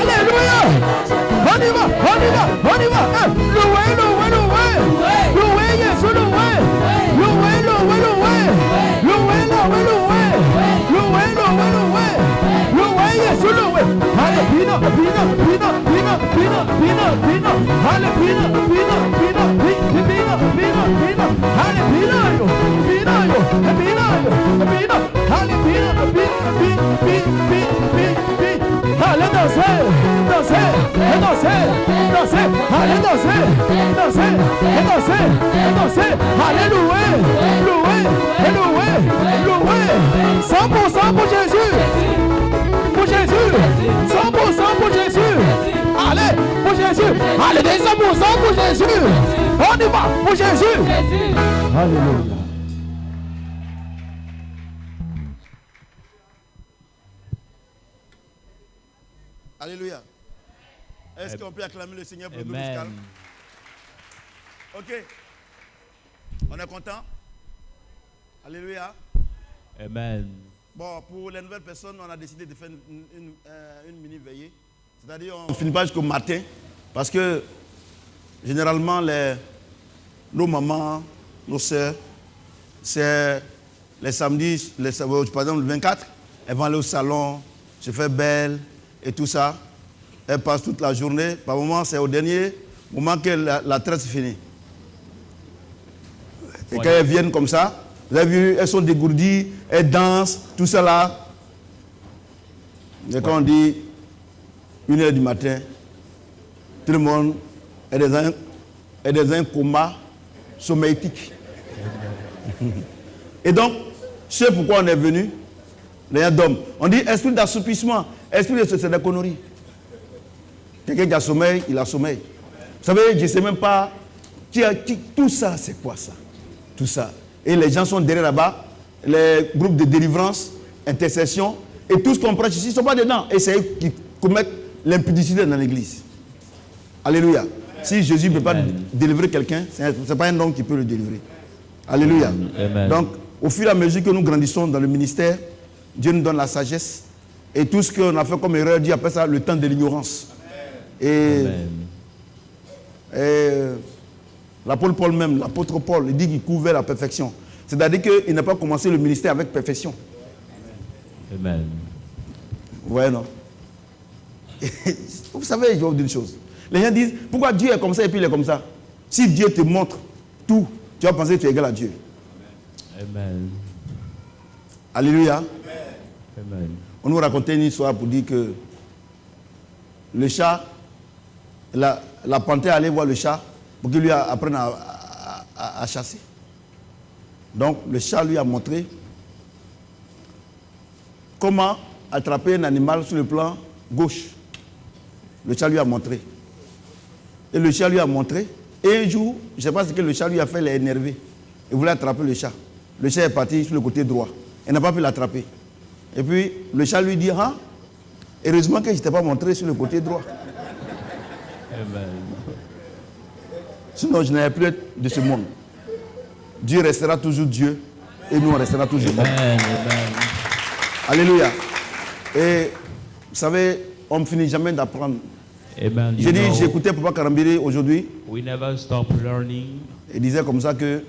Alléluia. On y va. Louez, Jésus, louez. Louez, Jésus, louez. Allez, pino. Allez, pino. Allez, allez, danser. Allez, danser. Allez, louer. 100% pour Jésus. 100% pour Jésus. Allez, pour Jésus. Allez, 100% pour Jésus. On y va, pour Jésus. Alléluia. Alléluia. Est-ce qu'on peut acclamer le Seigneur pour le groupe musical? Ok. On est content? Alléluia. Amen. Bon, pour les nouvelles personnes, on a décidé de faire une mini-veillée. C'est-à-dire, on ne finit pas jusqu'au matin. Parce que, généralement, nos mamans, nos soeurs, c'est les samedis, par exemple, le 24, elles vont aller au salon, se faire belle et tout ça. Elles passent toute la journée. Par moment, c'est au dernier moment que la traite est finie. Et quand elles viennent comme ça, vous avez vu, elles sont dégourdies, elles dansent, tout ça là. Et quand on dit 1h du matin, tout le monde est dans un coma sommeiltique. Et donc, c'est pourquoi on est venu, les d'hommes. On dit esprit d'assoupissement, esprit de c'est des conneries. Quelqu'un qui a sommeil, il a sommeil. Vous savez, je ne sais même pas, tout ça, c'est quoi ça? Tout ça. Et les gens sont derrière là-bas, les groupes de délivrance, intercession, et tout ce qu'on prêche ici, ils ne sont pas dedans. Et c'est eux qui commettent l'impudicité dans l'église. Alléluia. Si Jésus ne peut pas délivrer quelqu'un, ce n'est pas un homme qui peut le délivrer. Alléluia. Amen. Donc, au fur et à mesure que nous grandissons dans le ministère, Dieu nous donne la sagesse. Et tout ce qu'on a fait comme erreur, Dieu appelle ça le temps de l'ignorance. Et l'apôtre Paul même, l'apôtre Paul, il dit qu'il couvrait la perfection. C'est-à-dire qu'il n'a pas commencé le ministère avec perfection. Amen. Vous voyez, non? Vous savez, je vais vous dire une chose. Les gens disent, pourquoi Dieu est comme ça et puis il est comme ça? Si Dieu te montre tout, tu vas penser que tu es égal à Dieu. Amen. Alléluia. Amen. On nous racontait une histoire pour dire que le chat, la panthère allait voir le chat pour qu'il lui apprenne à chasser. Donc le chat lui a montré comment attraper un animal sur le plan gauche. Le chat lui a montré. Et le chat lui a montré. Et un jour, je ne sais pas ce que le chat lui a fait, il est énervé. Il voulait attraper le chat. Le chat est parti sur le côté droit. Il n'a pas pu l'attraper. Et puis le chat lui dit, ah, heureusement que je ne t'ai pas montré sur le côté droit. Amen. Sinon, je n'avais plus de ce monde. Dieu restera toujours Dieu et nous, on restera toujours Dieu. Alléluia. Et vous savez, on ne finit jamais d'apprendre. J'ai dit, j'écoutais Papa Karambiri aujourd'hui. We never stop learning. Il disait comme ça que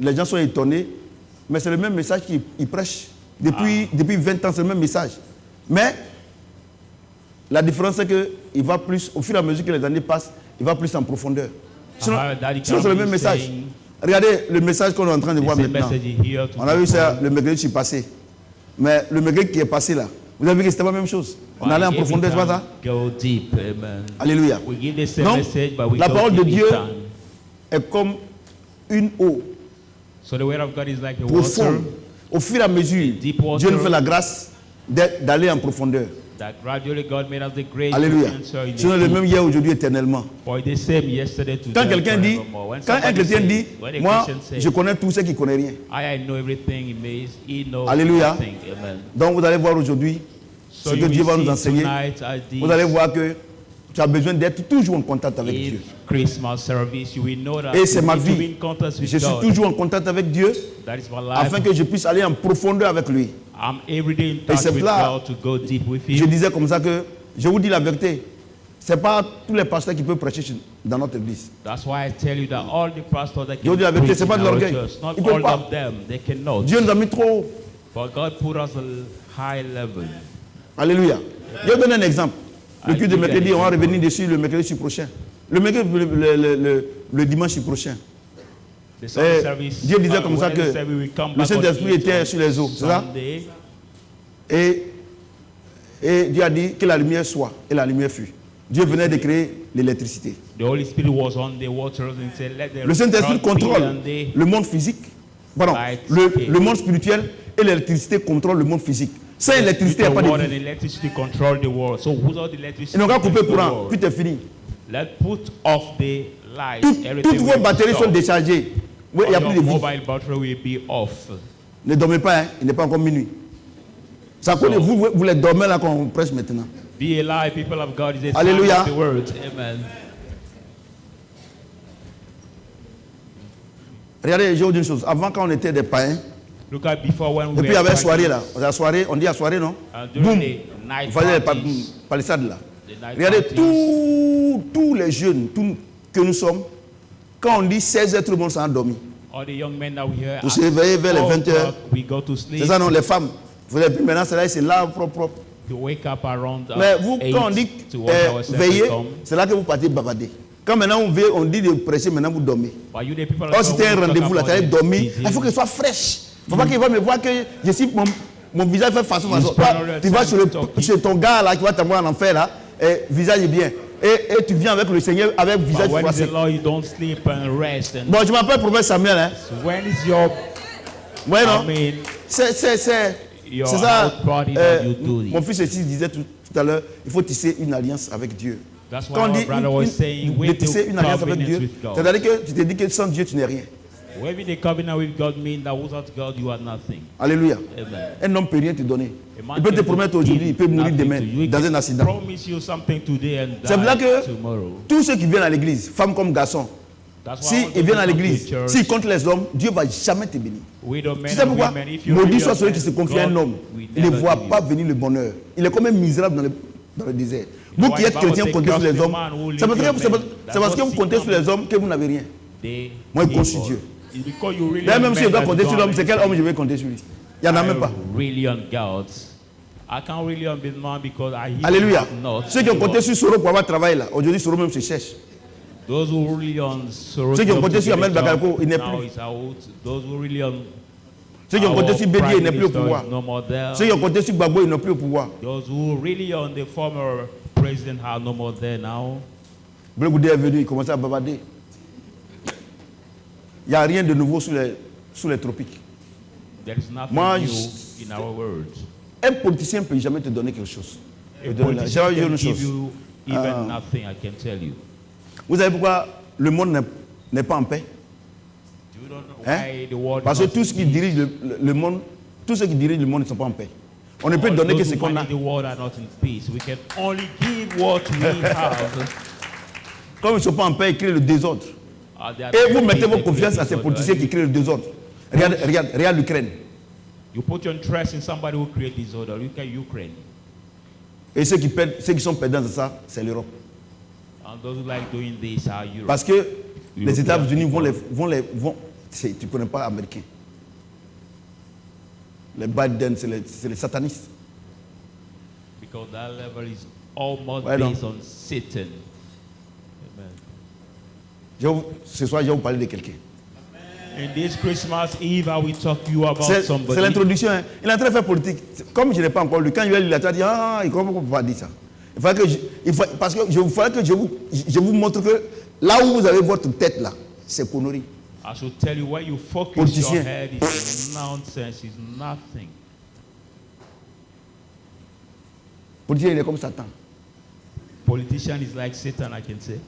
les gens sont étonnés, mais c'est le même message qu'il prêche. Depuis 20 ans, c'est le même message. Mais la différence, c'est qu'il va plus, au fur et à mesure que les années passent, il va plus en profondeur. Sinon c'est le même message. Regardez le message qu'on est en train de voir maintenant. On a vu ça le mercredi passé. Mais le mercredi qui est passé là, Vous avez vu que c'était pas la même chose. On allait en profondeur, c'est pas ça? Go deep, amen. Alléluia. We give the same Donc, message, but we la go parole de deep Dieu each time. est comme une eau So the word of God is like the profonde. water Au fur et à mesure, Deep water. Dieu nous fait la grâce d'aller en profondeur. that gradually God made us the grace Alléluia. to enter in the Sinon, le deep. même hier, aujourd'hui, éternellement. For the same yesterday, today, Quand quelqu'un dit, forevermore. When quand un somebody chrétien says- dit, when a moi, Christian says, je connais tout ce qui ne connaît rien. I know everything, it means he knows Alléluia. nothing. Amen. Donc, vous allez voir aujourd'hui So ce que you Dieu will va nous see enseigner. tonight as this Vous allez voir que tu as besoin d'être toujours en contact avec Dieu. Christmas service, you will know that Et c'est you ma need to be vie. in contact with Je suis God. toujours en contact avec Dieu That is my life. afin que je puisse aller en profondeur avec lui. I'm every day in touch c'est with là- God to go deep with Je Him. disais comme ça que, je vous dis la vérité, ce n'est pas tous les pasteurs qui peuvent prêcher dans notre église. That's why I tell you that all the pastors that Je vous can dis la vérité, preach c'est pas in de our l'orgueil. church, not Ils peuvent all pas. of them, they cannot. Dieu nous a mis trop haut. But God put us a high level. Alléluia. Je vais donner un exemple. Le culte de Alléluia. mercredi, on va revenir dessus le mercredi prochain. Le dimanche prochain. The Sunday Eh, service, Dieu disait comme ça que Wednesday we will come le back on Saint-Esprit it était on sur les eaux, c'est ça? Sunday. Et Dieu a dit que la lumière soit, et la lumière fut. Dieu venait de créer l'électricité. The Holy Spirit was on the waters and said, let the Le Saint-Esprit cloud be contrôle on the le monde physique, pardon, Light. le monde spirituel, et l'électricité contrôle le monde physique. Sans électricité, il n'y a pas de water and vie. electricity control the world. So without electricity, Ils n'ont qu'à couper le there's no courant, world. puis c'est fini. Let's put off the light. Everything Toutes vos will batteries stop. sont déchargées. Oui, il n'y a Your plus de vie. mobile battery will be off. Ne dormez pas, hein, il n'est pas encore minuit. Ça cause de vous les dormez là quand on prêche maintenant. Be alive, people of God. Is a Alléluia. sign of the word. Amen. Regardez, je vous dis une chose. Avant, quand on était des païens, Look at before when et we puis il y avait were soirée là. La soirée, on dit à soirée, non? during Boum. the night On faisait les parties. palissades là. The night Regardez, parties. tous les jeunes que nous sommes, quand on dit 16h, tout le monde s'en a dormi. All the young men that we hear. Vous se réveillez vers les 20h. We go to sleep. C'est ça, non? Les femmes. Vous avez plus maintenant, c'est là, c'est là, propre. To wake up around Mais vous, 8 quand on dit to wash ourselves veiller, to come. c'est là que vous partez bavarder. Quand maintenant on veille, on dit de prêcher, maintenant vous dormez. But you, the people of Or God, si c'était un we talk rendez-vous là, tu about allais it dormir, busy. il faut qu'il soit fraîche. Il ne faut pas qu'il va me voir que je suis, mon visage fait façon. You Toi, spend all your tu vas time talking. chez ton gars là qui va t'envoyer en enfer là, et visage est bien. Et tu viens avec le Seigneur avec visage But when is froissé. the Lord, you don't sleep and rest. And Bon, je m'appelle prophète Samuel. Hein. when is your, Ouais, non? I mean, C'est your ça. out body that you do it? Mon fils ici disait tout à l'heure, il faut tisser une alliance avec Dieu. That's why Quand on our dit brother was saying, de we tisser do une alliance avec covenant Dieu, with God. c'est-à-dire que tu te dis que sans Dieu, tu n'es rien. Having the covenant with God means that without God you are nothing. Alléluia. Amen. Un homme ne peut rien te donner. A man Il peut te can promettre aujourd'hui, il peut mourir nothing demain to you. He dans can un accident. Promise you something today and C'est là die que tomorrow. tous ceux qui viennent à l'église, femmes comme garçons, That's why all s'ils those viennent à who come l'église, to church, s'ils comptent les hommes, Dieu ne va jamais te bénir. widow Tu men sais and pourquoi? women, if you Maudit really soit celui qui obey se confie à un God, homme. we Il ne never voit give you. pas venir le bonheur. Il est quand même misérable dans le désert. Vous qui êtes chrétiens, vous comptez sur les hommes. C'est parce que vous comptez sur les hommes que vous n'avez rien. They Moi, je compte sur people. Dieu. It's because you really D'ailleurs, même si je dois men compter that sur don't l'homme, c'est quel homme je vais compter sur lui? Il n'y en a même pas. really on God. I can't really on this man because I hear Alléluia. not. Ceux qui ont compté sur Soro pour avoir travail là, aujourd'hui Soro même se cherche. Those who really on Soro Ceux qui ont job compté to sur get a Ahmed job, Bakayoko, il n'est now plus. he's out. Those who really on Ceux qui ont compté our sur Bédier, il n'est plus au prime pouvoir. minister is no more there. Ceux qui ont compté sur Gbagbo, ils n'ont plus au pouvoir. Those who really on the former president are no more there now. Blegoudé est venu, il commençait à bavarder. Il n'y a rien de nouveau sous les tropiques. There is nothing Moi, new in our world. Un politicien ne peut jamais te donner quelque chose. A Je vais politician vous dire can une give chose. you even Ah. nothing, I can tell you. Vous savez pourquoi le monde n'est pas en paix? You don't know Hein? why the world Parce is que not tous ceux qui in dirigent le monde, tous ceux qui dirigent le monde ne sont pas en paix. On ne peut All donner que those ce who qu'on a. manage the world are not in peace. We can only give what we have. Comme ils ne sont pas en paix, ils créent le désordre. They are Et vous not mettez in vos peace, confiances they à ces create politiciens disorder. qui créent le désordre. Regarde l'Ukraine. You put your trust in somebody who create disorder. Look at Ukraine. Et ceux qui sont perdants de ça, c'est l'Europe. And those who like doing this are Europe. Parce que les European États-Unis people. tu ne connais pas américains. Les Biden, c'est les satanistes. Because that level is almost Ouais, non. based on Satan. Amen. Ce soir, je vais vous parler de quelqu'un. In this Christmas Eve, I will talk to you about C'est somebody. l'introduction. Hein. Il est en train de faire politique. Comme je n'ai pas encore lu, quand il a lu la tête, il dit ah, il comprend pourquoi pas dire ça. Parce que je vous montre que là où vous avez votre tête là, c'est connerie. I should tell you where you focus Politicien. your head is nonsense, is nothing. Politicien, il est comme Satan. Politician is like Satan, I can say.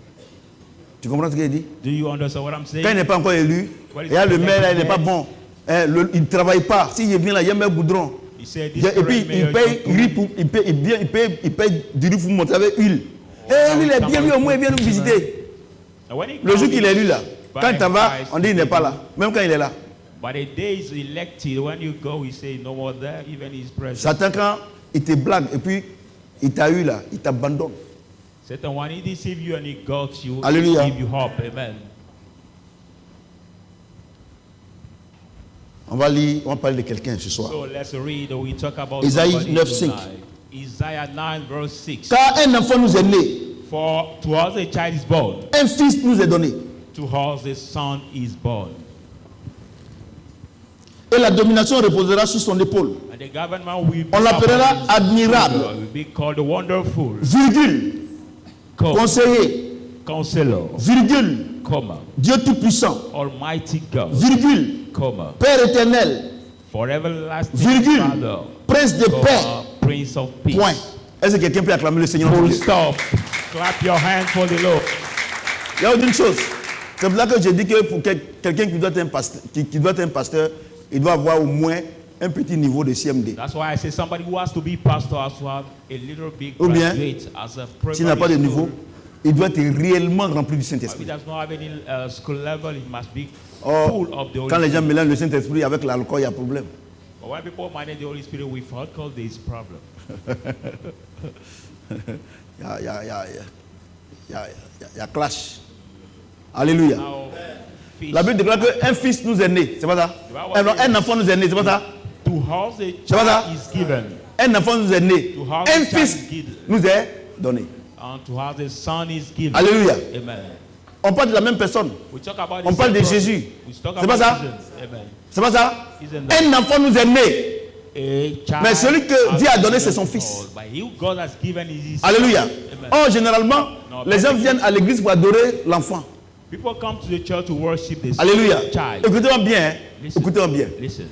Tu comprends ce qu'il dit? Do you understand what I'm saying? Quand il n'est pas encore élu, il y a le maire là, il n'est pas bon. Il ne travaille pas. S'il vient là, il y a un goudron. He said, Et puis il paye du riz pour monter avec huile. Et lui, il est bien, lui au moins, il vient nous visiter. Le jour qu'il est élu là, quand tu vas, on dit il n'est pas là. Même quand il est là. But the day is elected, when you go, he say no more there, even his presence. Satan, quand il te blague et puis il t'a eu là, il t'abandonne. Satan, when he deceive you and he got you, Alléluia. he give you hope. Amen. On va lire, on va parler de quelqu'un ce soir. So let's read. We talk about Isaïe somebody 9:5. tonight. Isaiah 9 verse 6. Car un enfant nous est né, For to us a child is born, un fils nous est donné, to us a son is born, et la domination reposera sur son épaule. and the government will be On l'appellera upon his admirable, shoulder. Will be called the wonderful, virgule, Conseiller, conseiller, virgule, Dieu tout-puissant, Almighty God, virgule, Père éternel, foreverlasting virgule, Father, Prince de paix, Prince of Peace. point. Est-ce que quelqu'un peut acclamer le Seigneur? Full stop. Clap your hands for the Lord. Il y a une chose. C'est pour ça que je dis que pour quelqu'un qui doit être un pasteur, il doit avoir au moins un petit niveau de CMD. That's why I say somebody who has to be pastor has to have a little bit Ou bien, graduate as a s'il n'a pas de niveau, il doit être réellement rempli du If he Saint-Esprit. does not have any school level, he must be Or, full of the Holy quand les gens Spirit. mélangent le Saint-Esprit avec l'alcool, il y a problème. But when people manage the Holy Spirit with alcohol, there is problem. Il y a clash. Alléluia. Now, fish, La Bible déclare qu'un fils nous est né. C'est pas ça? Un enfant nous est né. C'est pas ça? to house a C'est pas ça? child is given, Un enfant nous est né. To have Un a child fils is given. nous est donné. and to house a son is given. Alléluia. Amen. On parle de la même personne. We talk about On the parle same de person. Jésus. We talk C'est pas about ça? Jesus. Amen. C'est pas ça? Isn't that- Un enfant nous est né. A child Mais celui que has Dieu a donné, been c'est son born, fils. but he who God has given is his Alléluia. son. Amen. Or, généralement, Non, les gens viennent à l'église pour adorer l'enfant. People come to the church to worship the Alléluia. child. Écoutez-moi bien. Hein. Listen. Écoutez-moi bien. Listen.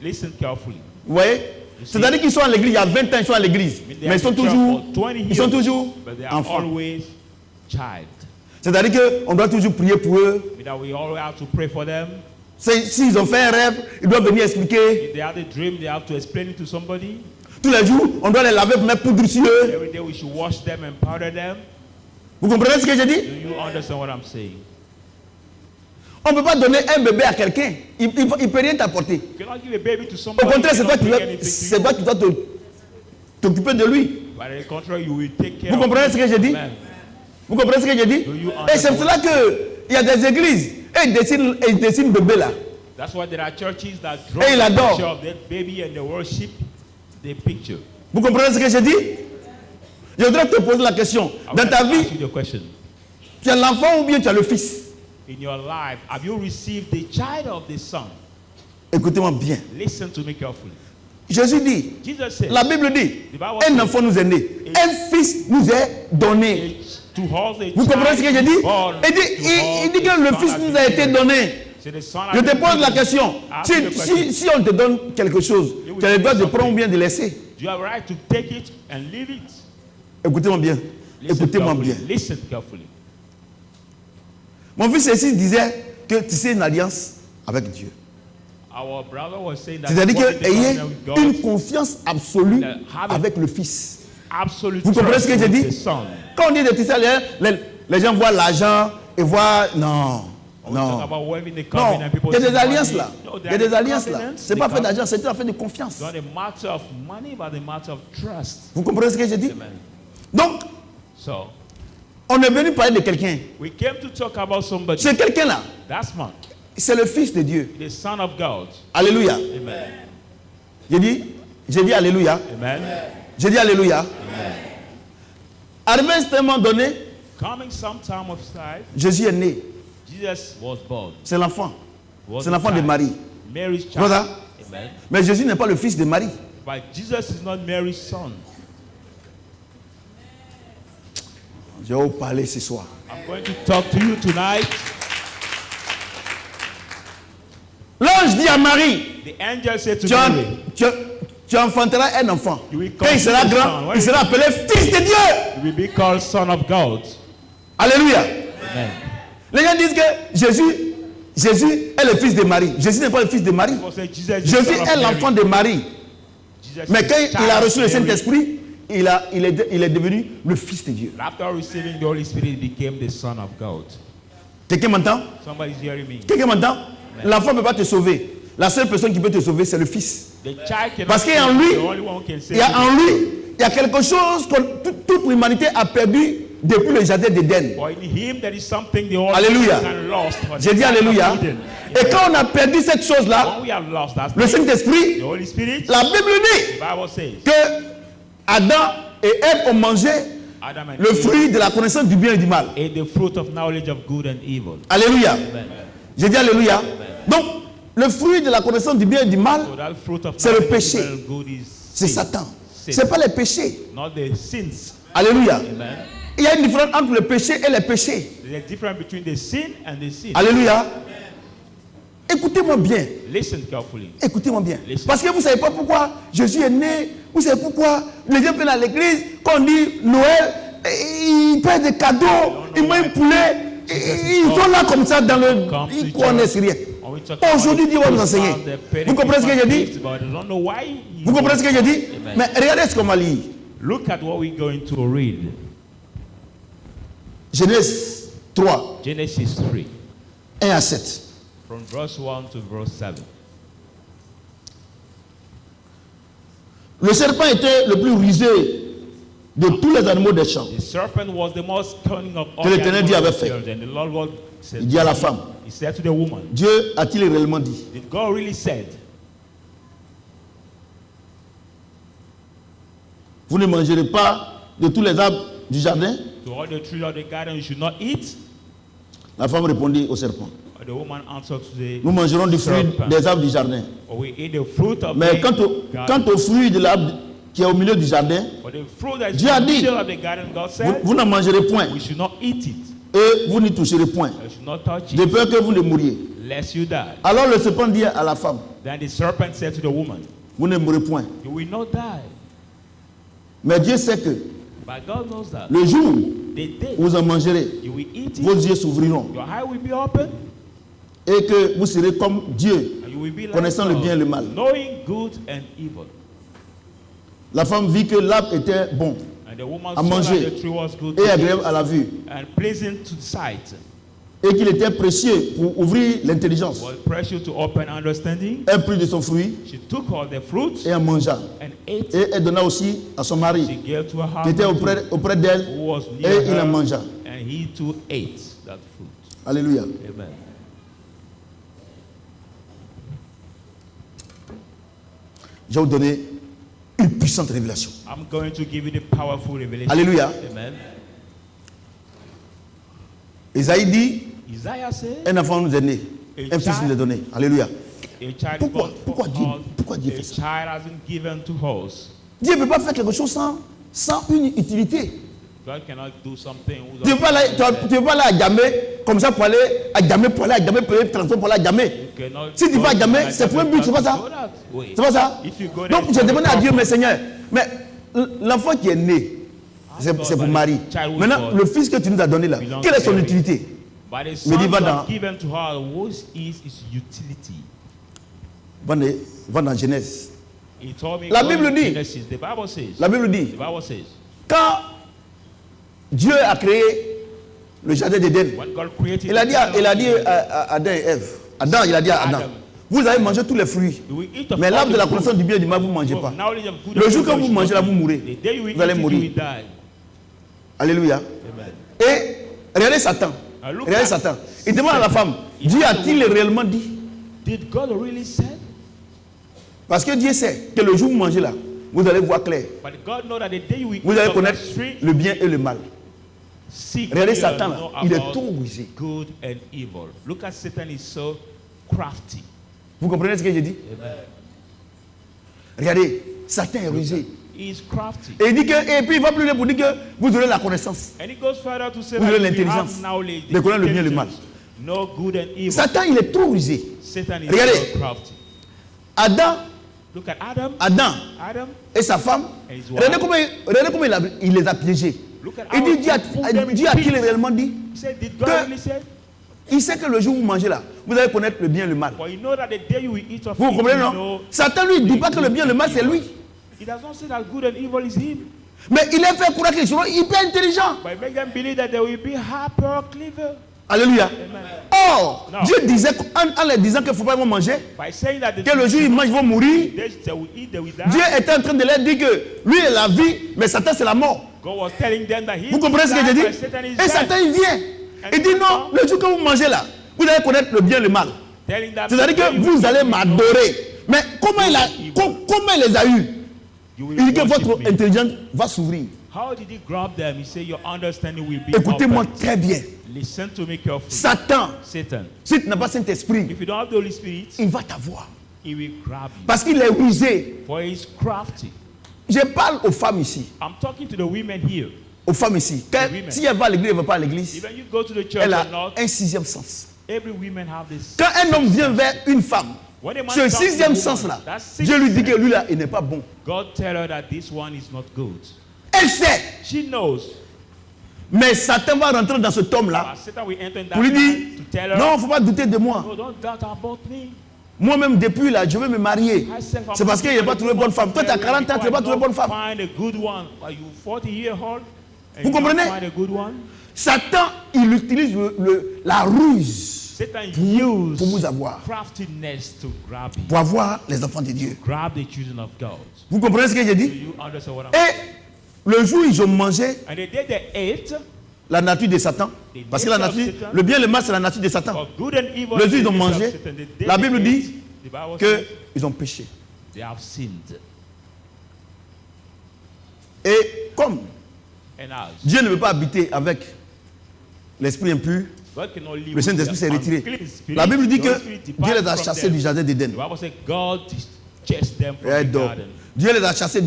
Listen carefully. Vous voyez? C'est-à-dire qu'ils sont à l'église, il y a 20 ans, ils sont à l'église. Mais ils sont toujours But they are enfants. always child. C'est-à-dire qu'on doit toujours prier pour eux. That we always have to pray for them. S'ils ont fait un rêve, ils doivent venir expliquer. If they have a dream, they have to explain it to somebody. Tous les jours, on doit les laver pour mettre poudre sur eux. Every day we should wash them and powder them. Vous comprenez ce que je dis? Do you understand what I'm saying? On ne peut pas donner un bébé à quelqu'un. Il ne peut rien t'apporter. You cannot give a baby to Au somebody. contraire, c'est who toi cannot qui bring anything to dois, you. t'occuper de lui. But on the contrary, you will take care Vous of comprenez him. ce que je dis? Amen. Vous comprenez ce que je dis? Do you Et c'est pour cela qu'il y a des églises. Et ils dessinent bébé là. That's why there are churches that draw Et il the adore. picture of that baby and they worship the picture. Vous comprenez ce que je dis? Je voudrais te poser la question. I Dans would ta like to vie, ask you the question. tu as l'enfant ou bien tu as le fils? In your life, have you received the child of the son? Écoutez-moi bien. Listen to me carefully. Jésus dit, Jesus said, la Bible dit, The Bible un says, enfant nous est né, un fils nous est donné. to hold a Vous comprenez ce que je child dis? is born, Il dit to hold que le a fils son nous has a been été given. donné. So the son has Je te been pose la given. question. Ask me the question. Si on te donne quelque chose, tu as le droit de prendre ou bien de laisser. Do you have a right to take it and leave it? Écoutez-moi bien. Listen Écoutez-moi carefully. bien. Listen carefully. Mon fils ici disait que tu sais une alliance avec Dieu. Our brother was saying that C'est-à-dire what the qu'ayez covenant with God, une confiance absolue Have a- avec le fils. absolute Vous comprenez trust ce que je with dis? the son. Quand on dit des tissus, les gens voient l'argent et voient... Non. We talk Non. about waving the Non. covenant, people Il y a see des alliances money. là. No, Il y a des alliances là. covenants, C'est the pas fait covenant. d'argent, c'est une affaire de confiance. Not a matter of money, but a matter of trust. Vous comprenez ce que je dis? Amen. Donc, So, on est venu parler de quelqu'un. we came to talk about somebody. Ce quelqu'un-là, That's man, c'est le Fils de Dieu. the Son of God. Alléluia. Amen. J'ai dit Alléluia. Amen. J'ai dit Alléluia. Arrivé à un moment donné, Coming some time of life, Jésus est né. Jesus was born. C'est l'enfant. was C'est a l'enfant de child. Marie. Mary's Tu vois child. ça? Amen. Mais Jésus n'est pas le fils de Marie. But Jesus is not Mary's son. Je vais vous parler ce soir. I'm going to talk to you tonight. L'ange dit à Marie, The angel said to tu, Mary, tu enfanteras un enfant. You will Quand il sera conceive a grand, son. il sera appelé fils de Dieu. you will be called son of God. Alléluia. Amen. Les gens disent que Jésus est le fils de Marie. Jésus n'est pas le fils de Marie. People say Jesus is the Jésus son of est Mary. l'enfant de Marie. Jesus Mais is quand the il a child reçu le of Mary. Saint-Esprit, il est devenu le fils de Dieu. After receiving the Holy Spirit, he became the son of God. Quelqu'un m'entend? Somebody's hearing me. Quelqu'un m'entend? L'enfant ne peut pas te sauver. La seule personne qui peut te sauver, c'est le fils. The child cannot Parce qu'en save lui, you. The only one who can save il y a you. en lui, il y a quelque chose que toute l'humanité a perdu depuis le jardin d'Éden. For in him there is something the whole Alléluia. man lost. For the J'ai dit child of alléluia. Eden. Et quand on a perdu cette chose-là, When we have lost that le thing, Saint-Esprit, the Holy Spirit, la Bible dit the Bible says, que Adam et Ève ont mangé Adam and le Eve fruit de la connaissance du bien et du mal. ate the fruit of knowledge of good and evil. Alléluia. Amen. J'ai dit alléluia. Donc, le fruit de la connaissance du bien et du mal, So that fruit of c'est le knowledge of péché. evil and good is c'est sin. Satan. Sin. Ce n'est pas les péchés. Not the sins. Alléluia. Amen. Il y a une différence entre le péché et les péchés. There's a difference between the sin and the sin. Alléluia. Écoutez-moi bien. Listen carefully. Écoutez-moi bien. Listen. Parce que vous ne savez pas pourquoi Jésus est né. Vous savez pourquoi les gens viennent à l'église. Quand on dit Noël, ils prennent des cadeaux, ils mangent un poulet. Ils sont là comme ça dans le. Ils ne connaissent rien. Aujourd'hui, Dieu va nous enseigner. Vous comprenez ce que j'ai dit? Vous comprenez ce que j'ai dit? Amen. Mais regardez ce qu'on va lire. Look at what we're going to read. Genèse 3, Genesis 3, 1 à 7. from verse 1 to verse 7. Le serpent était le plus rusé de tous les animaux des champs. The serpent was the most cunning of all Que the l'Éternel Dieu animals avait of the fait. earth. And the Lord God said, Il dit à la femme, he said to the woman, Dieu a-t-il réellement dit? did God really said, Vous ne mangerez pas de tous les arbres du jardin? to all the trees of the garden you should not eat? La femme répondit au serpent, The woman answered to the nous mangerons du fruit serpent, des arbres du jardin. or we eat the fruit of Mais the quant garden. au fruit de l'arbre qui est au milieu du jardin, But the fruit that is Dieu in a the dit, middle of the garden, God vous, said, vous n'en mangerez point we should not eat it. et vous n'y toucherez point, We should not touch de it, peur que vous ne mouriez. lest you die. Alors le serpent dit à la femme, Then the serpent said to the woman, vous ne mourrez point. you will not die. Mais Dieu sait que But God knows that. le jour The day où vous en mangerez, you will eat vos it, yeux s'ouvriront your eye will be open, et que vous serez comme Dieu, and you will be like connaissant le God, bien et le mal. knowing good and evil. La femme vit que l'arbre était bon And the woman à saw manger that the tree was good et to agréable eat à la vue and pleasing to the sight, et qu'il était précieux pour ouvrir l'intelligence. was precious to open understanding. Elle prit de son fruit She took all the fruits et en mangea. and ate. Et elle donna aussi à son mari She gave to her qui était husband auprès d'elle who was near et il en her, mangea. and he too ate that fruit. Alléluia. Amen. Je vais vous donner une puissante révélation. I'm going to give you the powerful revelation. Alléluia. Amen. Isaïe dit, Isaiah said, un enfant nous est né, un fils nous est donné. Alléluia. a child Pourquoi- is born pourquoi for Dieu- us, pourquoi Dieu a fait ça? child has been given to us. Dieu ne peut pas faire quelque chose sans une utilité. God cannot do something Tu ne peux pas aller à Djamé comme ça pour aller à Djamé, pour aller payer transport pour aller à Djamé. Si tu vas à Djamé, c'est pour un but, c'est pas ça? C'est pas ça? Donc j'ai demandé à Dieu, mais Seigneur, mais l'enfant qui est né, c'est pour Marie. Maintenant, le fils que tu nous as donné là, quelle est son utilité? But the Me son dit, you va dans- have given to her, what is its utility? Va dans Genèse. He told me, La go Bible in dit- Genesis. The Bible says, La Bible dit, the Bible says, quand Dieu a créé le jardin d'Éden, when God created il a dit à Adam et Ève, Adam, il a dit à Adam, Adam, vous allez manger tous les fruits, you will eat of mais all l'arbre de the la fruit connaissance du bien et du mal, vous ne mangez of pas. knowledge of good Le and jour evil, que vous you should mangez là, not vous eat. mourrez. The day you will Vous allez eat it, mourir. you will die. Alléluia. Amen. Et regardez Satan. look Regardez at Satan. Il demande à la femme, Dieu a-t-il réellement dit? Did God really say? Parce que Dieu sait que le jour où vous mangez là, vous allez voir clair. But God know that the day you will Vous eat allez of connaître that tree, le bien et le mal. seek Regardez you Satan and là, know il est about tout rusé. good and evil. Look at Satan, is so crafty. Vous comprenez ce que j'ai dit? Amen. Regardez, Satan est rusé. He is crafty. Et, il dit que, et puis il va plus loin pour dire que vous aurez la connaissance. And he goes further to say Vous that aurez we l'intelligence have knowledge, de connaître le bien et le mal. know good and evil. Satan, il est trop rusé. Satan is Regardez. so crafty. Adam, Look at Adam. Adam Adam. et sa femme, And his wife. regardez comment il les a piégés. Look at Il how dit, he put them in Dieu a-t-il pits. réellement dit? He said, did God Que- really say? Il sait que le jour où vous mangez là, vous allez connaître le bien et le mal. For you know that the day you will eat of Vous it, comprenez, you non? know. Satan lui dit pas que le bien et le mal c'est lui. He does not say that good and evil is him. Mais il est fait croire qu'ils seront hyper intelligents. But make them believe that they will be hyper clever. Alléluia. Amen. Or, Non. Dieu disait, en leur disant qu'il ne faut pas manger, By saying that the que le jour où ils mangent, ils vont mourir. they will eat, they will die. Dieu était en train de leur dire que lui est la vie, mais Satan c'est la mort. God was telling them that he Vous comprenez ce que j'ai died, dit? but Satan is Et dead. Satan il vient. Il dit non, le jour que vous mangez là, vous allez connaître le bien et le mal. Telling them C'est-à-dire that que you vous will allez know m'adorer. Mais comment comment il les a eus? you will Il dit que worship votre me. intelligence va s'ouvrir. How did he grab them? He said your understanding will be Écoutez-moi opened. très bien. Listen to me carefully. Satan, Satan, si tu n'as pas Saint-Esprit, if you don't have the Holy Spirit, il va t'avoir. he will grab you. Parce qu'il est rusé. For he is crafty. Je parle aux femmes ici. I'm talking to the women here. Aux femmes ici. women. Si elle va à l'église, elle ne va pas à l'église. Even you go to the church Elle a or not, un sixième sens. every woman have this. Quand un homme vient vers une femme, When a man ce comes to sixième a woman, sens-là, that sixth Dieu lui dit sense, que lui là, il n'est pas bon. God tell her that this one is not good. Elle sait. She knows. Mais Satan va rentrer dans cet homme-là But Satan will enter in that pour lui man dire, to tell her, non, il ne faut pas douter de moi. no, don't doubt about me. Moi-même, depuis là, je veux me marier. Myself, I'm C'est parce qu'il n'a pas trouvé bonne femme. Toi, tu as 40 ans, tu n'as pas trouvé bonne femme. Find a good one. Are you 40 years old? And Vous you don't comprenez? Find a good one? Satan, il utilise la ruse Satan pour vous uses avoir. craftiness to grab you. Pour avoir les enfants de Dieu. Grab the children of God. Vous comprenez ce que j'ai Do dit? you understand what I'm Et le jour où ils ont mangé And the day they ate, la nature de Satan, parce que la nature, le bien et le mal, c'est la nature de Satan. for good and evil, Le jour où ils ont the nature of mangé, Satan, the day la they Bible ate, dit the Bible says qu'ils ont péché. they have sinned. Et comme And as Dieu ne veut pas habiter avec l'esprit impur, God cannot live le with Saint-Esprit s'est the retiré. unclean spirit, La Bible dit the que Holy Spirit Dieu departed les a from chassés them. du jardin d'Éden. The Bible says God chased them from Et the donc, garden. Dieu les a chassés,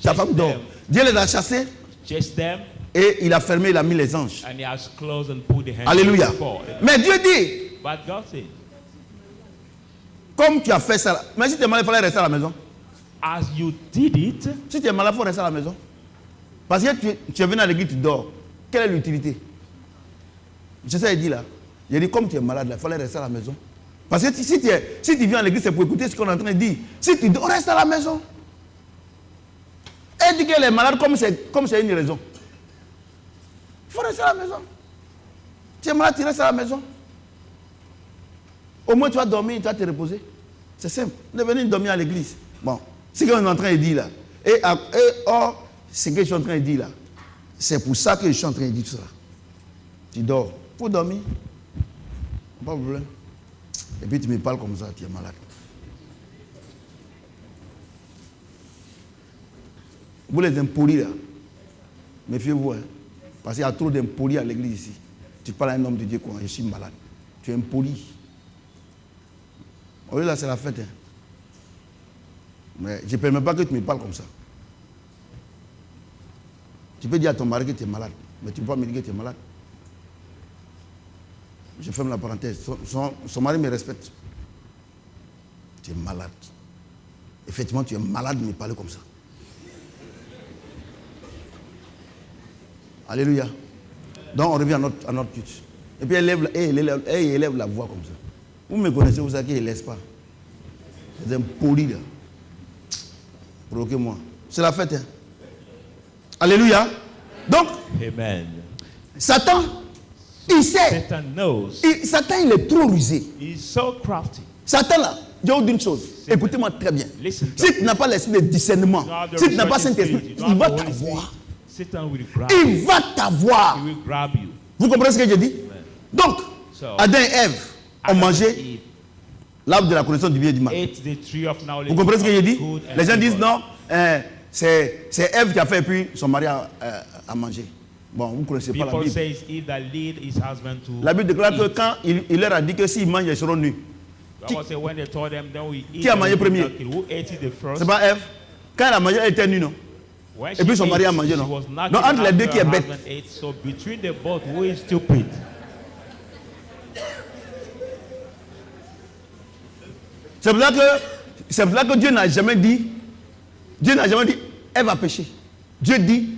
ta femme dort. Dieu les a chassés Chased them, et il a fermé, il a mis les anges. and he has closed and put the hands Alléluia. before. Mais Dieu dit, But God said, comme tu as fait ça, mais si tu es malade, il fallait rester à la maison. as you did it, Si tu es malade, il faut rester à la maison. Parce que tu es venu à l'église, tu dors. Quelle est l'utilité? Je sais, il dit là. Il dit, comme tu es malade, là, il fallait rester à la maison. Parce que si tu viens à l'église, c'est pour écouter ce qu'on est en train de dire. Si tu dors, reste à la maison. Elle dit qu'elle est malade comme c'est une raison. Il faut rester à la maison. Tu es malade, tu restes à la maison. Au moins, tu vas dormir, tu vas te reposer. C'est simple. On est venu dormir à l'église. Bon, c'est ce qu'on est en train de dire là. Et or, ce que je suis en train de dire là, c'est pour ça que je suis en train de dire tout ça. Tu dors. Pour dormir. Pas de problème. Et puis tu me parles comme ça, tu es malade. Vous les impolis là, méfiez-vous. Hein, parce qu'il y a trop d'impolis à l'église ici. Tu parles à un homme de Dieu quoi, je suis malade. Tu es impoli. Oui, là c'est la fête. Hein. Mais je ne permets pas que tu me parles comme ça. Tu peux dire à ton mari que tu es malade, mais tu ne peux pas me dire que tu es malade. Je ferme la parenthèse. Son mari me respecte. Tu es malade. Effectivement, tu es malade de me parler comme ça. Alléluia. Donc, on revient à notre culte. Et puis, elle élève la voix comme ça. Vous me connaissez, vous savez qu'il ne laisse pas. C'est un poli, là. Provoquez-moi. C'est la fête, hein. Alléluia. Donc, Amen. Satan, il sait. Satan knows. Satan, il est trop rusé. He's so crafty. Satan, là, je vous dis une chose. Écoutez-moi très bien. Listen, Si tu n'as pas l'esprit de discernement, si tu n'as pas Saint-Esprit, il va t'avoir. Satan will grab you. Il va t'avoir. He will grab you. Vous comprenez ce que je dis? Donc, So, Adam et Ève ont Adam and mangé Eve l'arbre de la connaissance du bien et du mal. ate the tree of knowledge Vous comprenez ce que je of dis? good and Les gens evil. disent non, c'est Ève qui a fait et puis son mari a mangé. Bon, vous ne connaissez pas la People Bible. say Eve that lead his husband to La Bible déclare que eat. quand il leur a dit que s'ils mangent, ils seront nus. Bible said when they told them, then we eat. Qui a mangé premier? Who ate it the first? C'est pas Ève. Quand elle a mangé, elle était nue, non? When Et puis son mari a mangé, non? Donc entre les deux, qui est bête? Ate, so between the both, who is stupid? C'est pour ça que Dieu n'a jamais dit, Ève a péché. Dieu dit,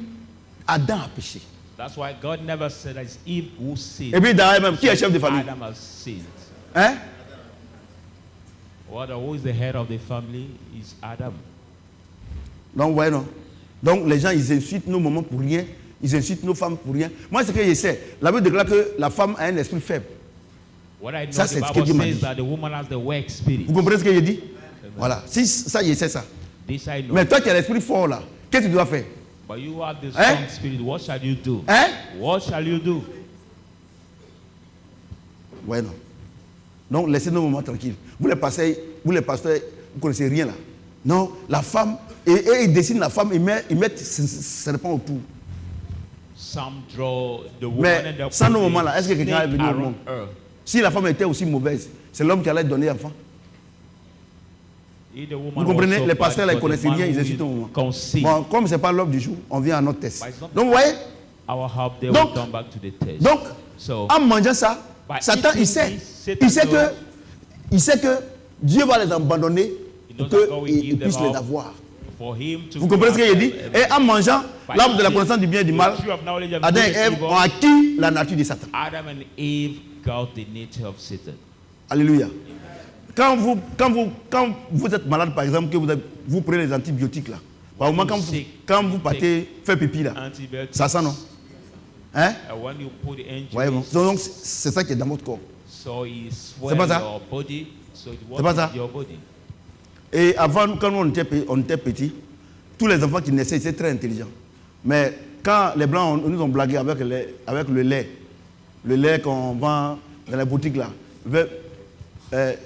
Adam a péché. That's why God never said that it's Eve who sinned. Et puis derrière même, qui est chef de famille? Adam has sinned. Hein? Who is the head of the family is Adam. Donc, ouais, non. Donc, les gens, ils insultent nos mamans pour rien. Ils insultent nos femmes pour rien. Moi, ce que je sais, la Bible déclare que la femme a un esprit faible. What I know, Ça, the c'est ce que Bible Dieu m'a says dit. that the woman has the weak spirit. Vous comprenez ce que je dis? Voilà. Si ça, je sais ça. This I know. Mais toi qui as l'esprit fort là, qu'est-ce que tu dois faire? But you have the strong spirit. What shall you do? Hein? What shall you do? Ouais, non. Donc, laissez nos moments tranquilles. Vous les pasteurs, vous ne connaissez rien là. Non, la femme, et ils dessinent la femme, ils mettent serpent autour. Some draw the woman Mais and the sans nos moments là, est-ce que quelqu'un est venu au around monde? her. Si la femme était aussi mauvaise, c'est l'homme qui allait donner l'enfant. If the woman Vous comprenez? was so Les pasteurs, bad, ils ne connaissent but the rien, man ils who insultent au moment. conceive. Bon, comme ce n'est pas l'ordre du jour, on vient à notre test. But it's not- Donc, vous voyez? Our help, they Donc- will come back to the test. Donc, So, en mangeant ça, by Satan, eating il sait. this, Il Satan sait que Dieu va les abandonner pour knows that God will qu'ils give them puissent les up avoir. for him to Vous comprenez ce que je dis? Amen. Et en mangeant By l'arbre de la eating connaissance du bien et du mal, the tree of knowledge of Adam good et and Ève evil, ont acquis la nature de Satan. Adam and Eve got the nature of Satan. Alléluia. Quand vous êtes malade, par exemple, que vous prenez les antibiotiques là, par moment, quand vous partez faire pipi là, Antibiotics. ça sent non? Hein? And when you put the Ouais, bon. injuries, Donc c'est ça qui est dans votre corps. so it C'est swells pas ça? your body, so it C'est pas ça? works your body. Et avant, quand on était petits, tous les enfants qui naissaient étaient très intelligents. Mais quand les Blancs nous ont blagué avec le lait qu'on vend dans la boutique là,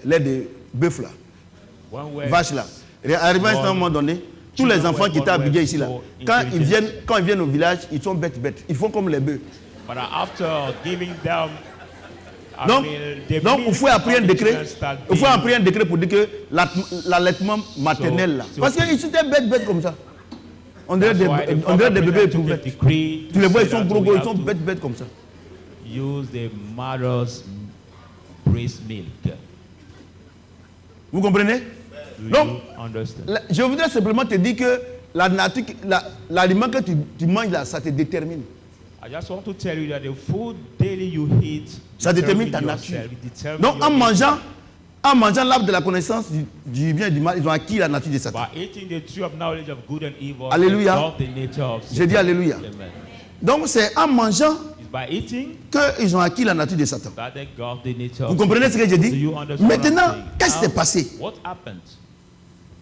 lait de bœuf là, When we're vache là. Et arrivé à un moment donné, tous les enfants qui étaient habillés ici là, quand ils viennent au village, ils sont bêtes. Ils font comme les bœufs. But after giving them, Donc il faut appeler un décret. Il faut appeler un décret pour dire que l'allaitement maternel là. Parce qu'ils étaient bêtes comme ça. On dirait des bébés éprouvettes. Tu les vois, ils sont gros, ils sont bêtes comme ça. Use the mother's breast milk. Vous comprenez? Do Donc, you understand? je voudrais simplement te dire que la nature, l'aliment que tu manges là, ça te détermine. I just want to tell you that the food daily you eat Ça détermine ta nature. Donc, en mangeant l'arbre de la connaissance du bien et du mal, ils ont acquis la nature de Satan. By eating the tree of knowledge of good and evil, Alléluia. they got the nature of J'ai dit Alléluia. Amen. Donc, c'est en mangeant It's by eating qu'ils ont acquis la nature de Satan. that they got the nature Vous of comprenez ce que j'ai Do dit? you understand what I'm Maintenant, saying? qu'est-ce qui s'est Now, passé? What happened?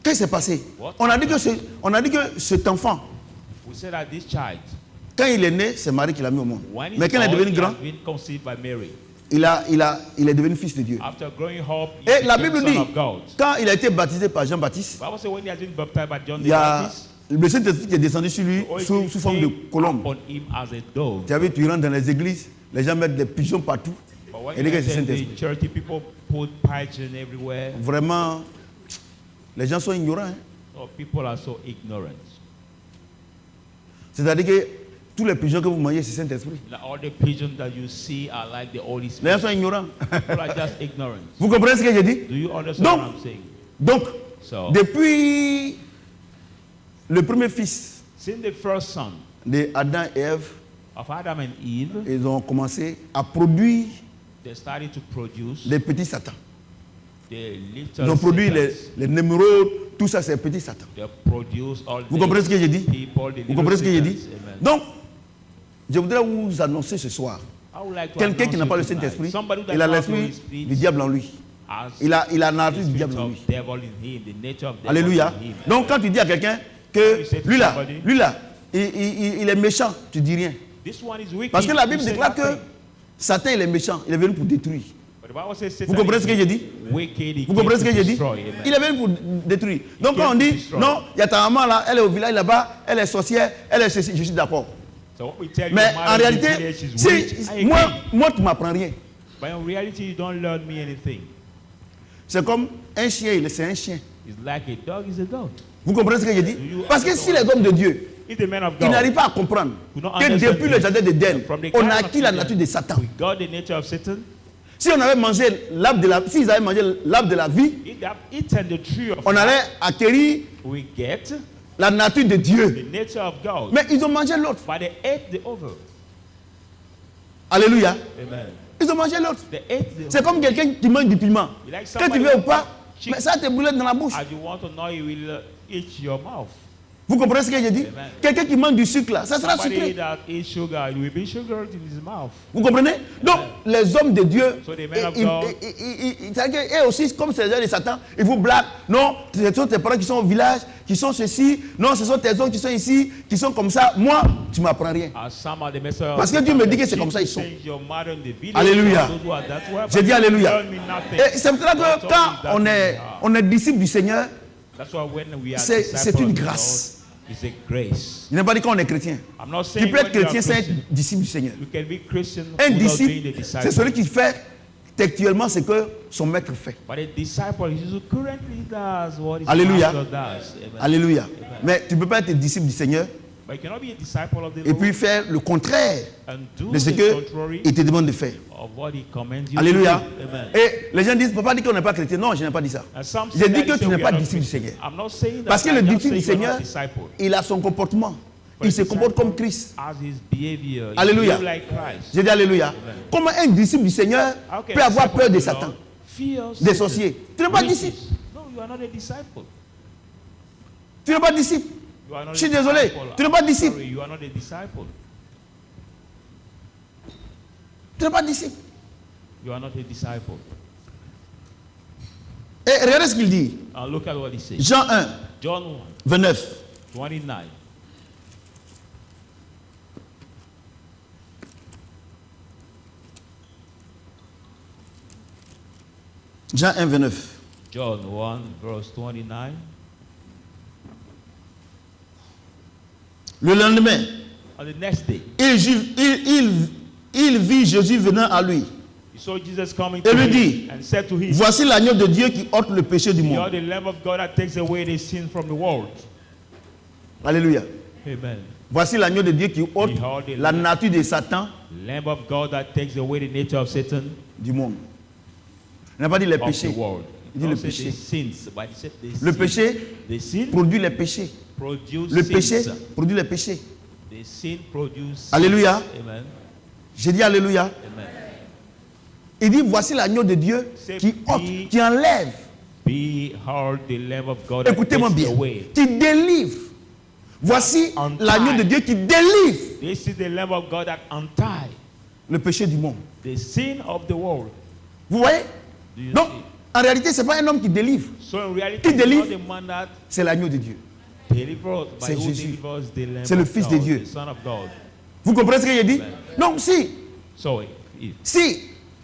Qu'est-ce qui s'est passé? What On a dit que cet enfant, We said that this child, quand il est né, c'est Marie qui l'a mis au monde. when Mais quand il est devenu grand, has been conceived by Mary. il est devenu fils de Dieu. After growing up, he Et la became Bible son dit, of God. quand il a été baptisé par Jean-Baptiste, Bible says when he has been baptized by John il the y a Baptist, le Saint-Esprit qui est descendu sur lui Holy sous Spirit forme de came colombe. upon him as a dove. Tu as vu, tu rentres dans les églises, les gens mettent des pigeons partout. But when Et you les gars, c'est enter the Saint-Esprit. church, people put pigeon everywhere. Vraiment, les gens sont ignorants. Hein. So people are so ignorant. C'est-à-dire que tous les pigeons que vous mangez, c'est Saint-Esprit. Like all the pigeons that you see are like the Holy Les Spirit. gens sont ignorants. People are just ignorant. Vous comprenez ce que j'ai dit? Do you understand Donc, what I'm saying? Donc, So, depuis le premier fils since the first son de Adam et Ève, of Adam and Eve, ils ont commencé à produire they started to produce des petits satans. the Ils little ont produit Satans. les Némrodes, tout ça, c'est petits satans. They produce all Vous the comprenez ce que j'ai dit? people, the Vous comprenez ce que j'ai dit? Satans. Amen. Donc, je voudrais vous annoncer ce soir, I would like to quelqu'un qui announce n'a pas le you tonight, Saint-Esprit, somebody who il a does not know l'esprit his spirit du diable en lui. has Il a la the nature du spirit diable en of lui. devil in him, the nature of devil Alléluia. in him. Donc, quand tu dis à quelqu'un que You say to lui là, somebody, il est méchant, tu dis rien. This one is wicked. Parce que la You Bible say déclare que nothing. Satan, il est méchant, il est venu pour détruire. But the Bible says Satan Vous comprenez is ce que j'ai dit? wicked, he Vous came comprenez ce to que j'ai dit? destroy, amen. Il est venu pour détruire. Donc came quand on to dit, destroy. non, il y a ta maman là, elle est au village là-bas, elle est sorcière, elle est ceci, je suis d'accord. So what we tell you, Mais your en mother in the réalité, village is witch. I agree. moi tu ne m'apprends rien. But in reality, you don't learn me anything. C'est comme un chien, c'est un chien. It's like a dog is a dog. Vous comprenez ce que je dis? Parce que si les hommes de Dieu, If the man of ils God n'arrivent pas à comprendre que depuis le jardin d'Éden, on a acquis la nature de Satan. we got the nature of Satan, Si on avait mangé l'arbre de la, s'ils avaient mangé l'arbre de la vie, if they have eaten the tree of on life, allait acquérir we get la nature de Dieu. the nature of God. Mais ils ont mangé l'autre. But they ate the other. Alléluia. Amen. Ils ont mangé l'autre. They ate the C'est comme quelqu'un qui mange du piment. You like Que tu somebody veux ou pas, mais ça te brûle dans la bouche. as you want to know, you will eat your mouth. Vous comprenez ce que je dis? Amen. Quelqu'un qui mange du sucre là, ça sera Somebody sucré. that eats sugar, it will be sugar in his mouth. Vous comprenez? Donc, les hommes de Dieu, So the men of God- c'est-à-dire qu'eux aussi, comme c'est les gens de Satan, ils vous blaguent. Non, ce sont tes parents qui sont au village, qui sont ceci. Non, ce sont tes hommes qui sont ici, qui sont comme ça. Moi, tu ne m'apprends rien. Parce que Dieu me dit que c'est comme ça ils sont. Alléluia. J'ai dit Alléluia. Et c'est pour ça que quand on est disciple du Seigneur, c'est une grâce. It's a grace. Il n'est pas dit qu'on est chrétien. I'm not Tu saying peux être when you are chrétien, c'est Christian. être disciple du Seigneur. You can be Christian Un without disciple, being a disciple. c'est celui qui fait textuellement ce que son maître fait. But a disciple is who currently does what his Alléluia. master does. Amen. Alléluia. Mais tu ne peux pas être disciple du Seigneur But you cannot be a disciple of the et Lord puis faire le contraire and do de ce the contrary qu'il te demande de faire. of what he commands you Alléluia. to do. Amen. Et les gens disent, papa dit qu'on n'est pas chrétien. Non, je n'ai pas dit ça. And some J'ai say dit that que they tu say n'es we pas are not disciple du Christian. Seigneur. I'm not saying that. Parce que I le just disciple say du you are not Seigneur, a disciple. il a son comportement. But Il a se comporte disciple comme Christ. As his behavior. He Alléluia. behave like Christ. J'ai dit Alléluia. Comment un disciple du Seigneur How can peut a avoir disciple peur of de the Satan, Lord fear des Satan? sorciers? Tu n'es pas Witches. disciple. No, you are not a disciple. Tu n'es pas disciple. You are not Je suis a désolé. disciple. Tu n'es pas I'm disciple. sorry, you are not a disciple. Tu n'es pas disciple. You are not a disciple. Et regardez ce qu'il dit. And look at what he says. Jean 1, John 29. 1:29. Jean 1, 29. John 1, verse 29. Le lendemain, On the next day, il vit Jésus venant à lui. he saw Jesus coming Et to lui him dit, and said to him, voici l'agneau de Dieu qui ôte le péché du "You are monde. the Lamb of God that takes away the sin from the world." Alléluia. Amen. Voici l'agneau de Dieu qui ôte Behold the la Lamb. nature de Satan Lamb of God that takes away the nature of Satan du monde. Il n'a pas dit les of the péchés. world. Il dit le Not say péché. the sins, but he said the Le sin. péché The sin produit les péchés. produce Le péché sins. produit les péchés. The sin produce Alléluia. sins. Amen. J'ai dit Alléluia. Amen. Il dit voici l'agneau de Dieu qui ôte, qui enlève. Behold the Lamb of God that Écoutez-moi takes bien. away. Qui délivre. Voici Untie. l'agneau de Dieu qui délivre This is the Lamb of God that untie le péché du monde. the sin of the world. Vous voyez? Do you Donc, see? en réalité, ce n'est pas un homme qui délivre. So in reality, Qui it's not délivre? the man that C'est l'agneau de Dieu. delivers, but C'est who Jésus. delivers the Lamb C'est le of Fils God, de Dieu. the Son of God. Vous comprenez ce que j'ai dit? Amen. Donc, So si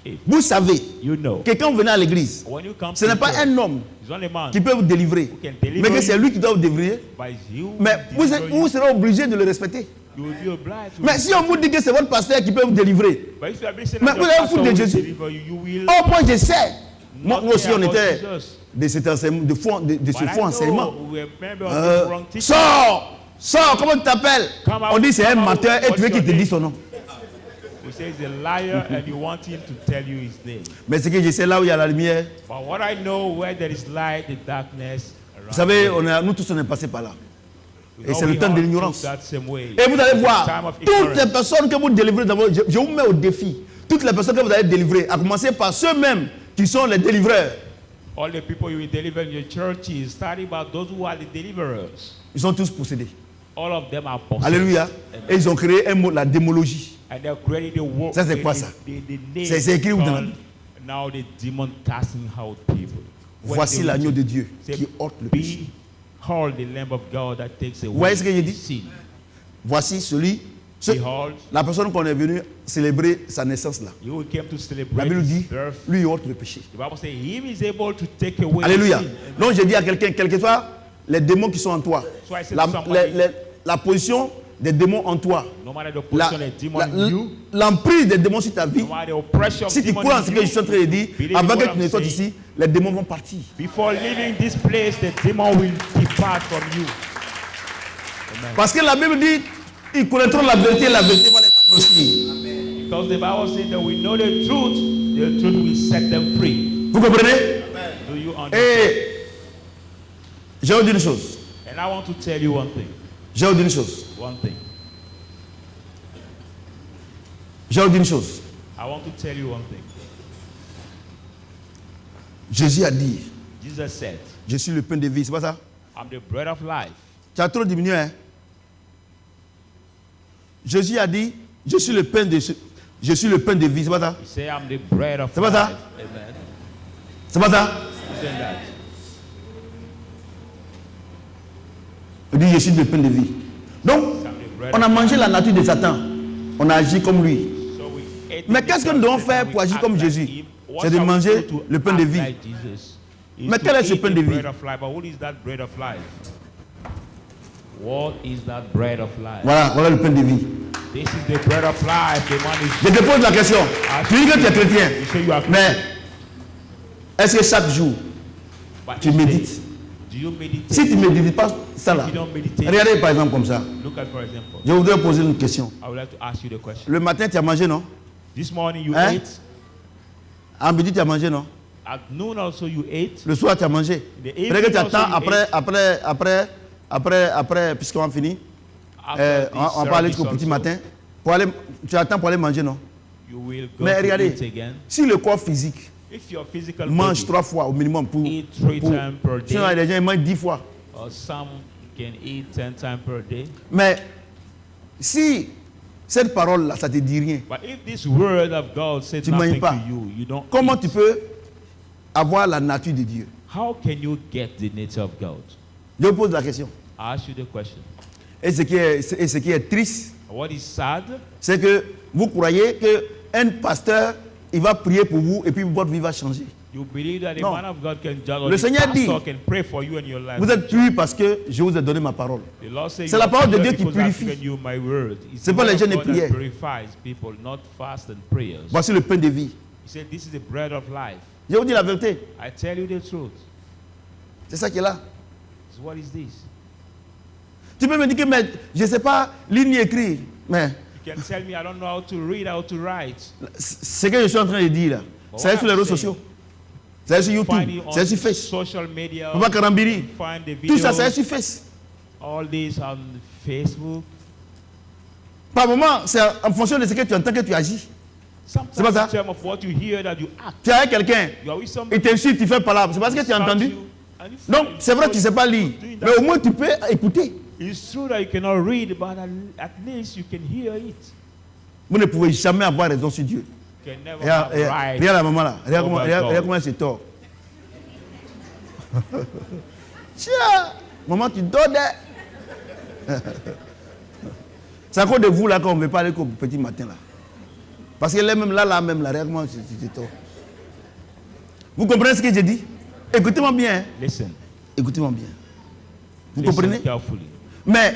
if vous savez you know, que quand vous venez à l'église, when you come ce to n'est pas church, un homme it's not a man, qui peut vous délivrer, who can deliver mais que c'est you, lui qui doit vous délivrer. but it's you Mais who deliver vous serez obligé de le respecter. you will be obliged to Mais si on vous dit que c'est votre pasteur qui peut vous délivrer, but if you are being Mais that vous your allez pastor foutre de will Jésus. deliver you, you will au point je sais, moi not aussi care on about était Jesus. de cet enseignement, de But ce I faux know enseignement. we were member of this wrong teaching. Sors, comment tu t'appelles? Come out, On dit c'est un come out, menteur et tu veux what's qu'il te your dise son nom. We say he's a liar and you want him to tell you his name. Mais ce que je sais là où il y a la lumière, But what I know, where there is light, the darkness around. vous savez, nous tous on est passés par là. We Et know c'est le we temps de all l'ignorance. took that same way. Et vous allez It's voir, a time of toutes les ignorance. personnes que vous délivrez, je vous mets au défi, toutes les personnes que vous allez délivrer, à commencer par ceux-mêmes qui sont les délivreurs, All the people you will deliver in your churches, starting about those who are the deliverers, ils sont tous possédés. all of them are possessed. Alléluia. Amen. Et ils ont créé un mot, la démologie. And they're creating the word. Ça, c'est quoi, ça? The C'est écrit où dans la called, now the demon casting out people. When Voici they l'agneau will de Dieu say, qui ôte le péché. Behold the Lamb of God that takes away voyez ce que j'ai dit? sin. Voici Behold, la personne qu'on est venu célébrer sa naissance là. you who came to La celebrate Bible dit, his birth. lui il ôte le péché. The Bible says, Him is able to take away Alléluia. sin. Donc je dis à quelqu'un, quelquefois, les démons qui sont en toi, So I said la, to somebody, la position des démons en toi, no matter the position of demon in you, l'emprise des démons sur ta vie, no matter the oppression of si tu demon crois en in ce que je suis en train de dire, believe avant what que tu I'm ne sortes saying, ici, les démons vont partir. before leaving this place, the demon will depart from you. Amen. Parce que la Bible dit, ils connaîtront la vérité et la vérité va les affranchir. Because the Bible says that we know the truth will set them free. Vous comprenez? Do you understand? Et je vais vous dire une chose. And I want to tell you one thing. Je vais vous dire une chose. One thing. Je vais vous dire une chose. I want to tell you one thing. Jésus a dit, Jesus said, je suis le pain de vie. C'est pas ça? I'm the bread of life. Tu as trop diminué, hein? Jésus a dit, je suis le pain de vie. C'est pas ça? You say I'm the bread of C'est pas life. ça? Amen. C'est pas ça? You say that. Il dit, je suis le pain de vie. Donc, on a mangé la nature de Satan. On a agi comme lui. So we ate Mais the qu'est-ce que meat nous devons of Satan, faire we pour agir act comme like Jésus? him. What C'est de shall we manger do to le pain de act vie. like Jesus? Is Mais to quel est ce eat pain the de vie? bread of life. But what is that bread of life? What is that bread of life? Voilà le pain de vie. This is the bread of life. The man Je is. te pose la question. Tu dis que tu es chrétien. You say you are Mais est-ce que chaque jour, But tu each day, médites? do you meditate? Si tu ne médites pas ça là, If you don't meditate, regardez par exemple comme ça. look at, for example, Je voudrais poser une question. I would like to ask you the question. Le matin, tu as mangé, non? This morning you Hein? ate. À midi, tu as mangé, non? At noon also you ate. Le soir, tu as mangé. In the evening Peut-être que tu also attends you après, puisqu'on a fini, After on this va aller service jusqu'au petit also, matin. Tu attends pour aller manger, non? you will go Mais to regardez, eat again. si le corps physique If your physical mange body 3 fois au minimum pour. eat 3 times per Sinon, day, les gens ils mangent 10 fois. or some can eat 10 times per day. Mais si cette parole-là, ça ne te dit rien, But if this word of God said tu ne manges nothing pas. to you, you don't Comment eat. tu peux avoir la nature de Dieu? How can you get the nature of God? Je vous pose la question. I ask you the question. Et ce qui est triste, What is sad? c'est que vous croyez qu'un pasteur, il va prier pour vous et puis votre vie va changer. You believe that a Non. man of God can judge, or Le the Seigneur dit, pastor can pray for you and your life. Vous êtes purs parce que je vous ai donné ma parole. The Lord says C'est you la are parole de pure Dieu qui because I've purifie. given you my word. It's C'est the pas word les of jeûnes et God that prières. purifies people, not fast and prayers. Voici le pain de vie. He said, this is the bread of life. Je vous dis la vérité. I tell you the truth. C'est ça qui est là. So what is this? Tu peux me dire que mais, je ne sais pas lire ni écrire. Mais You can tell me I don't know how to read, how to write. ce que je suis en train de dire là, But c'est what sur les I'm réseaux saying, sociaux. C'est sur Find YouTube. it on C'est sur Face. social media. Papa Karambiri. Find the Tout ça, videos. c'est sur Face. All this on Facebook. Par moment, c'est en fonction de ce que tu entends que tu agis. Sometimes pas ça? in terms of what you hear that you act. Tu es avec quelqu'un, You are with il somebody. t'insulte, il fait palabre. C'est parce que tu as insults entendu. you, and you Donc, feel c'est vrai que tu ne sais pas lire. Mais au moins, tu peux écouter. It's true that you cannot read, but at least you can hear it. Vous ne pouvez jamais avoir raison sur Dieu. You can never Regarde, have regarde, right. regarde la maman là. Regarde Oh comment, my regarde, God. regarde comment elle se tord. Tiens, maman, tu dors des. C'est à cause de vous là qu'on ne veut pas aller qu'au petit matin là. Parce qu'elle est même là, regarde comment tu te tord. Vous comprenez ce que j'ai dit? Écoutez-moi bien. Hein. Listen. Écoutez-moi bien. Vous Listen comprenez? carefully. Mais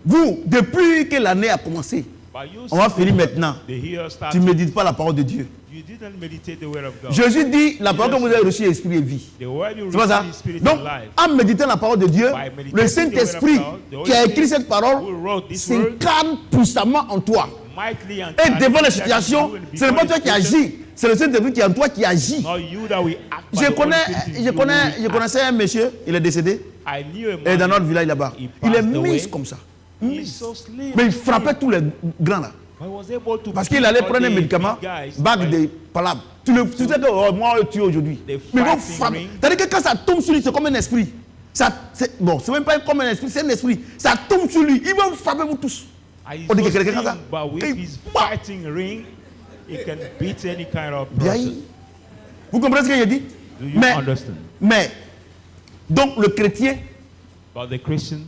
vous, depuis que l'année a commencé, But you on va see finir maintenant. the year started. Tu ne médites pas la parole de Dieu. You didn't meditate the word of God. Jésus dit, la parole que vous avez reçue est esprit et vie. The word you C'est pas ça? receive is spirit Donc, and life. en méditant la parole de Dieu, By meditating le the Saint-Esprit word of God, the Holy qui a écrit Spirit cette parole who wrote this word s'incarne puissamment en toi. mightily and Et devant les clearly situations, that you will ce n'est pas become toi qui a Christian, agis, c'est le Saint-Esprit qui est en toi qui agit. not you that will act, but Je the Holy Spirit in you will je act. connaissais un monsieur, il est décédé, I knew a et dans man, notre village là-bas. he Il est passed away. mince comme ça. He's so slim. Mais il frappait tous les grands là. But he was able to Parce beat qu'il allait all prendre un the médicament, big guys bague by- des palabres. Tu sais que oh, moi, on le tue aujourd'hui. They Mais ils vont fighting frapper. ring. C'est-à-dire que quand ça tombe sur lui, c'est comme un esprit. Bon, c'est même pas comme un esprit, c'est un esprit. Ça tombe sur lui, ils vont frapper vous tous. And he's On dit so que quelqu'un slim, comme ça. but with Et his bah! fighting ring, he can beat any kind of Bien. person. Vous comprenez ce que j'ai dit? Do you understand? Mais, donc le chrétien, But the Christian,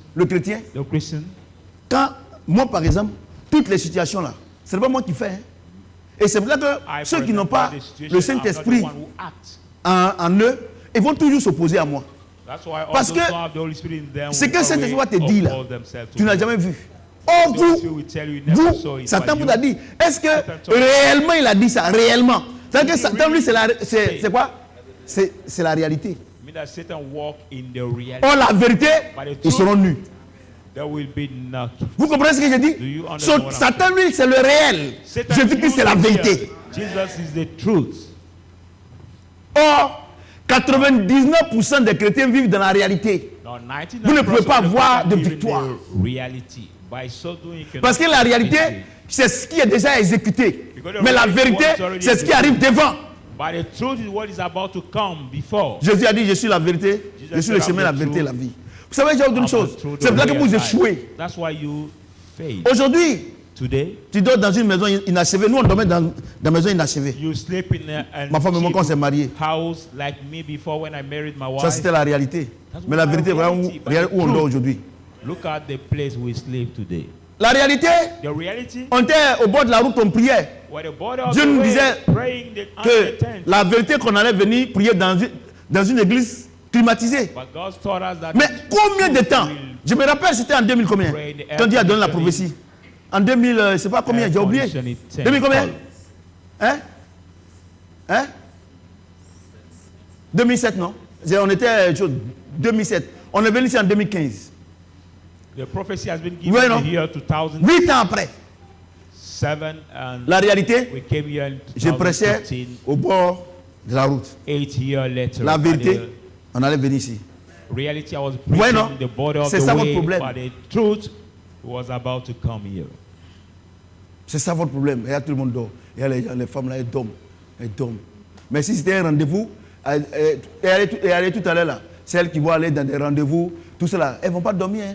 quand moi par exemple, toutes les situations là, ce n'est pas moi qui fais. Hein. Et c'est pour ça que I, ceux for qui n'ont example, pas the situation, le I'm Saint-Esprit not the one who acts. en eux, ils vont toujours s'opposer à moi. That's why all Parce those que who have the Holy Spirit in them ce will que Saint-Esprit va te dire là, oppose themselves to tu n'as me. jamais vu. Or Those who will tell you never saw vous, it, Satan but vous a dit, est-ce que Satan told you. réellement il a dit ça? Réellement. C'est-à-dire que Satan, lui, c'est quoi? C'est la réalité. mean that Satan walk in the reality. Or la vérité, ils seront nus. There will be nothing. Vous comprenez ce que je Do dis? you understand what I'm Satan, lui, c'est le réel. Satan Jésus-Christ, c'est la uses vérité. Jesus is the truth. Or, 99% des chrétiens vivent dans la réalité. Now, 99% Vous ne pouvez pas of the voir people de live in victoire. the reality. By so doing, you cannot Parce que la réalité, victory. c'est ce qui est déjà exécuté. Because the Mais la reality vérité, was already c'est ce qui arrive devant. But the truth is what is about to come before. Jésus a dit, je suis la vérité, je suis le chemin, la vérité et la vie. Vous savez, j'ai une chose. C'est pour ça que vous échouez. That's why you fail. Aujourd'hui, Today, tu dors dans une maison inachevée. Nous, on dormait dans une maison inachevée. you sleep in a Ma femme et moi, quand on s'est mariés, house like me before when I married my ça wife. c'était la réalité. Mais la vérité, voilà où on dort aujourd'hui. Look at the place we sleep today. La réalité, The reality, on était au bord de la route, on priait. where the border of Dieu the nous way, disait praying under que the tent. la vérité qu'on allait venir prier dans une église climatisée. But God taught us that Mais the combien de truth temps? will Je me rappelle, c'était en 2000 combien? Quand Dieu a donné la prophétie. En 2000, je ne sais pas combien, j'ai oublié. 2000 combien? Hein? Hein? 2007, non? On était 2007. On est venu ici en 2015. The prophecy has been given Ouais, non? in the year 2007, 8 ans après. and La réalité, we came here in je prêchais 2015. au bord de la route. 8 years later, La and vérité, the on allait venir ici. reality I was Ouais, preaching non? the border of C'est the ça votre way, problème. but the truth was about to come here. C'est ça votre problème. Et là, tout le monde dort. Il y a les femmes là, elles dorment. Elles dorment. Mais si c'était un rendez-vous, elle est tout à l'heure là. Celles qui vont aller dans des rendez-vous, tout cela, elles ne vont pas dormir. Hein.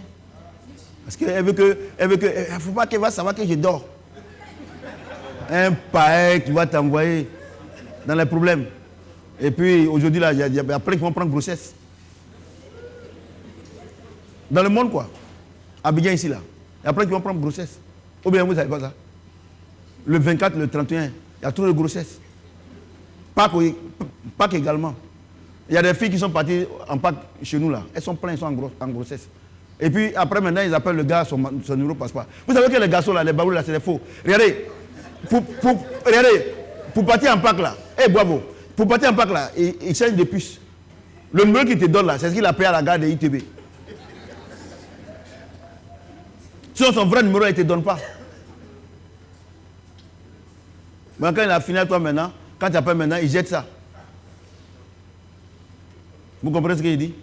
Parce qu'elle veut que, il ne faut pas qu'elle va savoir que je dors. Un pareil qui va t'envoyer dans les problèmes. Et puis aujourd'hui là, il y a plein qui vont prendre grossesse. Dans le monde quoi. Abidjan ici là. Il y a plein qui vont prendre grossesse. Ou bien vous ne savez pas ça. Le 24, le 31, il y a trop de grossesse. Pâques également. Il y a des filles qui sont parties en Pâques chez nous là. Elles sont pleines, elles sont en grossesse. Et puis après maintenant, ils appellent le gars, son numéro passe pas. Vous savez que les garçons là, les babous là, c'est des faux. Regardez, pour partir en Pâques là, bravo. Pour partir en Pâques là, ils changent de puce. Le numéro qu'il te donne là, c'est ce qu'il a payé à la gare de ITB. Sinon son vrai numéro, il ne te donne pas. Mais quand il a fini à toi maintenant, quand tu appelles maintenant, il jette ça. Vous comprenez ce qu'il dit?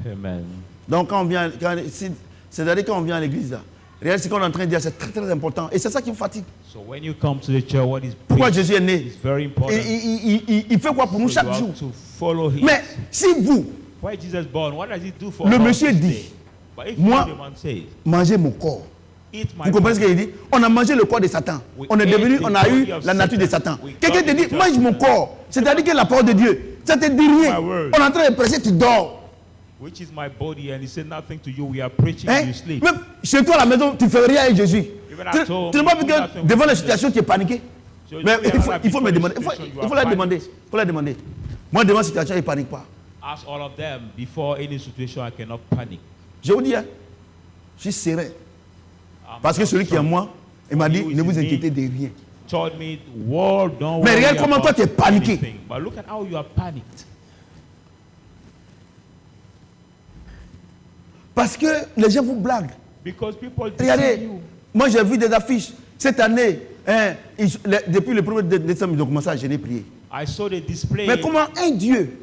Amen. Donc quand on vient, c'est-à-dire quand on vient à l'église là, regarde ce qu'on est en train de dire, c'est très très important. Et c'est ça qui vous fatigue. So when you come to the church, what is Pourquoi preached Jésus est né? is very important. Il fait quoi pour nous So chaque you jour? have to follow him. Mais si vous, Why is Jesus born? What does he do for le us monsieur this dit, day? But if moi, you, the man says, mangez mon corps. eat my Vous comprenez ce body, qu'il dit? On a mangé le corps de Satan. We On est ate devenu, the on a eu body of la nature de Satan. Satan. We Quelqu'un got te dit, the mange mon corps. C'est-à-dire que la parole de Dieu, ça te dit rien. My word. On est en train de prêcher, tu dors. which is my body, and he said nothing to you. We are preaching, Hein? you sleep. Même chez toi à la maison, tu ne fais rien avec Jésus. Even Tu at home, tu n'as pas vu you do que nothing devant with les Jesus. situations, tu es paniqué. So Mais you know il faut me before the demander. situation, you Il are faut la panic. demander. Il faut la demander. Moi, devant la situation, je ne panique pas. Ask all of them before any situation. I cannot panic. Je vous dis, hein, je suis serein. I'm Parce que not celui qui est en strong. moi, il m'a dit, You is ne vous in me. inquiétez de rien. Told me, world, don't Mais worry regarde comment toi, about tu es paniqué. anything. But look at how you are panicked. Parce que les gens vous blaguent. Because people deceive Regardez, you. moi j'ai vu des affiches. Cette année, hein, depuis le 1er décembre, ils ont commencé à gêner, prier. I saw the display. Mais comment un Dieu,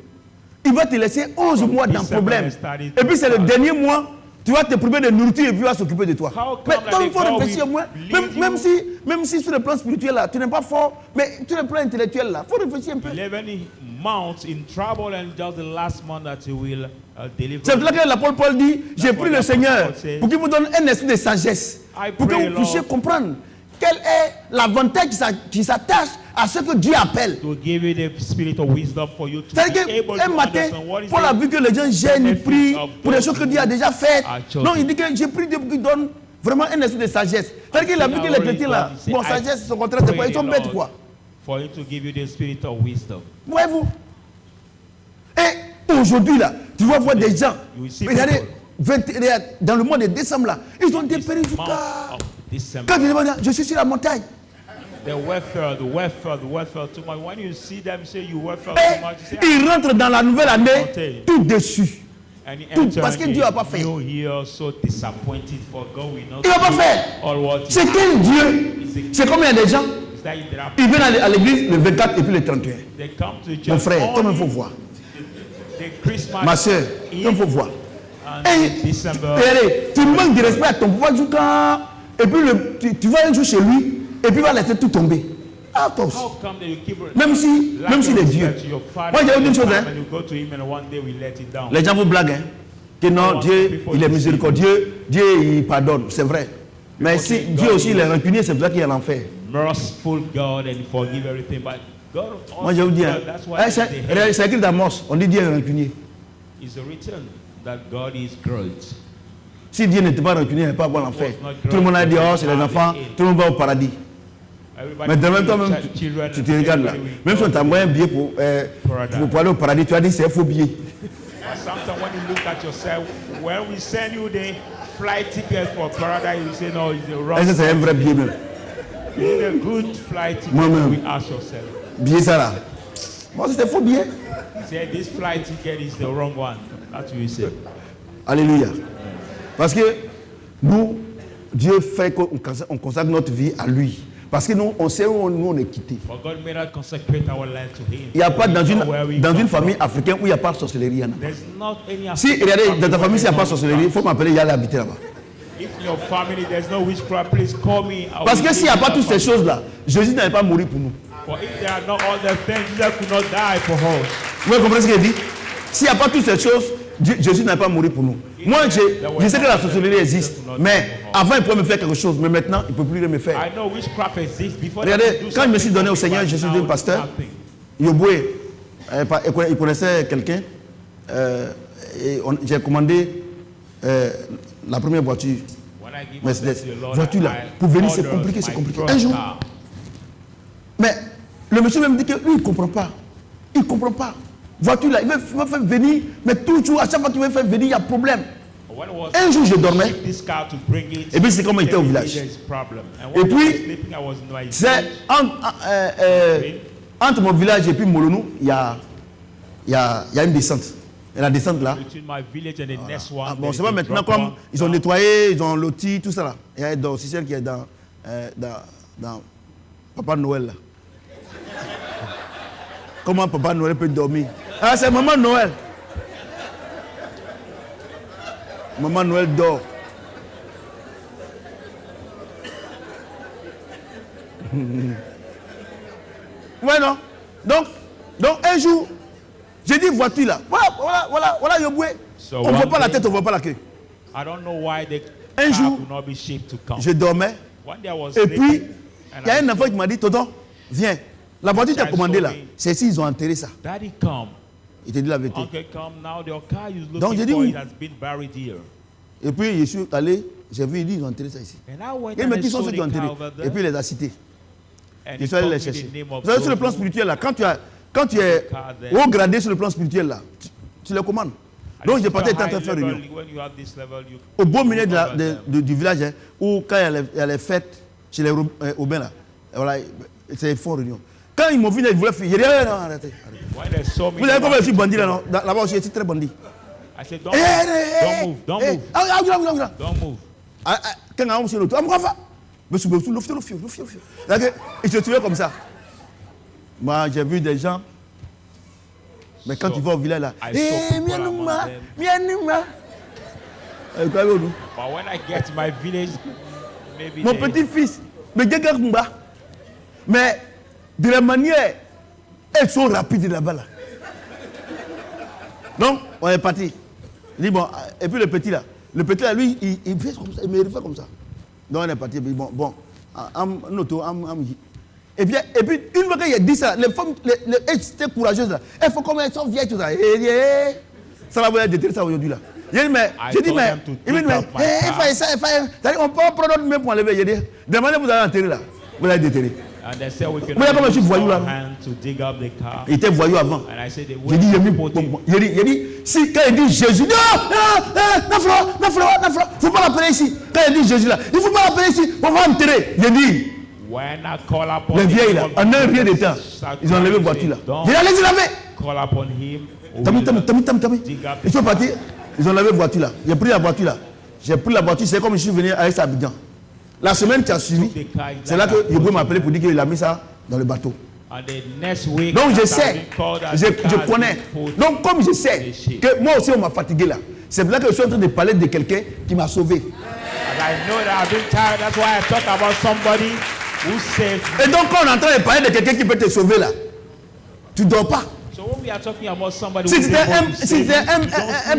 il va te laisser 11 mois dans le problème. started Et puis c'est le to dernier mois, tu vas te priver de nourriture et puis il va s'occuper de toi. How Mais come toi, that il faut God réfléchir will moins. lead Même si sur le plan spirituel là, tu n'es pas fort, mais sur le plan intellectuel là, il faut réfléchir un peu. 11 months in trouble, and just the last month that he will deliver. C'est là que l'apôtre Paul dit, j'ai That's pris what le the Seigneur Apostle said. pour qu'il vous donne un esprit de sagesse. I Pour que pray, vous puissiez Lord, comprendre quel est l'avantage qui s'attache à ce que Dieu appelle. to give you the spirit of wisdom for you to C'est-à-dire be able qu'un to matin, understand what is Paul a the vu que les gens gênent, ils prient pour des choses que Dieu a déjà faites. Donc il dit que j'ai pris Dieu pour qu'il donne vraiment un esprit de sagesse. C'est-à-dire qu'il a vu que les chrétiens là, bon, sagesse, son contraire, c'est quoi? Ils sont bêtes quoi. for him to give you the spirit of wisdom. Voyez-vous? Et aujourd'hui là, tu vas voir des gens. You will see Regardez, people. dans le mois de décembre, là, ils ont dépéri du month cas. of December. Quand ils demandent, je suis sur la montagne. The welfare too much. When you see them say you welfare Et too much, you say, ils rentrent dans la nouvelle année tout déçus. and he Tout, enter parce que Dieu n'a pas fait. New year so disappointed for God will not Il n'a pas do fait. all what he C'est quel Dieu? C'est comme il y a des gens, is that there are ils viennent à l'église le 24 et puis le 31. they come to church Mon frère, toi-même, il faut only voir. the Christmas Ma soeur, Eve toi-même, il faut voir. and Et, December. regardez, tu manques de respect à ton papa jusqu'à. Et puis tu vas un jour chez lui, et puis il va laisser tout tomber. Ah, toi aussi. How come that you keep Même si il est Dieu. to your father Moi, j'ai dit une chose, hein. and you go to him and one day we let it down. Les gens vous blaguent, hein. Que non, Dieu, il est miséricordieux, Dieu, il pardonne, c'est vrai. Mais si Dieu aussi, il est rancunier, c'est pour ça qu'il est à l'enfer. Merciful God and forgive everything, but God also, Moi, je vous dis, hein, that's why c'est écrit dans Amos, on dit Dieu est rancunier. it's written that God is great. Si Dieu n'était pas rancunier, il n'allait pas avoir l'enfer. Tout le monde a dit, oh, c'est les enfants, tout le monde va au paradis. Mais de même, toi-même, tu te regardes là. Même si on t'a envoyé un billet pour aller au paradis, tu as dit c'est un faux billet. Sometimes when you look at yourself, when we send you the flight ticket for paradise, you say no, it's the wrong. Est-ce que c'est un vrai billet même? You need a good flight ticket. Moi-même. We ask yourself. Billet ça là. Moi, c'est un faux billet. Say this flight ticket is the wrong one. That's what you say. Alléluia. Parce que nous, Dieu fait qu'on consacre notre vie à lui. Parce que nous, on sait où nous on est quitté. For God made us consecrate our life to Him. Il n'y a pas dans We know where we come une famille from. africaine où il n'y a pas de sorcellerie. Il y en a. There's not any. Si, regardez, dans ta famille, s'il n'y a pas de sorcellerie, il faut m'appeler, il y a l'habiter là-bas. If in your family there's no witchcraft, please call me. Parce que s'il n'y a pas toutes ces choses-là, Jésus n'allait pas mourir pour nous. For if there are not all the things, Jesus could not die for us. Vous comprenez ce qu'il dit? S'il n'y a pas toutes ces choses, Jésus n'allait pas mourir pour nous. Moi, je sais que la sorcellerie existe, mais avant, il pouvait me faire quelque chose, mais maintenant, il ne peut plus rien me faire. I know witchcraft exists. Before Regardez, quand je me suis donné au Seigneur, je suis devenu pasteur. Yoboué, il connaissait quelqu'un. J'ai commandé la première voiture, Mercedes. Voiture là, pour venir, c'est compliqué, c'est compliqué. Un jour, mais le monsieur me dit que lui, il ne comprend pas. Il ne comprend pas. Voiture là, il va faire venir, mais toujours, à chaque fois qu'il veut faire venir, il y a problème. Un jour, je dormais. Et puis, c'est comme il était au village. Et puis, c'est entre mon village et puis Molonou, il y a une descente. Et la descente là. Ah, bon, c'est pas maintenant comme ils ont nettoyé, ils ont loti, tout ça là. Il y a un dorsicien qui est dans Papa Noël là. Comment Papa Noël peut dormir? Ah, c'est Maman Noël. Maman Noël dort. Ouais, non? Donc un jour, j'ai dit voiture là. Voilà, Yoboué. On ne voit pas la tête, on ne voit pas la queue. Un jour, je dormais. Et puis, il y a un enfant qui m'a dit, Tonton, viens. La voiture t'a commandé là. C'est ici, ils ont enterré ça. Il te dit la vérité. Donc j'ai dit oui. Et puis je suis allé, j'ai vu, il dit ils ont enterré ça ici. Et mais qui sont ceux qui ont enterré? Et puis il les a cités. Je suis allé les chercher. Vous savez, sur le plan spirituel là, quand tu es haut gradé sur le plan spirituel là, tu les commandes. Donc j'ai parti en train de faire réunion. Au beau milieu du village, hein, où quand il y a les fêtes chez les Aubins là, voilà, c'est ils font réunion. Quand ils m'ont vu, ils voulaient faire. J'ai dit, non, arrêtez. Vous avez comment je suis bandit là, non? Là-bas aussi, je suis très bandit. Don't move. Quand on s'est l'autre, il se trouvait comme ça. Moi, j'ai vu des gens. Mais quand tu vas au village là, mianouma. But when I get to my village, maybe mon petit-fils, mais de la manière, elles sont rapides là-bas là. Donc, on est parti. Il dit bon, et puis le petit là, lui, il fait comme ça, il me refait comme ça. Donc on est parti, bon, et puis une fois qu'il a dit ça, les femmes, elles étaient courageuses là. Elles font comme elles sont vieilles tout ça. Ça va vous détruire ça aujourd'hui là. J'ai dit mais, il fait ça, on peut prendre notre main pour enlever. J'ai dit, demandez vous allez enterrer là. Vous allez déterrer. And they said we can Voyez comment je suis use voyou our là. hand to dig up the car. Il était voyou avant. And I said, J'ai dit, il dit, si, quand il dit Jésus, non, faut pas l'appeler ici. Quand il dit Jésus là, il faut pas l'appeler ici, on va enterrer. Il dit, When I call upon les vieilles là, him, en un rien de temps, ils ont enlevé la voiture là. Don't J'ai dit, allez-y laver. call upon him. Tami. Ils sont partis, ils ont enlevé la voiture là. J'ai pris la voiture là. J'ai pris la voiture, c'est comme je suis venu avec Abidjan. La semaine qui a suivi, c'est là que Yobo m'a appelé pour dire qu'il a mis ça dans le bateau. Donc je sais, je connais. Donc comme je sais que moi aussi on m'a fatigué là, c'est pour ça que je suis en train de parler de quelqu'un qui m'a sauvé. Et donc quand on est en train de parler de quelqu'un qui peut te sauver là, tu ne dors pas. Si c'était un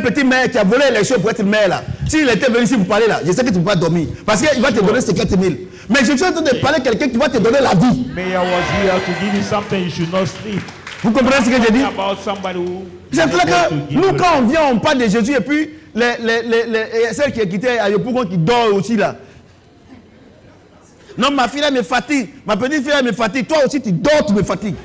petit maire qui a volé l'élection pour être maire là, s'il était venu ici pour parler là, je sais que tu ne peux pas dormir. Parce qu'il va te donner 50 000. Mais je suis en train de parler de quelqu'un qui va te donner la vie. Vous comprenez ce que je dis? C'est clair que nous quand on vient, on parle de Jésus et puis celle qui est quittée à Yopougon qui dort aussi là. Non, ma fille elle me fatigue, ma petite fille elle me fatigue, toi aussi tu dors, tu me fatigues.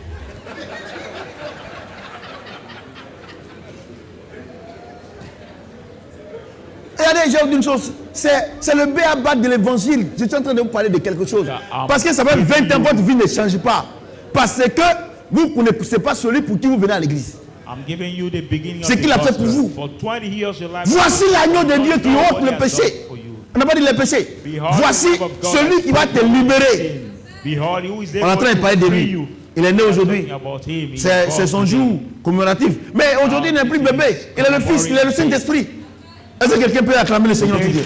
Regardez, j'ai dit une chose, c'est le b.a.-ba de l'évangile. Je suis en train de vous parler de quelque chose. Parce que ça fait 20 ans, votre vie ne change pas. Parce que vous ne connaissez pas celui pour qui vous venez à l'église. Ce qu'il a fait pour vous. Voici l'agneau de Dieu qui ôte le péché. On n'a pas dit le péché. Voici celui qui va te libérer. On est en train de parler de lui. Il est né aujourd'hui. C'est son jour commémoratif. Mais aujourd'hui, il n'est plus bébé. Il est le Fils, il est le Saint-Esprit. Est-ce que quelqu'un peut acclamer le Seigneur tout Dieu?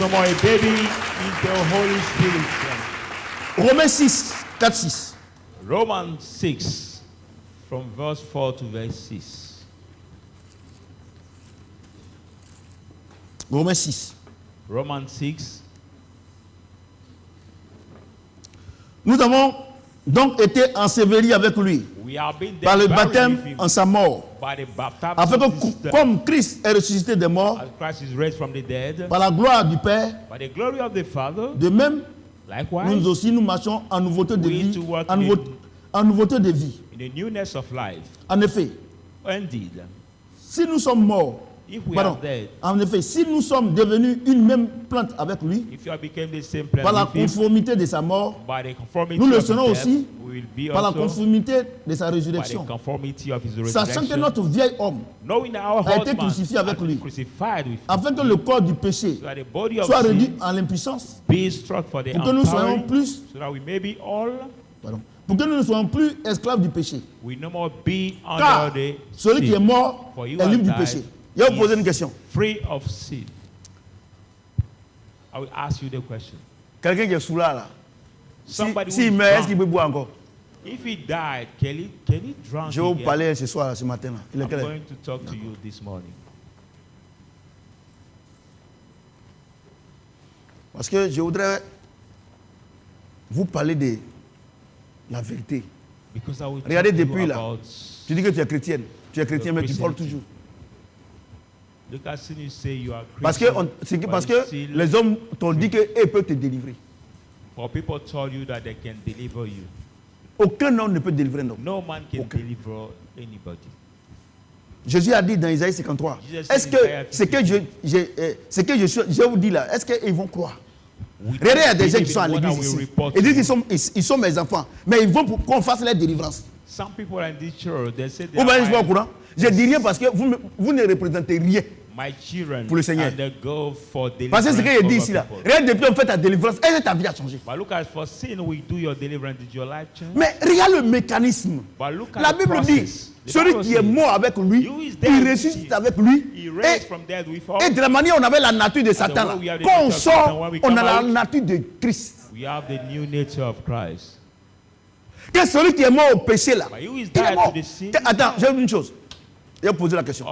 Romains 6, 4, 6. Romans 6, from verse 4 to verse 6. Romains 6. Romans 6. Nous avons donc été ensevelis avec lui par le baptême en sa mort, afin que comme Christ est ressuscité des morts par la gloire du Père, de même nous aussi nous marchons en nouveauté de vie, en nouveauté de vie. En effet, si nous sommes morts, en effet, si nous sommes devenus une même plante avec lui, par la conformité de sa mort, nous le serons aussi par la conformité de sa résurrection. Sachant que notre vieil homme a été crucifié avec lui, afin que le corps du péché soit réduit en l'impuissance, pour que nous soyons plus, pour que nous ne soyons plus esclaves du péché. Car celui qui est mort est libre du péché. Je vais vous poser une question. Free of sin. I will ask you the question. Quelqu'un qui est sous là, s'il meurt, est-ce qu'il peut boire encore? If he died, can he drink? Je vais vous parler ce soir, ce matin. Il est I'm going to talk to you this morning. Parce que je voudrais vous parler de la vérité. Regardez depuis là. Tu dis que tu es chrétienne. Tu es chrétien, mais tu parles toujours. Parce que les hommes t'ont dit qu'ils peuvent te délivrer. Aucun homme ne peut délivrer un homme. No man can deliver anybody. Jésus a dit dans Isaïe 53, est-ce que ce que je vous dis là, est-ce qu'ils vont croire? Regardez, il y a des gens qui sont à l'église ici. Ils disent qu'ils sont mes enfants, mais ils vont pour qu'on fasse la délivrance. Some people in this church, they say vous ne pas au courant? Je dis rien parce que vous ne représentez rien pour le Seigneur. Parce que ce que je dis ici là, regarde depuis on fait ta délivrance, est-ce que ta vie a changé? Mais regarde le mécanisme. La Bible dit, celui qui est mort avec lui, il ressuscite avec lui. Et de la manière on avait la nature de Satan là. Quand on sort, on a la nature de Christ. Que celui qui est mort au péché là, il est mort. Attends, j'ai une chose. Je vais poser la question.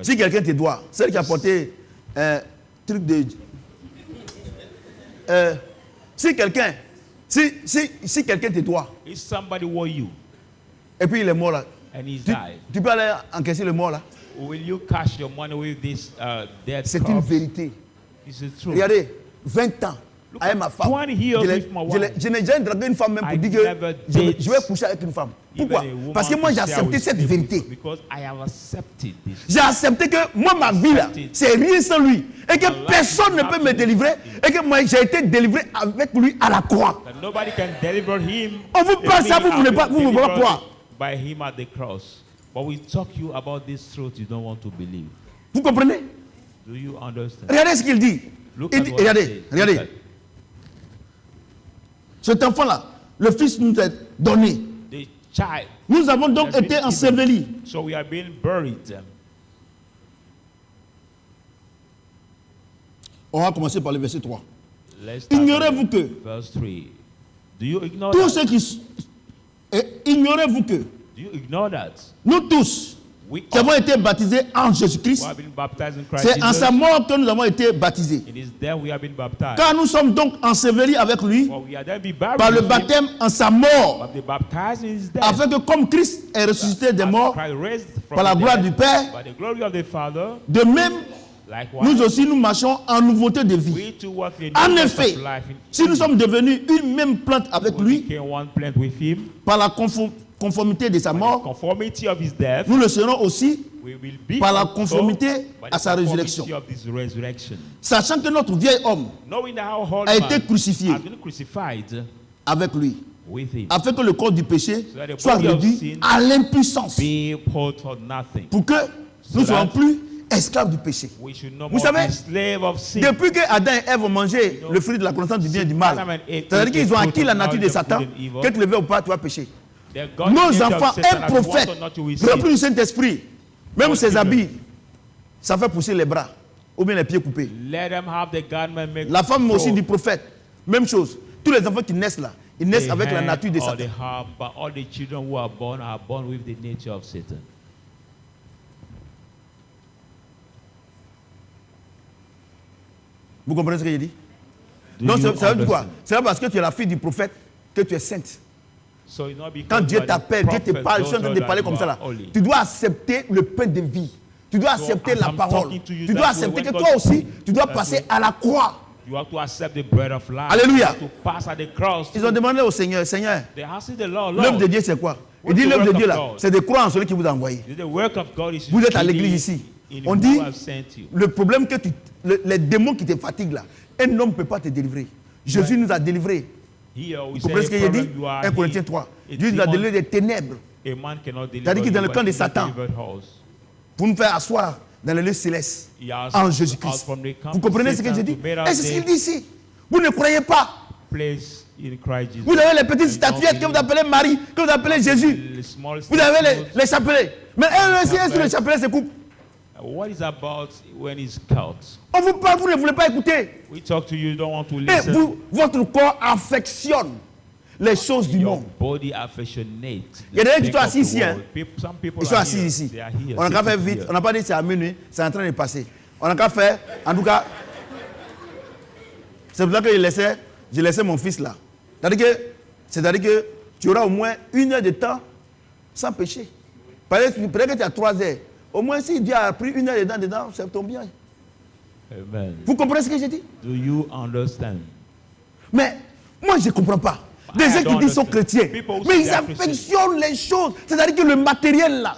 Si quelqu'un te doit, celle qui a porté un truc de... si quelqu'un te doit, et puis il est mort là, tu peux aller encaisser le mort là? C'est une vérité. Regardez, 20 ans, avec ma femme. 20 years with my wife. Je n'ai jamais dragué une femme même pour I dire never que je vais date coucher avec une femme. Pourquoi? Even a woman Parce que moi to j'ai share accepté with cette me vérité. Because I have accepted this. J'ai accepté que moi ma vie là, c'est rien sans lui. Et que personne ne peut me délivrer. Et que moi j'ai été délivré avec lui à la croix. That nobody can deliver him. On vous parle ça, vous voulez pas, vous ne voulez pas croire. By him at the cross. But we talk you about this truth you don't want to believe. Vous comprenez? Do you understand? Regardez ce qu'il dit. Look Il at dit, what regardez, he said. regardez. Look at- Cet enfant-là, le Fils nous est donné. The child. Nous avons donc has been été given. ensevelis. So we are being buried. On va commencer par le verset 3. Let's start Ignorez-vous with que verse 3. Do you ignore tous that? ceux qui... Ignorez-vous que Do you ignore that? nous tous We qui avons all été baptisés en who Jésus-Christ, have been baptized in Christ c'est en Jesus. sa mort que nous avons été baptisés. In his death we have been baptized. Car nous sommes donc ensevelis avec lui For we are then be buried par le with him, baptême en sa mort, but be baptized in his death. afin que comme Christ est ressuscité des As morts Christ raised from par la the gloire dead, du Père, by the glory of the Father, de même, likewise, nous aussi nous marchons en nouveauté de vie. we too walk in En newness effet, of life in si nous sommes devenus une même plante avec we lui, became one plant with him, par la conformité de sa by the mort, conformity of his death, nous le serons aussi we will be par la also conformité by the à sa conformity résurrection. of this resurrection. Sachant que notre vieil homme Knowing that our whole a été man crucifié has been crucified avec lui, with him, afin que le corps du péché So that the soit body of réduit sin à l'impuissance, be put for nothing. pour que nous ne So soyons that plus esclaves du péché. We should no Vous more savez, be slave of sin. Depuis que Adam et Ève ont mangé le fruit de la connaissance du bien et du mal, Adam and Eve c'est-à-dire ate qu'ils ont the acquis fruit la of nature de knowledge of Satan, good and evil. que tu le veux ou pas, tu vas pécher. They got the Nos nature of enfants, Satan un as you want prophète, or not, you will sin. rempli du Saint-Esprit, même All ses children. habits, ça fait pousser les bras ou bien les pieds coupés. Let them have the garment make La femme aussi flow. du prophète, même chose. Tous les enfants qui naissent là, ils naissent They avec la hand nature de or they Satan. have, but all the children who are born with the nature of Satan. Vous comprenez ce que j'ai dit? Do Donc you ça veut dire quoi? understand? C'est pas parce que tu es la fille du prophète que tu es sainte. So it's not because Quand Dieu you are the t'appelle, Dieu te prophet, parle, je suis en those train de that parler you comme ça are là. holy. Tu dois accepter le pain de vie. Tu dois So, accepter as la I'm parole. talking to you Tu dois that accepter way, que when toi God- aussi, tu dois that passer way. à la croix. You have to accept the bread of life. Alléluia. You have to pass at the cross. Ils ont demandé au Seigneur, Seigneur, They asked the Lord, l'œuvre Lord, de Dieu c'est quoi? Il What's dit the l'œuvre de work Dieu of là, God? c'est de croire en celui qui vous a envoyé. the work of God is Vous êtes à believing l'église ici. in On who dit, has sent you. le problème que les démons qui te fatiguent là, un homme ne peut pas te délivrer. Jésus nous a délivrés. Here we Vous say comprenez ce que j'ai dit? problem, you are 1 Corinthiens healed. 3. A Dieu nous a demon- délivrés des ténèbres A man cannot deliver C'est-à-dire qu'il est dans you, le camp but de he Satan. delivered us. pour nous faire asseoir dans les lieux célestes He has en us Jésus-Christ. from the camp Vous comprenez of ce que Satan je dis? to make Et c'est ce us qu'il dit ici. Vous ne croyez pas. place in Christ Jesus. Vous avez les petites And statuettes que don't vous appelez Marie, que vous appelez Jésus. the small Vous avez statues. les chapelets. Mais un aussi, sur les chapelets se coupe. What is about when it's cut? On vous parle, vous ne voulez pas écouter. We talk to you, you don't want to Et listen. votre corps affectionne les choses du Your monde. body affectionate. Il y a des gens qui the sont things assis of the ici, hein. world. Some people Ils sont are assis here. ici. They are here, On n'a qu'à faire sitting vite. here. On n'a pas dit c'est à minuit, c'est en train de passer. On n'a qu'à faire, en tout cas. C'est pour ça que j'ai laissé mon fils là. C'est-à-dire que tu auras au moins 1 heure de temps sans péché. Peut-être que tu as 3 heures. Au moins si Dieu a pris 1 heure dedans, ça tombe bien. Amen. Vous comprenez ce que j'ai dit? Do you understand? Mais moi je ne comprends pas. Des I gens qui don't disent qu'ils sont understand. chrétiens, People who mais say ils they are Christians. affectionnent les choses. C'est-à-dire que le matériel là,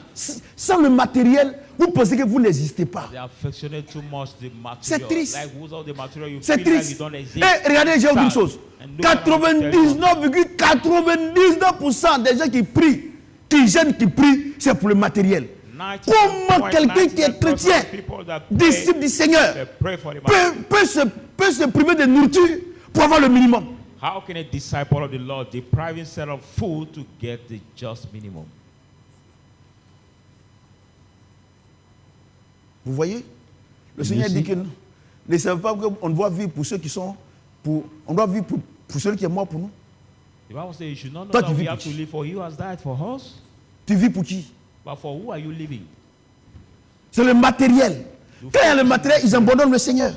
sans le matériel, vous pensez que vous n'existez pas. They affectionate too much the material. C'est triste. Like who's all the material you C'est feel like triste. you don't exist. Et regardez, j'ai oublié une chose. And no one will tell you. 99,99% des gens qui prient, qui gênent, qui prient, c'est pour le matériel. Comment quelqu'un qui est chrétien, disciple du Seigneur, peut se priver de nourriture pour avoir le minimum? How can a disciple of the Lord deprive himself of food to get the just minimum? Vous voyez? Le Seigneur dit que ne savez pas qu'on doit vivre pour ceux qui sont on doit vivre pour celui qui est mort pour nous. The Bible says you should not know Toi, that tu we vis have pour to qui? live for he who has died for us. Tu vis pour qui? But for who are you living? C'est le matériel. Quand il y a le matériel, ils abandonnent le Seigneur.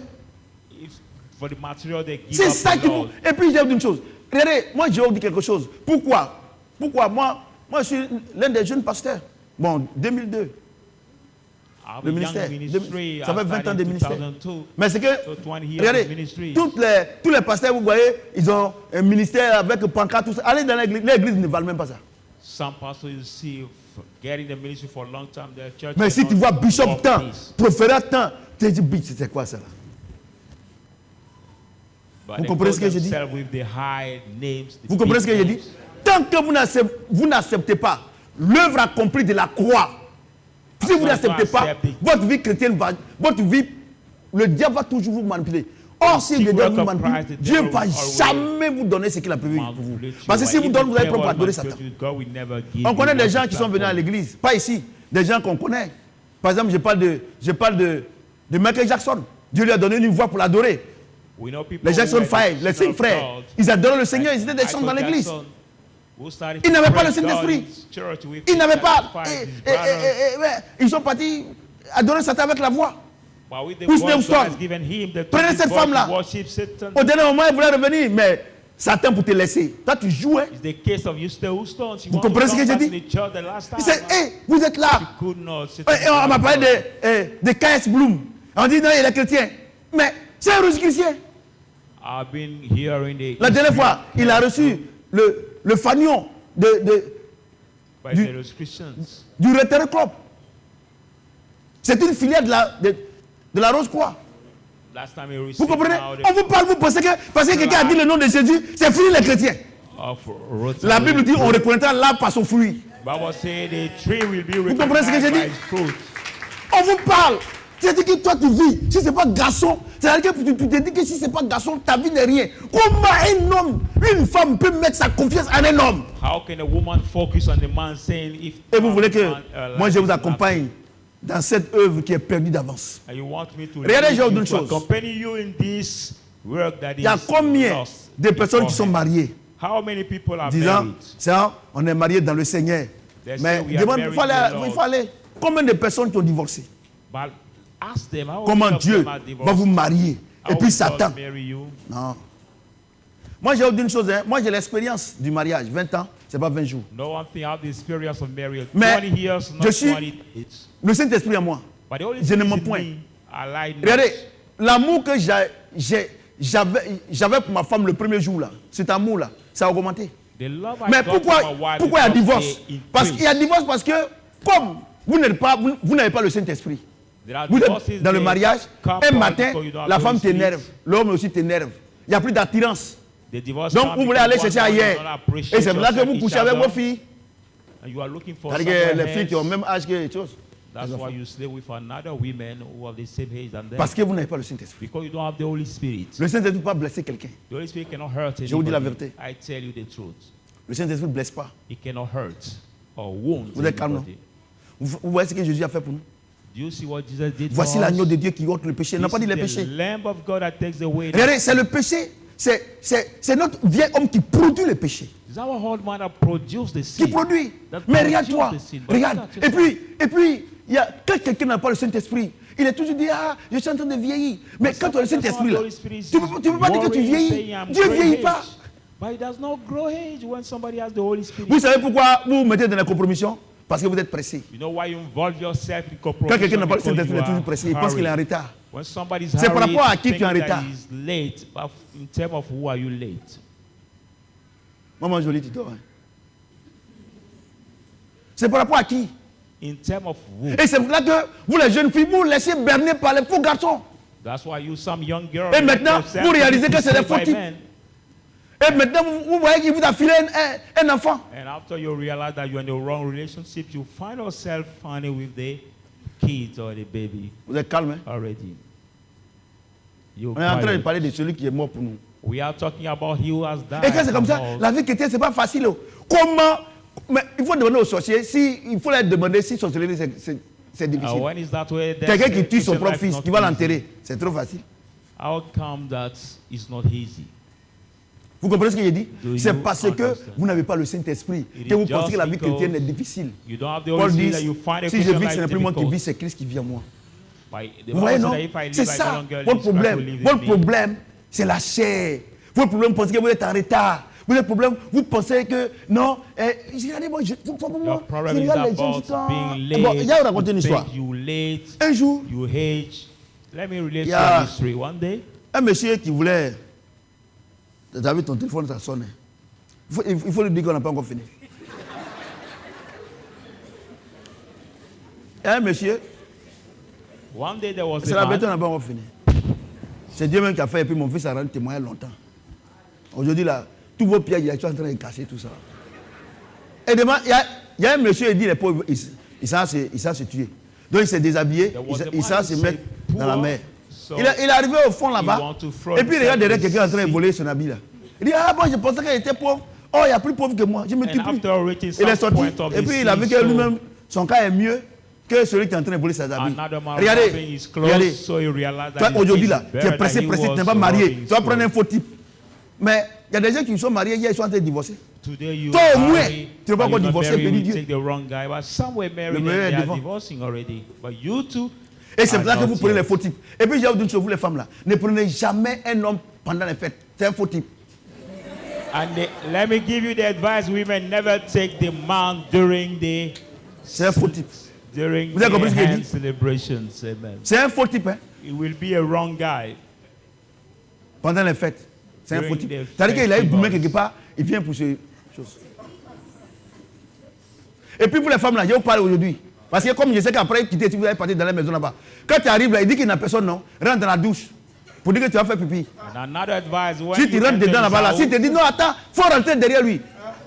If for the material they give C'est up ça the qui Lord. Et puis j'ai dit une chose. Regardez, moi j'ai dit quelque chose. Pourquoi moi je suis l'un des jeunes pasteurs. Bon, 2002. le ministère. Ça fait 20 ans de ministère. Mais c'est que, regardez, tous les pasteurs, vous voyez, ils ont un ministère avec pancarte, tout ça. Allez dans l'église, l'église ne valent même pas ça. Some pastors you see getting the ministry for a long time. Their church. Mais si tu vois bishop tant, prophérat tant, tu te dis, bitch, c'est quoi ça là? Vous comprenez ce que je dis? Vous comprenez ce que je dis? Tant que vous n'acceptez pas l'œuvre accomplie de la croix, si vous n'acceptez pas, votre vie chrétienne va, votre vie, le diable va toujours vous manipuler. Or, si le diable vous manipule, Dieu ne va jamais vous donner ce qu'il a prévu pour vous. Parce que si vous donnez, vous allez prendre pour adorer Satan. On connaît des gens qui sont venus à l'église, pas ici, des gens qu'on connaît. Par exemple, je parle de Michael Jackson. Dieu lui a donné une voix pour l'adorer. Les Jackson 5, les 5 frères, ils adoraient le Seigneur, ils étaient des chants dans l'église. Ils n'avaient pas le Saint-Esprit. Ils n'avaient pas. Ils sont partis adorer Satan avec la voix. Prenez cette femme-là. Au dernier moment, il voulait revenir, mais Satan pour te laisser. Toi, tu joues. Hein? Vous comprenez ce que j'ai dit? Il dit, hey, vous êtes là. Et on m'a parlé de K.S. Bloom. On dit, non, il est chrétien. Mais c'est un russe chrétien. La dernière fois, il a reçu le fanion du Rotary Club. C'est une filiale de la Rose-Croix. Vous comprenez? On vous parle, vous pensez que parce que quelqu'un a dit le nom de Jésus, c'est fini les chrétiens. La Bible dit on reconnaîtra l'arbre par son fruit. Vous comprenez ce que j'ai dit? On vous parle. C'est-à-dire que toi tu vis, si ce n'est pas garçon, c'est-à-dire que tu te dis que si ce n'est pas garçon, ta vie n'est rien. Comment un homme, une femme peut mettre sa confiance en un homme? Et vous voulez que moi je vous accompagne dans cette œuvre qui est perdue d'avance. Regardez, j'ai autre chose. Il y a combien de personnes qui sont mariées? Disant, on est mariés dans le Seigneur. Mais il faut aller. Combien de personnes qui ont divorcé? Comment Dieu va vous marier? Et puis Satan. Non. Moi j'ai une chose, hein. Moi j'ai l'expérience du mariage. 20 ans, c'est pas 20 jours. Mais je suis le Saint-Esprit en moi. Je ne mens point. Regardez, l'amour que j'avais pour ma femme le premier jour là, cet amour là, ça a augmenté. Mais pourquoi il y a divorce? Parce qu'il y a divorce parce que comme vous n'avez pas le Saint-Esprit. Vous êtes dans le mariage, un matin, la femme t'énerve, l'homme aussi t'énerve. Il n'y a plus d'attirance. Donc vous voulez aller chercher ailleurs. Et c'est là que vous couchez avec vos filles. C'est-à-dire que les filles qui ont le même âge que les choses. Parce que vous n'avez pas le Saint-Esprit. Le Saint-Esprit ne peut pas blesser quelqu'un. Je vous dis la vérité. Le Saint-Esprit ne blesse pas. Vous êtes calme, non? Vous voyez ce que Jésus a fait pour nous? Voici l'agneau de Dieu qui ôte le péché. Il n'a pas dit le péché. Regardez, c'est le péché. C'est notre vieil homme qui produit le péché. Qui produit. Mais regarde-toi. Regarde. Et puis, quand quelqu'un n'a pas le Saint-Esprit, il est toujours dit, ah, je suis en train de vieillir. Mais quand tu as le Saint-Esprit là, tu ne peux pas dire que tu vieillis. Dieu ne vieillit pas. Vous savez pourquoi vous vous mettez dans la compromission? Parce que vous êtes pressé. Quand quelqu'un n'a pas le Saint-Esprit, il est toujours pressé. Il pense qu'il est en retard. C'est par rapport à qui tu es en retard. Maman jolie, tu dors. Hein? C'est par rapport à qui? Et c'est là que vous, les jeunes filles, vous laissez berner par les faux garçons. Et maintenant, vous réalisez que c'est des faux types. Et maintenant, vous voyez qu'il vous a filé un enfant. And after you realize that you're in the wrong relationship, you find yourself finding with the kids or the baby. Vous êtes calme, hein? Already. On est en train de parler de celui qui est mort pour nous. We are talking about he who has died. Et quand c'est comme ça, la vie chrétienne, c'est pas facile. Comment? Mais il faut demander aux sorciers, il faut leur demander si sorcellerie c'est difficile. Quelqu'un qui tue son propre fils, qui va l'enterrer, c'est trop facile. How come that is not easy? Vous comprenez ce que j'ai dit? C'est parce que vous n'avez pas le Saint-Esprit que vous pensez que la vie chrétienne est difficile. Paul dit, si je vis, ce n'est plus moi qui vis, c'est Christ qui vit en moi. Vous voyez, non? C'est ça, votre problème. Votre problème, c'est la chair. Votre problème, vous pensez que vous êtes en retard. Vous avez des problèmes, vous pensez que non. Regardez, moi, Your problem is about being late. Bon, il y a raconté une histoire. You late. Un jour, You hate. Let me relate Yeah. to a history. One day, un monsieur qui voulait. Tu as vu ton téléphone, ça sonne. Il faut lui dire qu'on n'a pas encore fini. Et un monsieur, one day there was c'est a la vérité, on man. n'a pas encore fini. C'est Dieu même qui a fait, et puis mon fils a rendu témoin longtemps. Aujourd'hui, là, tous vos pieds, ils sont en train de casser tout ça. Et demain, il y a un monsieur, il dit les pauvres, il savent se tuer. Donc il s'est déshabillé, il savent se mettre dans la mer. Il est arrivé au fond là-bas, et puis il regarde derrière quelqu'un en train de voler son habit là. Il dit, ah bon, je pensais qu'elle était pauvre. Oh, il y a plus pauvre que moi, je me tue plus. Il est sorti, et puis il a vu que lui-même, son cas est mieux que celui qui est en train de voler ses habits. Regardez, toi aujourd'hui là, tu es pressé, tu n'es pas marié, tu vas prendre un faux type. Mais il y a des gens qui sont mariés, hier ils sont en train de divorcer. Toi au moins, tu ne vas pas encore divorcer, béni Dieu. Le meilleur est devant. Et c'est pour ça que vous prenez les faux types. Et puis j'ai dit une chose, vous les femmes là, ne prenez jamais un homme pendant les fêtes. C'est un faux type. And let me give you the advice: women never take the man during the. C'est un faux type. During Vous avez compris ce qu'il the dit? celebrations, amen. C'est un faux type. Hein? It will be a wrong guy. Pendant les fêtes. C'est un faux During type. the C'est-à-dire qu'il a eu festivals. boumé quelque part, il vient pour ces choses. Et puis pour les femmes là, je vous parle aujourd'hui. Parce que comme je sais qu'après quitter, si vous allez partir dans la maison là-bas, quand tu arrives là, il dit qu'il n'y a personne, non, rentre dans la douche. Pour dire que tu vas faire pipi. And another advice: when Si tu you rentres enter dedans his là-bas, là, house, si tu dis non, attends, il faut rentrer derrière lui.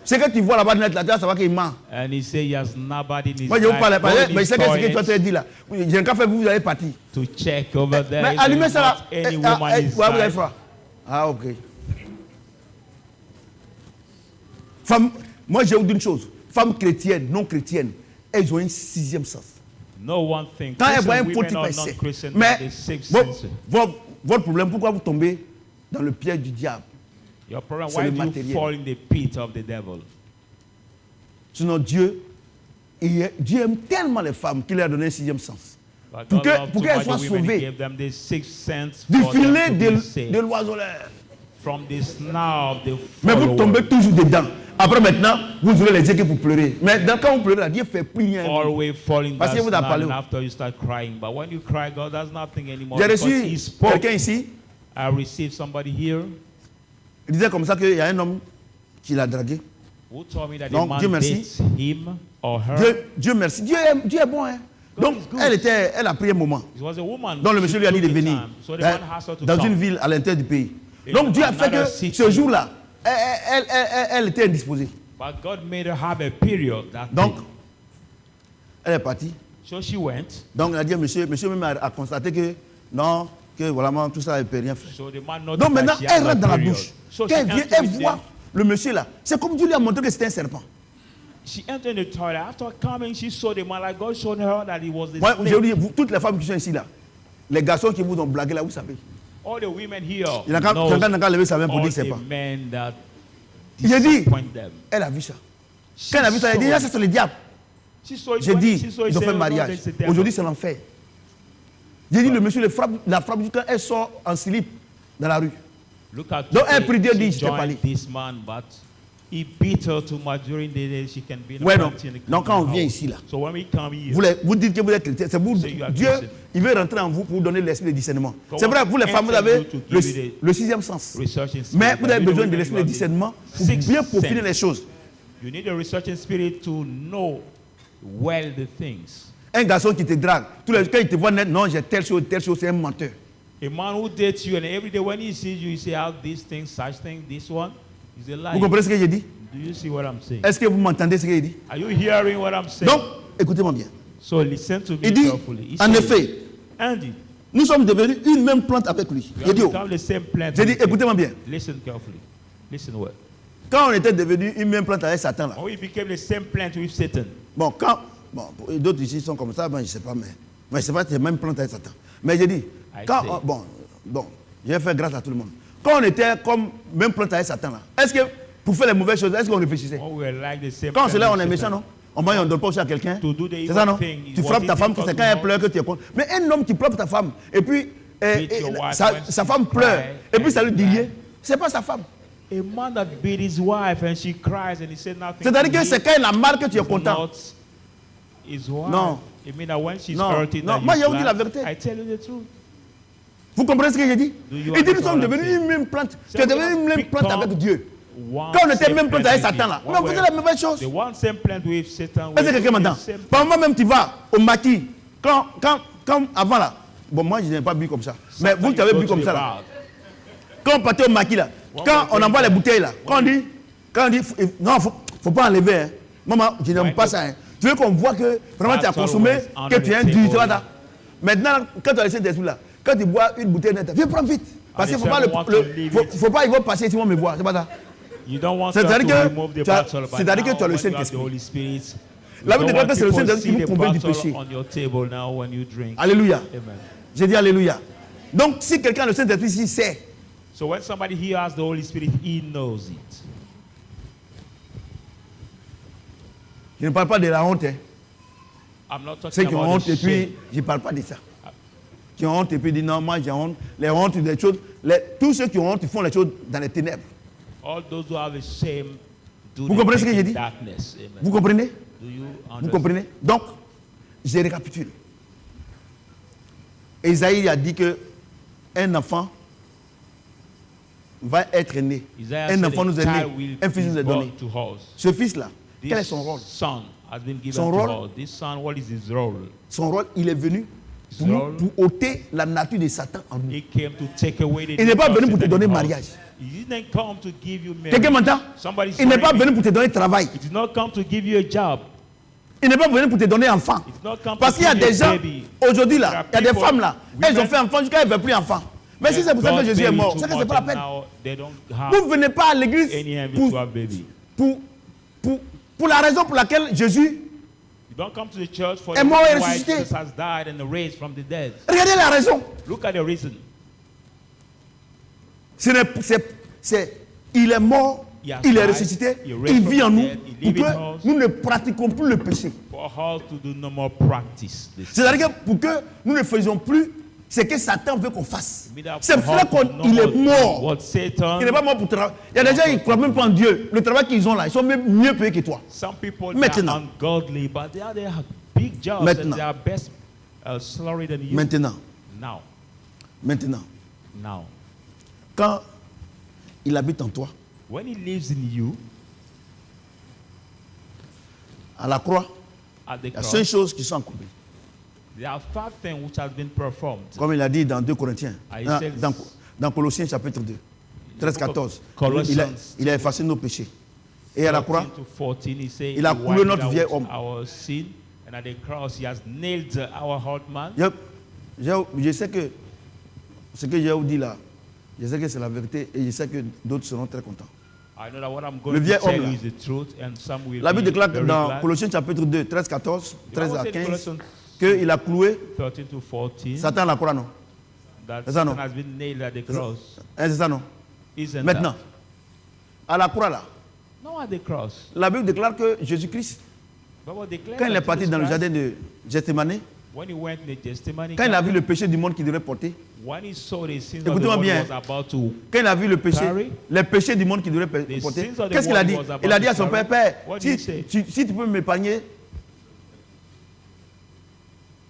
C'est que tu vois là-bas, là, tu vas savoir qu'il ment. and he say he has nobody in his Moi, je vous parle, life, go in mais his je sais que ce que tu toilet as dit là. J'ai un café, vous allez partir. to check over there. Mais if allumez there is ça là. not any woman Ouais, vous avez inside. froid. Ah, ok. Femme, moi, je vous dis une chose. Femmes chrétiennes, non chrétiennes, elles ont un sixième sens. No one thing. Quand elles voient un Christian faux type, women or elles savent. non-Christian, Mais they sixth votre, sense. votre problème, pourquoi vous tombez dans le piège du diable? Your problem: c'est why le do you matériel. fall in the pit of the devil? Sinon, Dieu aime tellement les femmes qu'il leur a donné un sixième sens. But Pour God que- loved pour too qu'elles much soient the women, sauvées. He gave them the sixth sense Du for them filet to be de saved. l'oiseleur. From the snare of the Mais vous follower. tombez toujours dedans. Après maintenant, vous aurez les yeux que vous pleurez. Mais quand vous pleurez, là, Dieu fait plus rien. Always falling Parce that que vous avez snare, parlé. and after you start crying. But when you cry, God does nothing anymore. J'ai because reçu He spoke. quelqu'un ici, I received somebody here il disait comme ça qu'il y a un homme qui l'a dragué. who told me that Donc, the man Dieu merci. dates him or her. Dieu merci. Dieu est bon. Hein? Donc, is good. elle a pris un moment. It was a woman. Donc, le She monsieur lui a dit took de the venir time. So the man asked her to dans come. une ville à l'intérieur du pays. In Donc, Dieu a fait another que city. ce jour-là, elle était indisposée. But God made her have a period that Donc, day. elle est partie. So she went. Donc, elle a dit, monsieur même a constaté que non, que vraiment tout ça, elle ne peut rien faire. So the man noticed Donc, maintenant, that she elle had a rentre dans la period. douche. So Quand she elle vient, entered elle with voit them. le monsieur là. C'est comme Dieu lui a montré que c'était un serpent. She entered the toilet. After coming, she saw the man. Like God showed her that he was the Moi, snake. je vous dis, toutes les femmes qui sont ici là, les garçons qui vous ont blagué là, vous savez. All the women here Il y en a knows quelqu'un qui a levé sa main pour all dire que c'est the pas. men that J'ai dit, disappoint them. elle a vu ça. Quand elle a vu ça, elle a dit, ah, ça c'est le diable. She saw it J'ai when dit, she saw it, ils ont said, fait "Oh, no, mariage. it's the devil." Aujourd'hui, c'est l'enfer. J'ai dit, le monsieur la frappe quand elle sort en slip dans la rue. Look at Donc, elle today, prie Dieu, she dit, je t'ai joined parlé. this man, but he beat her too much during the day. She can be in a Ouais, non. party in the Donc, quand on house. vient ici, là, So when we come here, vous dites que vous êtes chrétien. C'est vous, So you are Dieu, Christian. il veut rentrer en vous pour vous donner l'esprit de discernement. Go C'est vrai, on, vous les femmes, vous enter avez you to give you le sixième sens. researching spirit. Mais vous But avez we the besoin de women, l'esprit you de have the discernement pour sixth bien peaufiner sense. les choses. You need a researching spirit to know well the things. Un garçon qui te drague, quand il te voit net, non, j'ai telle chose, c'est un menteur. A man who dates you and every day when he sees you, he say, "How this thing, such thing, this one," is a Vous lie. comprenez ce que j'ai dit? Do you see what I'm saying? Est-ce que vous m'entendez ce qu'il dit? Are you hearing what I'm saying? Donc, écoutez-moi bien. So listen to me Il dit, carefully. He en said, effet, Andy, nous sommes devenus une même plante avec lui. we Il dit, have oh, become the same plant. j'ai dit, with him. écoutez-moi bien. Listen carefully. Listen well. Quand on était devenus une même plante avec Satan, là, When we became the same plant with Satan, bon, d'autres ici sont comme ça, ben, je ne sais pas, mais c'est pas la même plante avec Satan. Mais j'ai dit, quand, see. bon, je vais faire grâce à tout le monde. Quand on était comme même plante avec Satan, là, est-ce que pour faire les mauvaises choses, est-ce qu'on réfléchissait? when we were like the same Quand plant c'est là, on with est méchant, Satan, non? On ne donne pas aussi à quelqu'un. To do the C'est ça, evil non? thing, it Tu was frappes ta femme, difficult c'est to quand elle know. pleure que tu es contre. Mais un homme qui frappe ta femme, et puis Beat your wife sa when femme she pleure, cry, et puis ça lui dit and rien, c'est pas sa femme. A man that beat his wife and she cries and he said nothing. C'est-à-dire que c'est quand il a mal que tu es content. Not his wife. Non. It means that when she's Non. hurting, Non. that Moi, you j'ai dit la clap. vérité. I tell you the truth. Vous comprenez ce que j'ai dit? Do you Il dit nous understand sommes what I'm devenus saying? une même plante. So Tu es we devenu have une même plante become avec Dieu. one Quand on était same même plante plant avec with Satan him. là, When mais on faisait la mauvaise chose. The one same plant with Satan. Est-ce que quelqu'un m'entend? Par exemple, moi-même, tu vas au maquis. Quand avant là, bon, moi, je n'ai pas bu comme ça. Mais vous, tu avez bu comme ça là. Quand on partait au maquis là, quand on envoie les bouteilles là, quand on dit, non, faut pas enlever. Hein. Maman, je n'aime pas ça. Hein. Tu veux qu'on voit que vraiment tu as consommé, que tu es un dur, tu vois ça. Maintenant, quand tu as laissé l'esprit là, quand tu bois une bouteille nette, viens prendre vite. Parce qu'il ne faut pas, ils vont passer si on me voit. C'est pas ça. C'est-à-dire que tu as le Saint-Esprit. La Bible déclare que c'est le Saint-Esprit qui nous convainc du péché. Alléluia. J'ai dit Alléluia. Donc, si quelqu'un a le Saint-Esprit, il sait. So when somebody here has the Holy Spirit, he knows it. Je ne parle pas de la honte. Hein. I'm not talking Ceux qui ont about honte the et puis, shame. je ne parle pas de ça. Qui ont honte et puis disent non, moi j'ai honte. Les hontes, des choses. Tous ceux qui ont honte, ils font les choses dans les ténèbres. All those who have a shame do Vous comprenez ce que it j'ai in dit? darkness. Amen. Vous comprenez? Do you Vous understand? comprenez? Donc, je récapitule. Isaïe a dit que un enfant va être né. Isaiah Un said enfant a nous est child né. will Un fils nous be est donné. born to us. Ce fils-là, This quel est son rôle? son has been given Son to rôle? us. This son, what is his role? Son rôle, il est venu His pour, role? pour ôter la nature de Satan en nous. He came to take away the Il n'est pas nature venu pour of te Satan donner in us. mariage. He didn't come to give you Quelqu'un marriage. m'entend? Somebody Il n'est pas sorry me. venu pour te donner travail. He did not come to give you a job. Il n'est pas venu pour te donner enfant. He did not come Parce to qu'il y a give you des a gens, baby. aujourd'hui là, il y a des people, femmes là, elles ont women, fait enfant jusqu'à elles ne veulent plus enfant. Mais si c'est pour ça que Jésus est mort, c'est que ce n'est pas la peine. Vous ne venez pas à l'église pour la raison pour laquelle Jésus don't come to the church for est the mort et reason why ressuscité. Jesus has died and raised from the dead. Regardez la raison. Look at the reason. Il est mort, He has il est died, ressuscité, he raised il from vit en the nous dead, he pour lives in que us. nous ne pratiquons plus le péché. For us to do no more practice this. C'est-à-dire que pour que nous ne faisions plus ce que Satan veut qu'on fasse. Mean that C'est for pour cela us to do qu'il no est more mort. What Satan. Il n'est pas mort pour travailler. Il y a des gens qui ne croient même pas en Dieu. Le travail qu'ils ont là, ils sont même mieux payés que toi. Some people Maintenant. are ungodly, but they have big jobs Maintenant. and they are best salary than you. Maintenant, Now, quand il habite en toi, when he lives in you à la croix, at the il y a cross, 5 choses qui sont accomplies. there are 5 things which has been performed. Comme il a dit dans 2 Corinthiens, Ah, il dans, sait- dans Colossiens chapitre 2, 13-14. Colossians Il a effacé nos péchés. Et à la croix, 13 to 14, he said, il a he coulé wiped notre out vieil homme. our sin, and at the cross, he has nailed our old man. je sais que ce que j'ai dit là, je sais que c'est la vérité et je sais que d'autres seront très contents. I know that what I'm Le going vieil to tell homme, you là. is the truth, and some will La Bible be déclare very dans glad. Colossiens chapitre 2, 13-14, 13 à said 15, Colossians qu'il a cloué 13 to 14, Satan à la croix, non? that C'est ça, non? Satan has been nailed at the cross. Hein, c'est ça, non? Isn't Maintenant, that? à la croix là, No, at the cross. la Bible déclare que Jésus-Christ, Bible declares quand il that est parti Jesus dans le Christ, jardin de Gethsemane, when he went in the Gethsemane quand il a vu garden, le péché du monde qu'il devait porter, when he saw the sins of the Écoutez-moi world bien. was about to quand il a vu le péché, Carry. les péchés du monde qu'il devait The porter, sins of the qu'est-ce qu'il a world dit? was about Il a dit à to son carry. père, What did he say? si tu peux m'épargner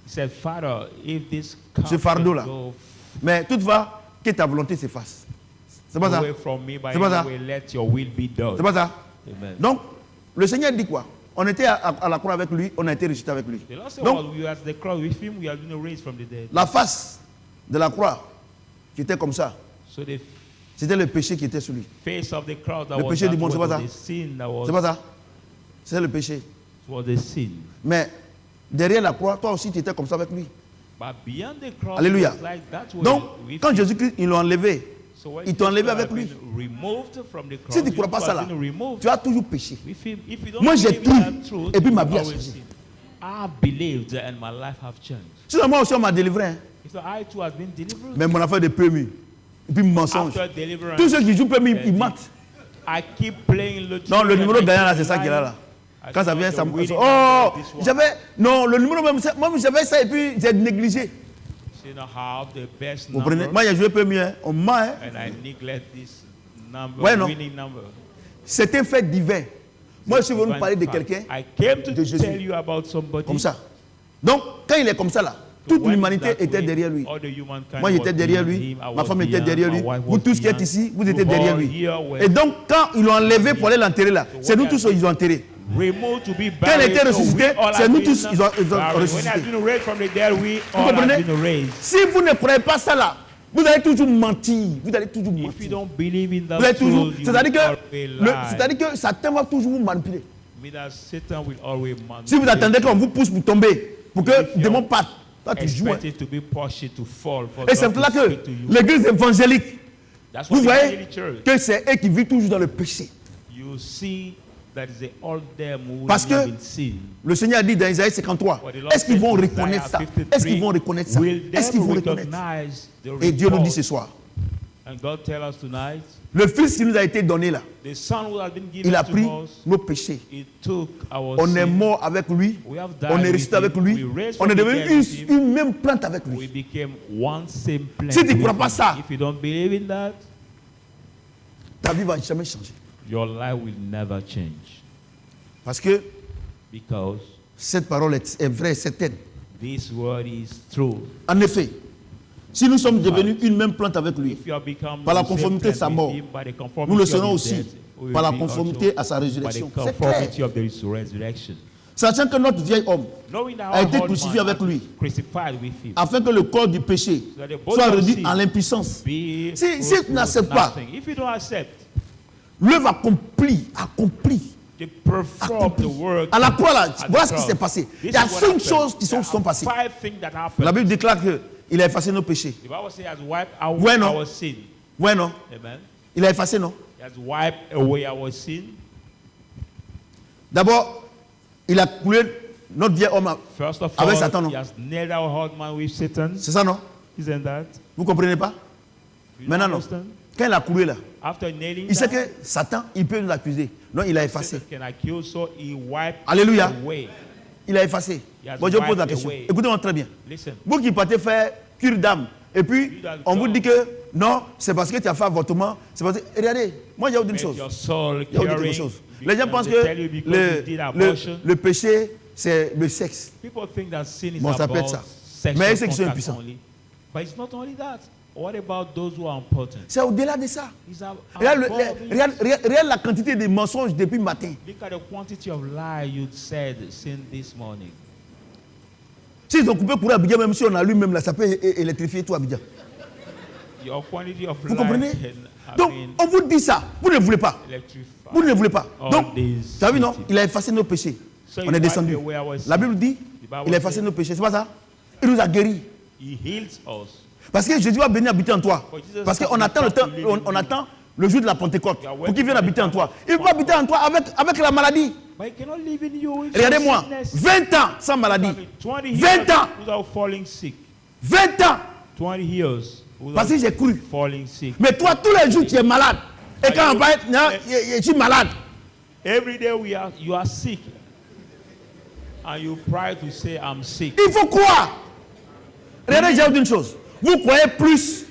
He said, Father, if this cup ce fardeau-là, can go mais toutefois, que ta volonté s'efface. C'est pas ça? away from me, by C'est pas ça? any way, let your will be done. C'est pas ça? Amen. Donc, le Seigneur dit quoi? On était à la croix avec lui, on a été ressuscité avec lui. The Lord said, Donc, well, we were at the cross with him, we have been raised from the dead. la face de la croix, qui était comme ça, So the c'était le péché qui était sur lui. face of the cross that Le was péché that du monde, c'est was pas ça? the sin that C'est pas ça? C'est le péché. was the sin. Mais derrière la croix, toi aussi, tu étais comme ça avec lui. But beyond the cross, Alléluia. it was like that way Donc, with quand him. Jésus-Christ, ils l'ont enlevé, So when ils t'ont enlevé Jesus avec has lui. been removed from the cross, Si tu ne you crois pas ça have là, been removed tu as toujours péché. with him. If you don't Moi, j'ai believe in cru, that truth, et puis ma you vie a always changé. sin. I believed and my life have changed. Sinon, moi aussi, on m'a délivré. Hein. So I too has been delivered. Mais mon affaire de permis, et puis mensonge. After deliverance, Tous ceux qui jouent permis, ils mentent. I keep playing lottery. Non, le and numéro I gagnant là, keep c'est ça qu'il a là. lying. Quand ça I vient, thought ça the me. winning Oh, number, this one. j'avais. Non, le numéro même, moi j'avais ça et puis j'ai négligé. You know, have the best Vous comprenez? number, Moi, j'ai joué permis, hein. On ment, hein. and I neglect this number, Ouais, non. winning number. C'est un fait divin. Moi, je suis venu Divine parler de fact. quelqu'un I came to de Jésus. tell you about somebody. comme ça. Donc, quand il est comme ça là, toute When l'humanité that était way, derrière lui. all the humankind Moi, j'étais was derrière behind lui. him, I Ma was femme était behind, derrière my lui. wife Vous was tous qui êtes behind. ici, vous You étiez derrière all lui. here were Et donc, quand ils l'ont enlevé pour aller l'enterrer là, c'est nous tous ils ont enterré. removed to be Quand il buried. était ressuscité, So we all c'est have nous been tous ils ont buried. When he ressuscité. has been raised from the dead, we Vous all comprenez? have been raised. Si vous ne croyez pas ça là, vous allez toujours mentir. Vous allez toujours If you mentir. don't believe in Vous allez that toujours. truth, you C'est-à-dire will always que, c'est-à-dire que Satan va toujours vous manipuler. mean that Satan will always Si vous attendez qu'on vous pousse pour tomber, pour que If le démon parte, là tu joues. expect it to be pushed to fall for Et c'est God pour là to que speak to you. l'église évangélique, That's vous what the voyez Catholic Church. que c'est eux qui vivent toujours dans le péché. You see that is all them who Parce que live in sin. le Seigneur a dit dans Isaïe 53, What the Lord est-ce qu'ils vont said in reconnaître ça? Isaiah Est-ce qu'ils 53, vont reconnaître ça? will Est-ce qu'ils them vont reconnaître? recognize the Et Dieu nous dit report? ce soir, And God tell us tonight, le Fils qui nous a été donné là, the Son who has been given il a to pris us, nos péchés. He took our On est sin. mort avec lui, We have died on est with ressuscité avec him. lui, We raised on from est the devenu dead with him. une même plante avec We lui. became one same plant. Si tu ne with crois pas him. ça, If you don't believe in that, ta vie va jamais changer. your life will never change. Parce que Because cette parole est vraie, certaine. this word is true. En effet, si nous sommes devenus une même plante avec lui, If you have become par la the same conformité de sa plant mort, with him, by the conformity nous le of serons his aussi death, we will par la be conformité also à sa by the résurrection. C'est conformity clair. of the resurrection. Sachant que notre vieil homme Knowing that a our été old crucifié man avec lui, crucified with him, afin que le corps du péché so that the body soit of réduit sin en l'impuissance. be Si goes tu n'acceptes to pas, nothing. If you don't accept, l'œuvre accomplie, to perform the work à la croix là, at the voilà ce qui cross. s'est passé. This Il y a is what 5 happened. choses qui There sont are passées. 5 things that La happened. Bible déclare qu'il a effacé nos péchés. The Bible says he has wiped out Ouais, non. our sin. Ouais, non? Amen. Il a effacé, non? He has wiped away our sin. D'abord, il a coulé notre vieil homme. First of Avec all, Satan, non? he has nailed our heart man with Satan. C'est ça, non? Isn't that? Vous comprenez pas? You Maintenant, non. understand? Quand il a coulé là, After nailing il sait down, que Satan, il peut nous accuser. Non, il a effacé. Satan can accuse, so he wiped Alléluia. away. Il a effacé. He has Bon, je pose la wiped question. away. Écoutez-moi très bien. Listen, Vous qui partez faire cure d'âme, et puis on vous dit que non, c'est parce que tu as fait avortement. C'est parce que. Et regardez, moi j'ai une make chose. your soul Il y a autre caring. chose. Les gens pensent They que tell you because you did abortion. le péché, c'est le sexe. People think that sin is Bon, ça peut être about ça. sexual Mais c'est qu'ils sont contact impuissants. only. But it's not only that. What about those who are important? C'est au-delà de ça. It's Regarde, above it. regarde la quantité de mensonges depuis le matin. Look at the quantity of lies you said since this morning. S'ils ont coupé pour Abidjan, même si on allume même là, ça peut électrifier tout Abidjan. Your quantity of Vous lies comprenez? can, Donc, on vous dit ça. Vous ne voulez pas. electrify. Vous ne voulez pas. All Donc, these tu as vu, non? cities. Il a effacé nos péchés. So On he est descendu. wiped away our sin. La Bible dit, The Bible il a effacé says- nos péchés. C'est pas ça? Il nous a guéris. He heals us. Parce que Jésus va venir habiter en toi. For Jesus Parce qu'on has attend le come temps, to live in on you. attend le jour de la Pentecôte You are pour qu'il vienne waiting habiter en for toi. the Il va habiter en toi avec la maladie. But he cannot live in you with Regardez-moi, sickness. 20 ans sans maladie. 20 20 years ans. without falling sick. 20 ans. 20 years without Parce que j'ai cru. falling sick. Mais toi, tous les jours, tu es malade. Et quand on va être, non, je suis malade. Every day you are sick. And you pride to say, I'm sick. Il faut croire. Regardez, j'ai dit une chose. Vous croyez plus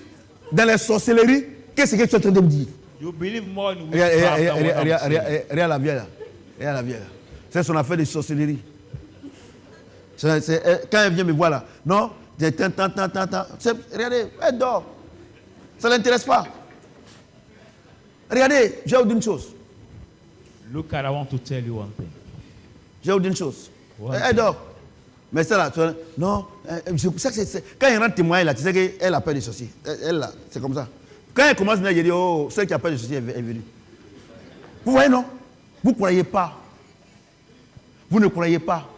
dans les sorcelleries que ce que tu es en train de me dire. You believe more in Regarde, witchcraft than what I'm saying. regarde la vieille là. Regarde la vieille là. C'est son affaire de sorcellerie. Quand elle vient me voir là, non, regardez, elle dort. Ça ne l'intéresse pas. Regardez, j'ai dit une chose. Look at, I want to tell you one thing. J'ai dit une chose. Ouais. Elle dort. Mais ça là, tu vois, non, c'est ça que quand il rentre témoigner là, tu sais qu'elle a peur des sorciers. Elle là, c'est comme ça. Quand elle commence à dire, oh, celle qui a peur des sorciers est venue. Vous voyez, non? Vous ne croyez pas. Vous ne croyez pas.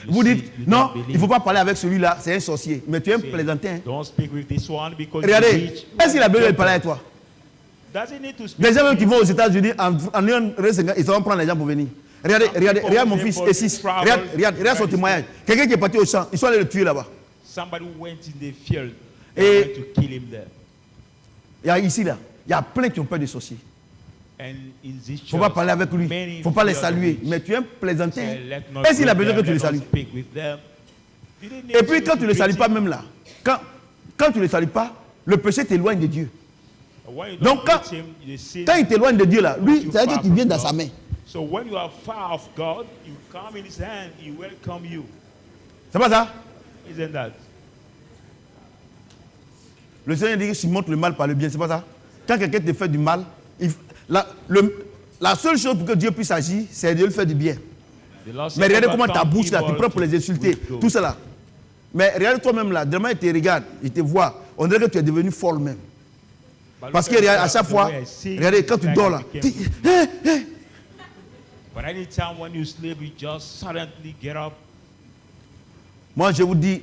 Vous dites, non, il ne faut pas parler avec celui-là, c'est un sorcier. Mais tu es un plaisantin. Hein? Don't speak with this one because Regardez, you're rich. est-ce qu'il a besoin de parler avec toi? Doesn't need to speak. Les gens même qui vont aux États-Unis, ils vont prendre les gens pour venir. Regarde mon fils, E6. Regarde son témoignage. Quelqu'un qui est parti au champ, ils sont allés le tuer là-bas. Somebody who went in the field Et- and went to kill him there. Il y a ici là, il y a plein qui ont peur des sorciers. And in this Il ne church, faut pas parler avec lui. many Il ne faut pas les fear the saluer. witch. Mais tu es un plaisantin. Say, let not Est-ce qu'il a go besoin que there, tu le let not salues? speak with them. You didn't need Et puis to quand tu ne le greet salues pas him. même là, quand tu ne le salues pas, le péché t'éloigne de Dieu. When you Donc, don't meet him, the sin quand il t'éloigne de Dieu, là, lui, you ça veut dire far qu'il vient from dans God. sa main. So when you are far off God, you come in his hand, he welcome you. C'est pas ça? Isn't that? Le Seigneur dit qu'il montre le mal par le bien, c'est pas ça? Quand quelqu'un te fait du mal, la seule chose pour que Dieu puisse agir, c'est de lui faire du bien. The Lord said, Mais regardez comment ta overcome bouche là, tu evil prends pour les insulter, with good. tout cela. Mais regarde toi-même là, demain il te regarde, il te voit, on dirait que tu es devenu folle même. But Parce look que regarde, at à chaque the fois, way I see regardez, it, quand tu like dors I là, became- tu- But anytime when you sleep, you just suddenly get up. moi je vous dis,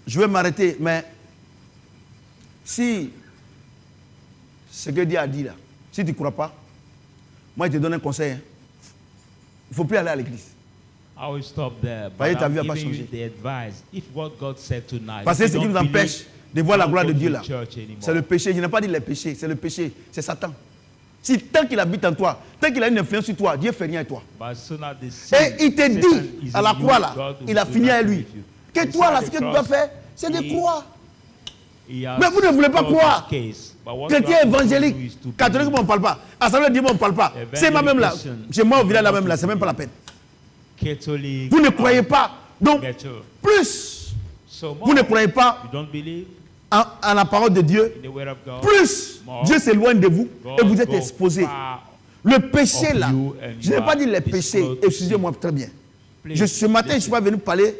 je vais m'arrêter, mais si ce que Dieu a dit là, si tu ne crois pas, moi je te donne un conseil. Hein. Il ne faut plus aller à l'église. I will stop there. Voyez, But ta I'm vie a pas giving you changé. the advice. If what God said tonight, Parce que if ce you qui don't nous empêche believe, de voir la don't gloire de go Dieu to là, church anymore. c'est le péché. Je n'ai pas dit le péché, c'est le péché, c'est Satan. Si tant qu'il habite en toi, tant qu'il a une influence sur toi, Dieu ne fait rien à toi. But soon as the sin, Et il te Satan dit is à la in croix you, là, God will il a do fini avec nothing lui. with you. Que And toi là, so ce the que tu dois cross, faire, c'est de he- croire. he has Mais vous ne voulez pas solved croire. his case. But what Chrétien you have to do évangélique, is to catholique, believe. on ne parle pas. Assemblée de Dieu, on ne parle pas. C'est moi même là. Chez moi au village là même là, c'est même pas la peine. Catholic, Vous ne croyez pas. Donc, better. plus So vous ne more, croyez pas you don't believe en la parole de Dieu, in the word of God. plus More, Dieu s'éloigne de vous God et vous êtes go exposé. far. Le péché of là, you and je n'ai you pas are dit les péchés, disclosed. excusez-moi très bien. Please, Ce matin, je ne suis listen. pas venu parler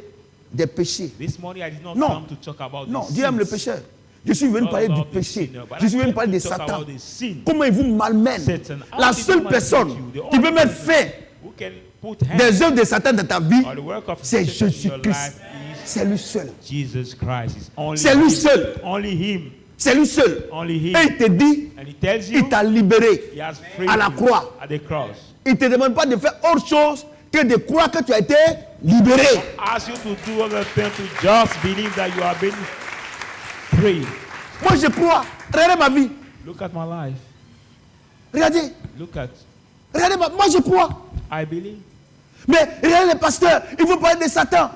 des péchés. This morning I did not Non. come to talk about Non, the Dieu aime le sins. pécheur. Je suis venu God parler du love the péché. sinner. But Je suis I venu came parler de to talk Satan. about the sin. Comment il vous malmène. Satan. How La did he seule malmène personne you? The qui peut only mettre person fin who can put hands des œuvres de Satan dans ta vie, on the work of c'est Satan in your Jésus-Christ. life is C'est lui seul. Jesus Christ. It's only C'est lui him. seul. Only him. C'est lui seul. Only him. Et il te dit, And he tells you il t'a libéré. he has freed à la you croix. at the cross. Il ne te demande pas de faire autre chose que de croire que tu as été libéré. Ask you to do other things, to just believe that you are being freed. Moi, je crois. Regardez ma vie. Look at my life. Regardez. Look at. Regardez moi, je crois. I believe. Mais regardez les pasteurs. Ils vont parler de Satan.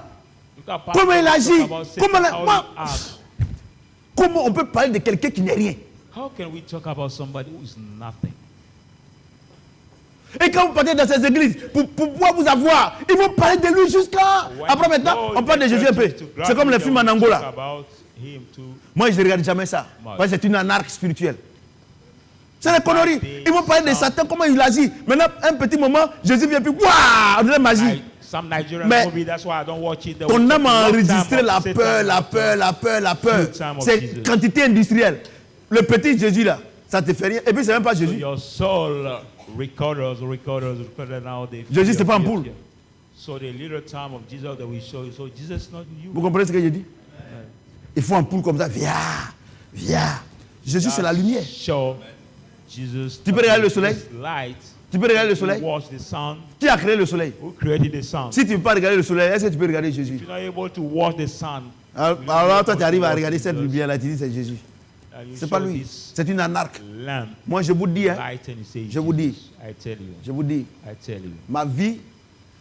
Look at Comment il pastors agit? talk about Satan, Comment how moi- he acts. Comment on peut parler de quelqu'un qui n'est rien? How can we talk about somebody who is nothing? Et quand vous partez dans ces églises, pour pouvoir vous avoir, ils vont parler de lui jusqu'à... When Après you maintenant, go on parle de in Jésus un peu. churches to grab C'est comme les you, films en they will Angola. talk about him too. Moi, je ne regarde jamais ça. Ouais. Parce que c'est une anarque spirituelle. C'est des conneries. Ils vont parler de Satan, comment il agit. Maintenant, un petit moment, Jésus vient puis, waouh, on dirait magie. Some Nigerian Mais movie, that's why I don't watch it. They Ton will âme talk a long time enregistré of la Satan, peur, la after peur, la peur, la peur. Full time of C'est Jesus. quantité industrielle. Le petit Jésus là, ça te fait rien. Et puis c'est même pas So Jésus. your soul recorders now. They Jésus, c'est pas un poule. So the little time of Jesus that we show you. So Jesus is not in you. Vous comprenez ce que je dis? Il faut un poule comme ça. Viens, viens. Jésus, c'est la lumière. Show Jesus. Tu peux regarder le soleil? Light. Tu peux regarder le You soleil? watch the sun. Qui a créé le soleil? Who created the sun? Si tu ne peux pas regarder le soleil, est-ce que tu peux regarder Jésus? If you're not able to watch the sun, Alors toi, tu arrives à regarder cette lumière là, tu dis c'est Jésus. and you C'est pas show lui. this C'est une anarque. lamp Moi, je vous dis, hein, light and you say, Je vous dis. Jesus. I tell you. je vous dis, I tell you. ma vie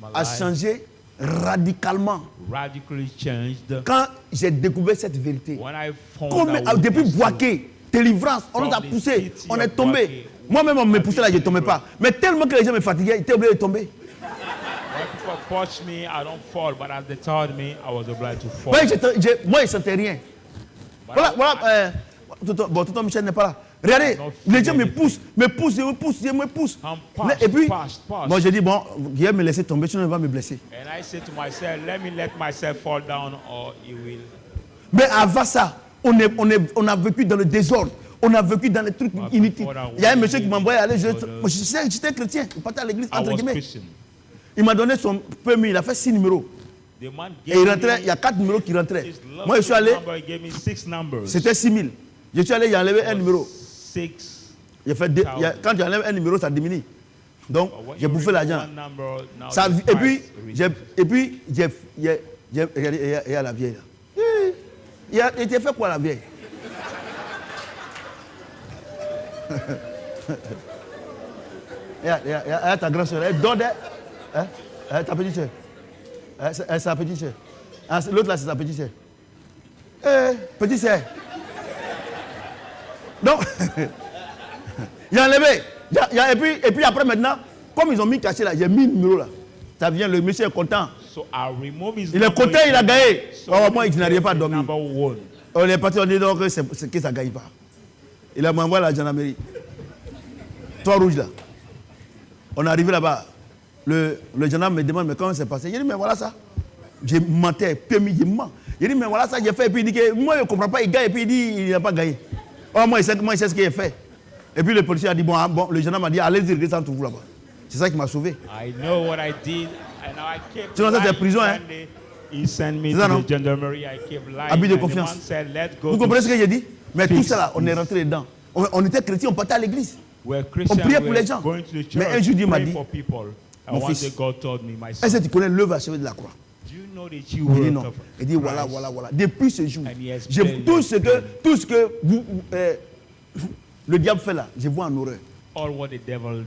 My a life changé radicalement radically changed quand j'ai découvert cette vérité. when I found Comme, out depuis this truth. Boaké, délivrance, on nous a From the poussé, city on est of tombé. Boaké. Moi-même, on me poussait là, je ne tombais pas. Mais tellement que les gens me fatiguaient, ils étaient obligés de tomber. When people push me, I don't fall, but as they taught me, I was obliged to fall. Moi, moi, je ne sentais rien. But Voilà, I- voilà. Tonton Michel n'est pas là. Regardez, Non, les gens me anything. poussent, je me pousse. I'm Et puis, passed. moi, je dis, bon, Guillaume me laisser tomber, sinon il va me blesser. And I say to myself, let myself fall down or he will. Mais avant ça, on a vécu dans le désordre. On a vécu dans les trucs inutiles. Il y a un monsieur qui m'envoyait aller. J'étais chrétien. Il partait à l'église, I entre was guillemets. Christian. Il m'a donné son permis. Il a fait 6 numéros. The man Et gave il rentrait. me Il y a 4 numéros qui rentraient. his Moi, je suis allé. number. He gave me 6 numbers. C'était 6 000. Je suis allé, il a enlevé un numéro. 6. J'ai fait quand tu enlèves un numéro, ça diminue. Donc, When j'ai you bouffé read l'argent. one number, now Ça- the Et puis, price regardez, il y a la vieille là. Il t'a fait quoi la vieille? Il y a ta grande soeur, elle donne, hein? Ta petite soeur. C'est sa petite soeur. L'autre là, c'est sa petite soeur. Petite soeur. Donc, il a enlevé. Et puis après maintenant, comme ils ont mis caché là, j'ai mis le numéro là. Ça vient, le monsieur est content. So I remove his Il est content, il a gagné. Oh, moi, il n'arrivait pas à dormir. Number one. On est parti, on dit donc que ça ne gagne pas. Il a m'envoyé à la gendarmerie. Toi rouge là. On est arrivé là-bas. Le gendarme me demande, mais comment c'est passé? J'ai dit, mais voilà ça. J'ai menté, puis il ment. J'ai dit, mais voilà ça, j'ai fait. Et puis il dit que moi, je ne comprends pas, il gagne. Et puis il dit, il n'a pas gagné. Oh, moi, il sait ce qu'il a fait. Et puis le policier a dit, bon, le gendarme a dit, allez-y, descendez vous là-bas. C'est ça qui m'a sauvé. I know what I did, and now I kept Tu vois, ça, c'est lying. prison, hein? One day, he sent me C'est ça, to non? the gendarmerie. I kept lying. Abus de and the confiance. man said, let's go Vous to comprenez ce que j'ai dit? Mais tout fix ça là, on est this. rentré dedans. On était chrétiens, on partait à l'église. We're On Christians, priait pour we're les gens. going to the church, Mais un jour, Dieu m'a praying dit, for people. And mon one fils, day God told me, my son, est-ce que tu connais l'œuvre achevée de la croix? do you know the Il dit work non. of Il dit voilà, Christ? voilà, voilà. Depuis ce jour, And he explained tout ce que le diable fait là, je vois en horreur. All what the devil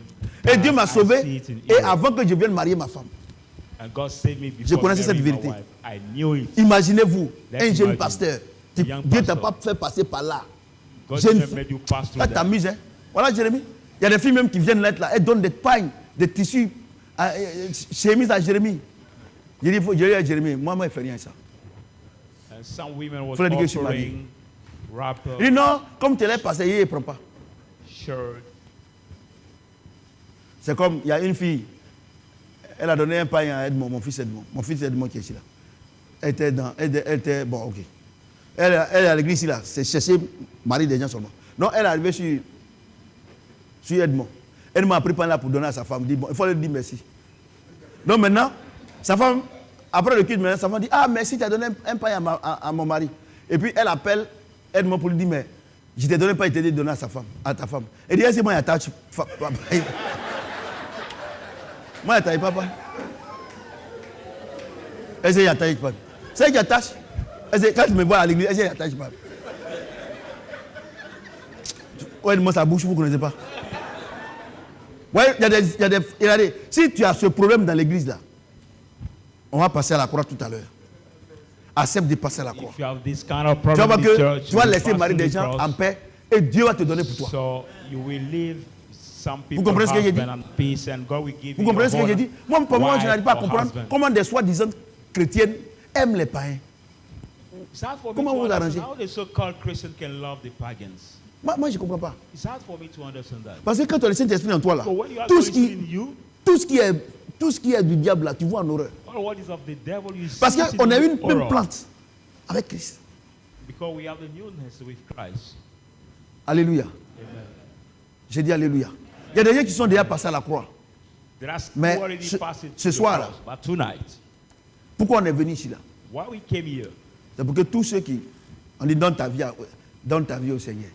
Et Dieu m'a I see sauvé. it in Et error. avant que je vienne marier ma femme, And God saved me before Je connaissais cette marrying my vérité. wife. I knew it. imaginez-vous, Let's un jeune imagine. pasteur, A young Dieu t'a pastor. pas fait passer par là. God Jeune didn't fille. make you pass through Là, that. t'amuses, hein. Voilà, Jérémie. Il y a des filles même qui viennent là, elles donnent des pagnes, des tissus, chemises à Jérémie. Je dis, je dis à Jérémie, moi, je ne fais rien à ça. And some women was Faut le dire que je suis marié. offering wrapper, Il dit non, comme tu l'es passé, il ne prend pas. shirt. C'est comme, il y a une fille, elle a donné un pain à Edmond, mon fils Edmond qui est ici là. Elle était, bon, ok. Elle est à l'église ici là, c'est chercher mari des gens seulement. Non, elle est arrivée sur Edmond. Edmond a pris pain là pour donner à sa femme. Dit, bon, il faut lui dire merci. Donc maintenant, sa femme, après le culte, sa femme dit, ah merci, tu as donné un pain à mon mari. Et puis elle appelle Edmond pour lui dire, mais je t'ai donné pas, il t'a dit de donner à ta femme. Elle dit, c'est moi, il attache. Moi, il t'attache papa. Elle dit, il attache pas. C'est qui attache. Quand tu me vois à l'église, elle dit, il attache pas. Ouais, moi, sa bouche, vous ne connaissez pas. Ouais, il a dit, si tu as ce problème dans l'église là, on va passer à la croix tout à l'heure. Accepte de passer à la croix. If you have this kind of Tu vas problem voir in que church, tu vas you laisser pass marier through des the gens cross. en paix et Dieu va te donner pour toi. So you will leave some people comprenez ce que j'ai dit? husband and peace, and God will give Vous you comprenez your ce que j'ai dit? Moi, pour moi, je n'arrive pas à wife or comprendre husband. comment des soi-disant chrétiennes aiment les païens. It's hard for me Comment to vous understand arrangez? how the so-called Christian can love the pagans. Moi, je ne comprends pas. It's hard for me to understand that. Parce que quand tu as le Saint-Esprit en toi là, So when you have tout God ce in you, qui est du diable là, tu vois en horreur. all what is of the devil, you see Parce it in qu'on a une horror. même plante avec Christ. Because we have the newness with Christ. Alléluia. Amen. J'ai dit Alléluia. Il y a des gens qui sont déjà passés à la croix. There are Mais people already passing ce through the soir-là, cross. But tonight, Pourquoi on est venu ici là? why we came here, C'est pour que tous ceux qui... On dit donne ta vie au Seigneur.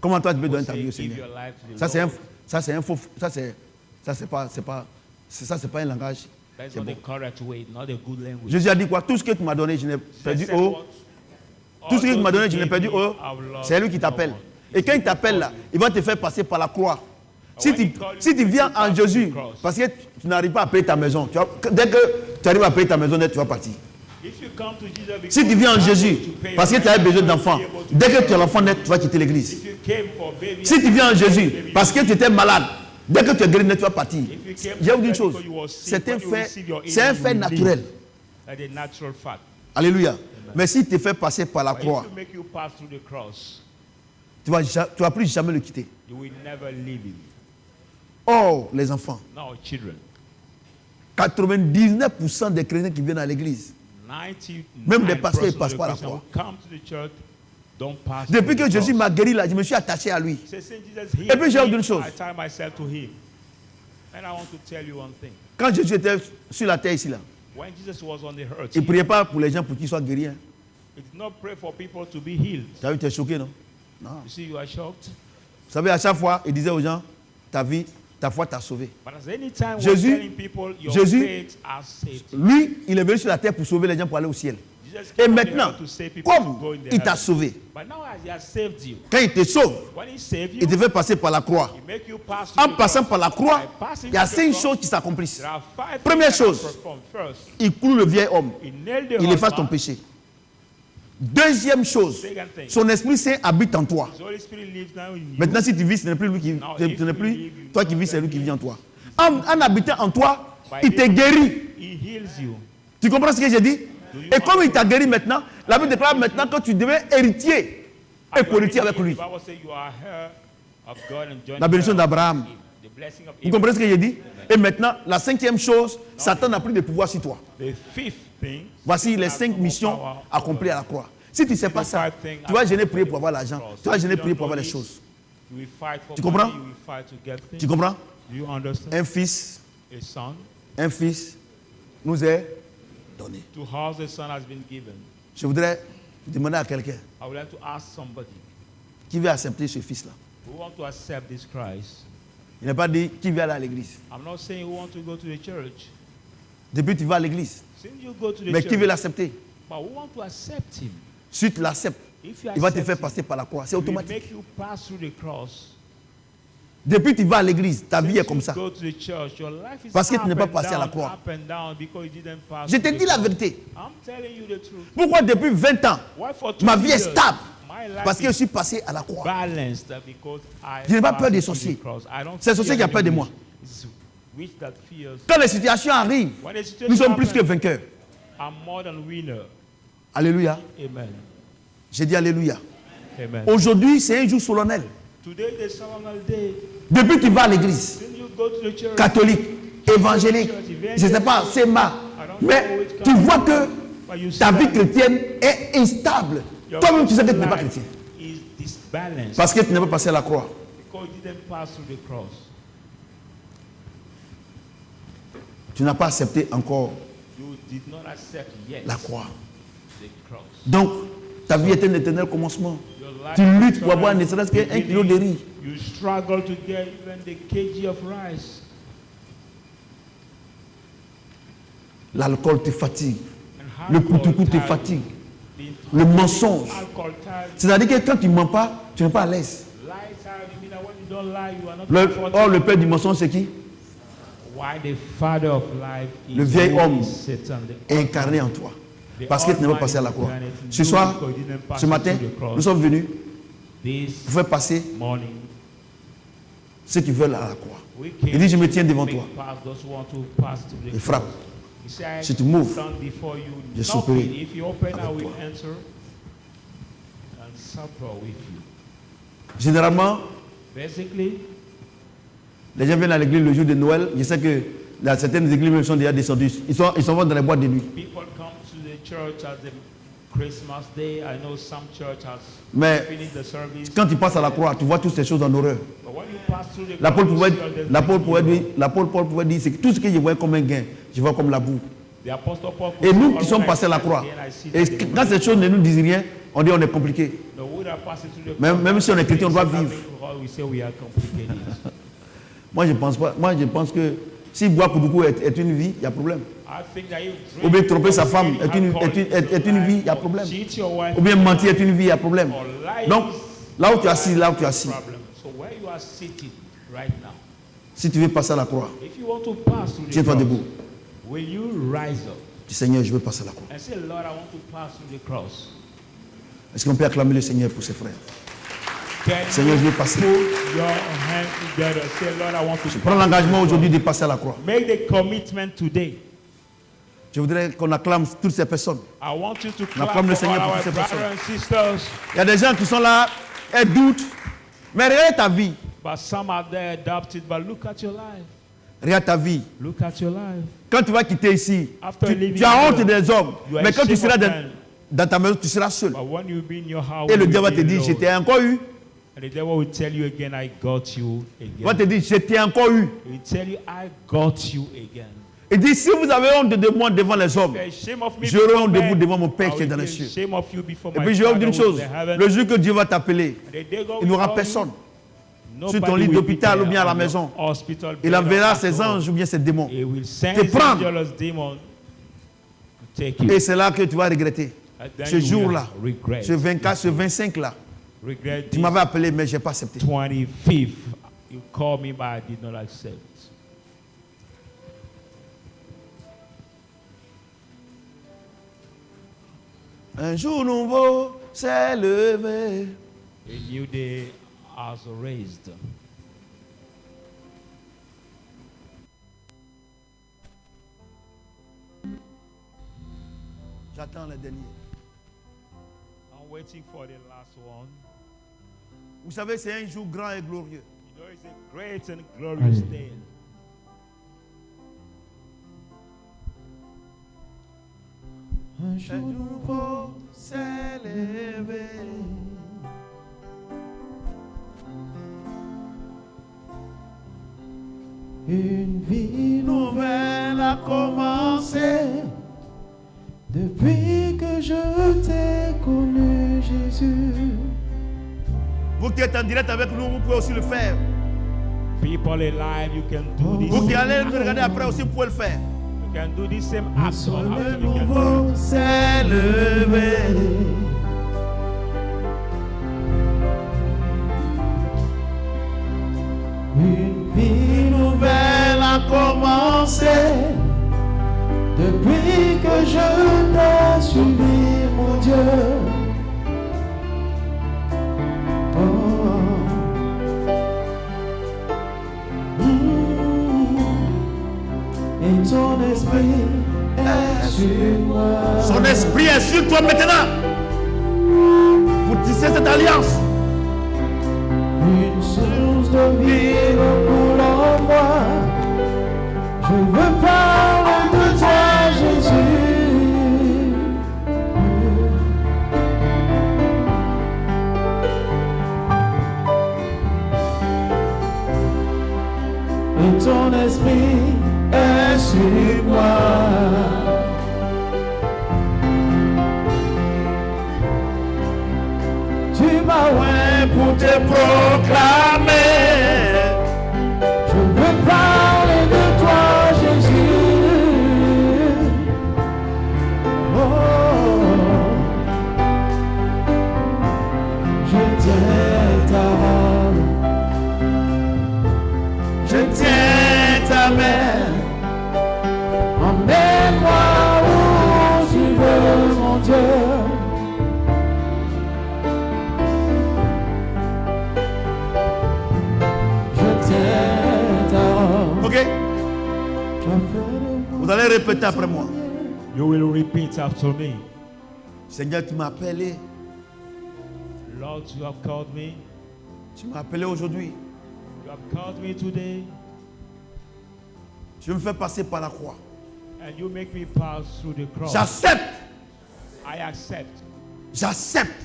Comment toi tu peux donner ta vie au say, give Seigneur? your life to the Ça c'est Lord. un faux... Ça c'est pas un langage. That's C'est not bon. the correct way, not a good language. Jésus a dit quoi? Tout ce que tu m'as donné, je n'ai perdu Said haut. what? Tout ce que All tu m'as those donné, you je n'ai gave perdu me, haut. I've loved C'est lui qui no t'appelle. one. Et quand il t'appelle là, il va te faire passer par la croix. Si When tu, he call you, si tu you viens pass en through Jésus, the cross. parce que tu n'arrives pas à payer ta maison, dès que tu arrives à payer ta maison, tu vas partir. If you come to Jesus because Si tu viens en you are Jésus, able to pay parce que your tu as rent, besoin you will d'enfants, be able to dès pay que tu as your l'enfant rent. net, tu vas quitter l'église. If you came for baby, Si tu viens en Jésus, baby, parce que tu étais malade, dès que tu es guéri net, tu vas partir. If you came Je vais vous dire une to chose, because you were sick, c'est un when you fait, receive your c'est un healing, fait you naturel. live. That's a natural fact. Alléluia. Mais si tu te fais passer par la But croix, if you make you pass through the cross, tu vas plus jamais le quitter. you will never leave him. Oh, les enfants, Now, children, 99% des chrétiens qui viennent à l'église, 99% Même des pasteurs, ils passent of the pas la Christians croix. who come to the church don't pass depuis through que the Jésus cross. m'a guéri là, je me suis attaché à lui. Say, since Jesus Et healed puis j'ai me, autre chose. I tie myself to him. And I want to tell you one thing. Quand Jésus était sur la terre ici là, When Jesus was on the earth, il ne priait pas pour les gens pour qu'ils soient guéris. Hein. he did not pray for people to be healed. Tu as vu, tu es choqué, non? Non. You see, you are shocked. Vous savez, à chaque fois, il disait aux gens, ta foi t'a sauvé. But as any time Jésus- we're telling people your Jésus- faith has saved you. Lui, il est venu sur la terre pour sauver les gens pour aller au ciel. Jesus Et came on the maintenant, earth to save people to comme go in the il t'a heaven. sauvé, But now as he has saved you, quand il te sauve, when he saved you, il te fait passer par la croix. he make you pass through En the passant cross. par la croix, By passing il y a through the 5 cross, choses qui s'accomplissent. there are 5 Première things that are chose. performed. First, Il cloue le vieil homme, he nailed the il efface ton husband, péché. Deuxième chose, Second thing. son Esprit Saint habite en toi. His Holy Spirit lives now in you. Maintenant, si tu vis, ce n'est plus lui qui, Now, ce if n'est you plus live, you toi qui know vis, c'est that lui qui he- vit en toi. En habitant en toi, By il te living, guérit. He heals you. Tu comprends ce que j'ai dit? Et comme il t'a guéri maintenant, la Bible déclare maintenant que tu deviens héritier et co-héritier avec lui. The Bible says you are heir of God and joint La bénédiction heir d'Abraham. of him. The blessing of Vous Abraham. comprenez ce que j'ai dit? Et maintenant, la cinquième chose, Satan n'a plus de pouvoir sur toi. The fifth thing. Voici les has 5 no more missions power accomplies à la croix. Si tu ne sais pas ça, The five things tu vas gêner are prier pour avoir l'argent. cross. Tu vas If gêner you prier don't pour avoir les know choses. this, you will fight for Tu comprends? money, you will fight to get things. Tu comprends? Do you understand? Un fils nous est donné. To house the son has been given. Je voudrais demander à quelqu'un I would like to ask somebody qui veut accepter ce fils-là. who want to accept this Christ. Il n'est pas dit qui veut aller à l'église. I'm not saying who want to go to the church. Depuis tu vas à l'église. Since you go to the Mais church, qui veut l'accepter? but who want to accept him? Si tu l'acceptes, If you il va te accept faire him, passer par la croix. C'est he will automatique. make you pass through the cross. Depuis tu vas à l'église, ta vie est Since comme you ça. go to the church, your life is Parce que tu up n'es pas and passé à la down, croix. up and down because you didn't pass Je te through the dis la cross. vérité. I'm telling you the truth. Pourquoi depuis 20 ans, Why for ma 20 vie est years, stable? my life Parce que je is suis passé à la croix. balanced because I Je n'ai pas passed peur des through the sorciers. cross. I don't C'est le sorcier fear qui a peur de any moi. witch. It's witch that fears. Quand les situations arrivent, When the situation nous sommes plus que happens, vainqueurs. I'm more than winner. Alléluia. Amen. J'ai dit Alléluia. Amen. Aujourd'hui, c'est un jour solennel. Today is a solemn day. Depuis que tu vas à l'église, When you go to the church, catholique, évangélique, je ne sais pas, c'est ma. Mais tu vois que but you ta vie see chrétienne est instable. your Toi-même, tu sais que tu n'es pas life chrétien. is disbalanced Parce que tu n'es pas passé à la croix. because you didn't pass through the cross. Tu n'as pas accepté encore You did not accept yet la croix. the cross. Donc, ta vie est un éternel commencement. Your life Tu is luttes pour avoir ne eternal serait-ce qu'un kilo de beginning. riz. You struggle to get even the kg of rice. L'alcool te fatigue. And Le alcohol poutou te tire fatigue. you. Le mensonge. Alcohol tire you. C'est-à-dire que quand tu ne mens pas, tu n'es pas à l'aise. Lie tire you. Mean that when you don't lie, you are not Or le père du mensonge, c'est qui? Why the father of life is Le vieil homme Satan, est incarné en toi. Parce que tu n'es pas passé à la croix. Ce soir, ce matin, nous sommes venus This pour faire passer morning, ceux qui veulent à la croix. we Il dit, je me tiens devant make toi. pass those who want to pass to the Il frappe. cross. He said, Si tu m'ouvres, stand before you, je knocking. souperai If you open, I avec will toi. enter and supper with you. Généralement, Basically, les gens viennent à l'église le jour de Noël. Je sais que dans certaines églises même sont déjà descendus. Ils s'en vont dans les boîtes de nuit. people come to the church at the Christmas day. I know some church has Mais finished the service. quand tu passes à la croix, tu vois toutes ces choses en horreur. But when you pass through the L'apôtre cross, pouvait, you see all the l'apôtre things pouvait you dire, l'apôtre Paul pouvait dire, c'est que tout ce que je vois comme un gain, je vois comme la boue. The Apostle Paul could Et say, nous "All qui sommes when I passés à la stand croix, here, I see et that the quand ces choses ne nous disent rien, on dit on est compliqué. The way that passes through the Même si on est chrétien, on doit vivre. We say we are complicated. Moi je pense pas. Moi je pense que si boire beaucoup est une vie, il y a problème. I think that you Ou bien tromper sa femme est une vie, il y a problème. Cheat your wife Ou bien mentir est une vie, il y a problème. or lie Donc, is là où tu es assis, là où tu es assis, problem. So where you are sitting right now, si tu veux passer à la croix, if you want to pass through the tiens-toi cross, debout. will you rise up Dis Seigneur, je veux passer à la croix. and say, Lord, I want to pass through the cross? Est-ce qu'on peut acclamer le Seigneur pour ses frères? Can Seigneur, je you veux passer. put your hands together? Say, Lord, I want to Prends pass l'engagement through the aujourd'hui de passer à la croix. cross. Make the commitment today. Je voudrais qu'on acclame toutes ces personnes. I want you to On clap acclame le for Seigneur all pour our toutes ces brothers personnes. and sisters. Il y a des gens qui sont là, elles doutent. Mais regarde ta vie. But some are there adopted, but look at your life. Regarde ta vie. Look at your life. Quand tu vas quitter ici, After tu leaving as here, honte des hommes. you are Mais quand tu ashamed seras of dans, men. dans ta maison, tu seras seul. But when you be in your house, Et le you diable va will te be dire, je alone. t'ai encore eu. And the devil will tell you again, I got you Il va again. te dire, je t'ai encore eu. He will tell you, I got you again. Il dit, si vous avez honte de moi devant les hommes, Say, shame of me j'aurai before honte de vous men. devant mon I Père qui est will dans les be cieux. shame of you before Et my puis je vais vous dire une Father chose, who is in heaven. le jour que Dieu va t'appeler, And the day God il will n'aura call personne. you, Sur ton nobody lit will be d'hôpital there ou bien à la on your maison. hospital Il bed enverra or ses at anges ou bien ses démons. home. He will send te his prendre. angels demon to take you. Et c'est là que tu vas regretter. And then Ce you will jour-là, regret. ce 24, ce 25-là, Regret tu this m'avais appelé, mais je n'ai pas accepté. 25th. You called me, but I did not accept. Un jour nouveau s'est levé. A new day has raised. J'attends le dernier. I'm waiting for the last one. Vous savez, c'est un jour grand et glorieux. You know, it's a great and glorious day. Un jour nouveau s'est levé. Une vie nouvelle a commencé. Depuis que je t'ai connu, Jésus. Vous qui êtes en direct avec nous, vous pouvez aussi le faire. People alive, you can do this. Vous qui allez le regarder après aussi, vous pouvez le faire. You can do this same action Le after you can do nouveau it. s'est levé. Une vie nouvelle a commencé. Depuis que je t'ai suivi, mon Dieu. Et ton esprit est sur moi. Son esprit est sur toi maintenant. Pour tisser cette alliance. Une source de vie coule en moi. Je veux parler de toi, Jésus. Et ton esprit est sur moi. Tu m'as oint pour te proclamer. Je veux parler de toi, Jésus. Oh, je tiens ta robe. Je tiens ta main. Emmène-moi où tu veux, mon Dieu. Ok? Vous allez répéter après moi. You will repeat after me. Seigneur, tu m'as appelé. Lord, you have called me. Tu m'as appelé aujourd'hui. You have called me today. Tu me fais passer par la croix. And you make me pass through the cross. J'accepte. I accept. J'accepte.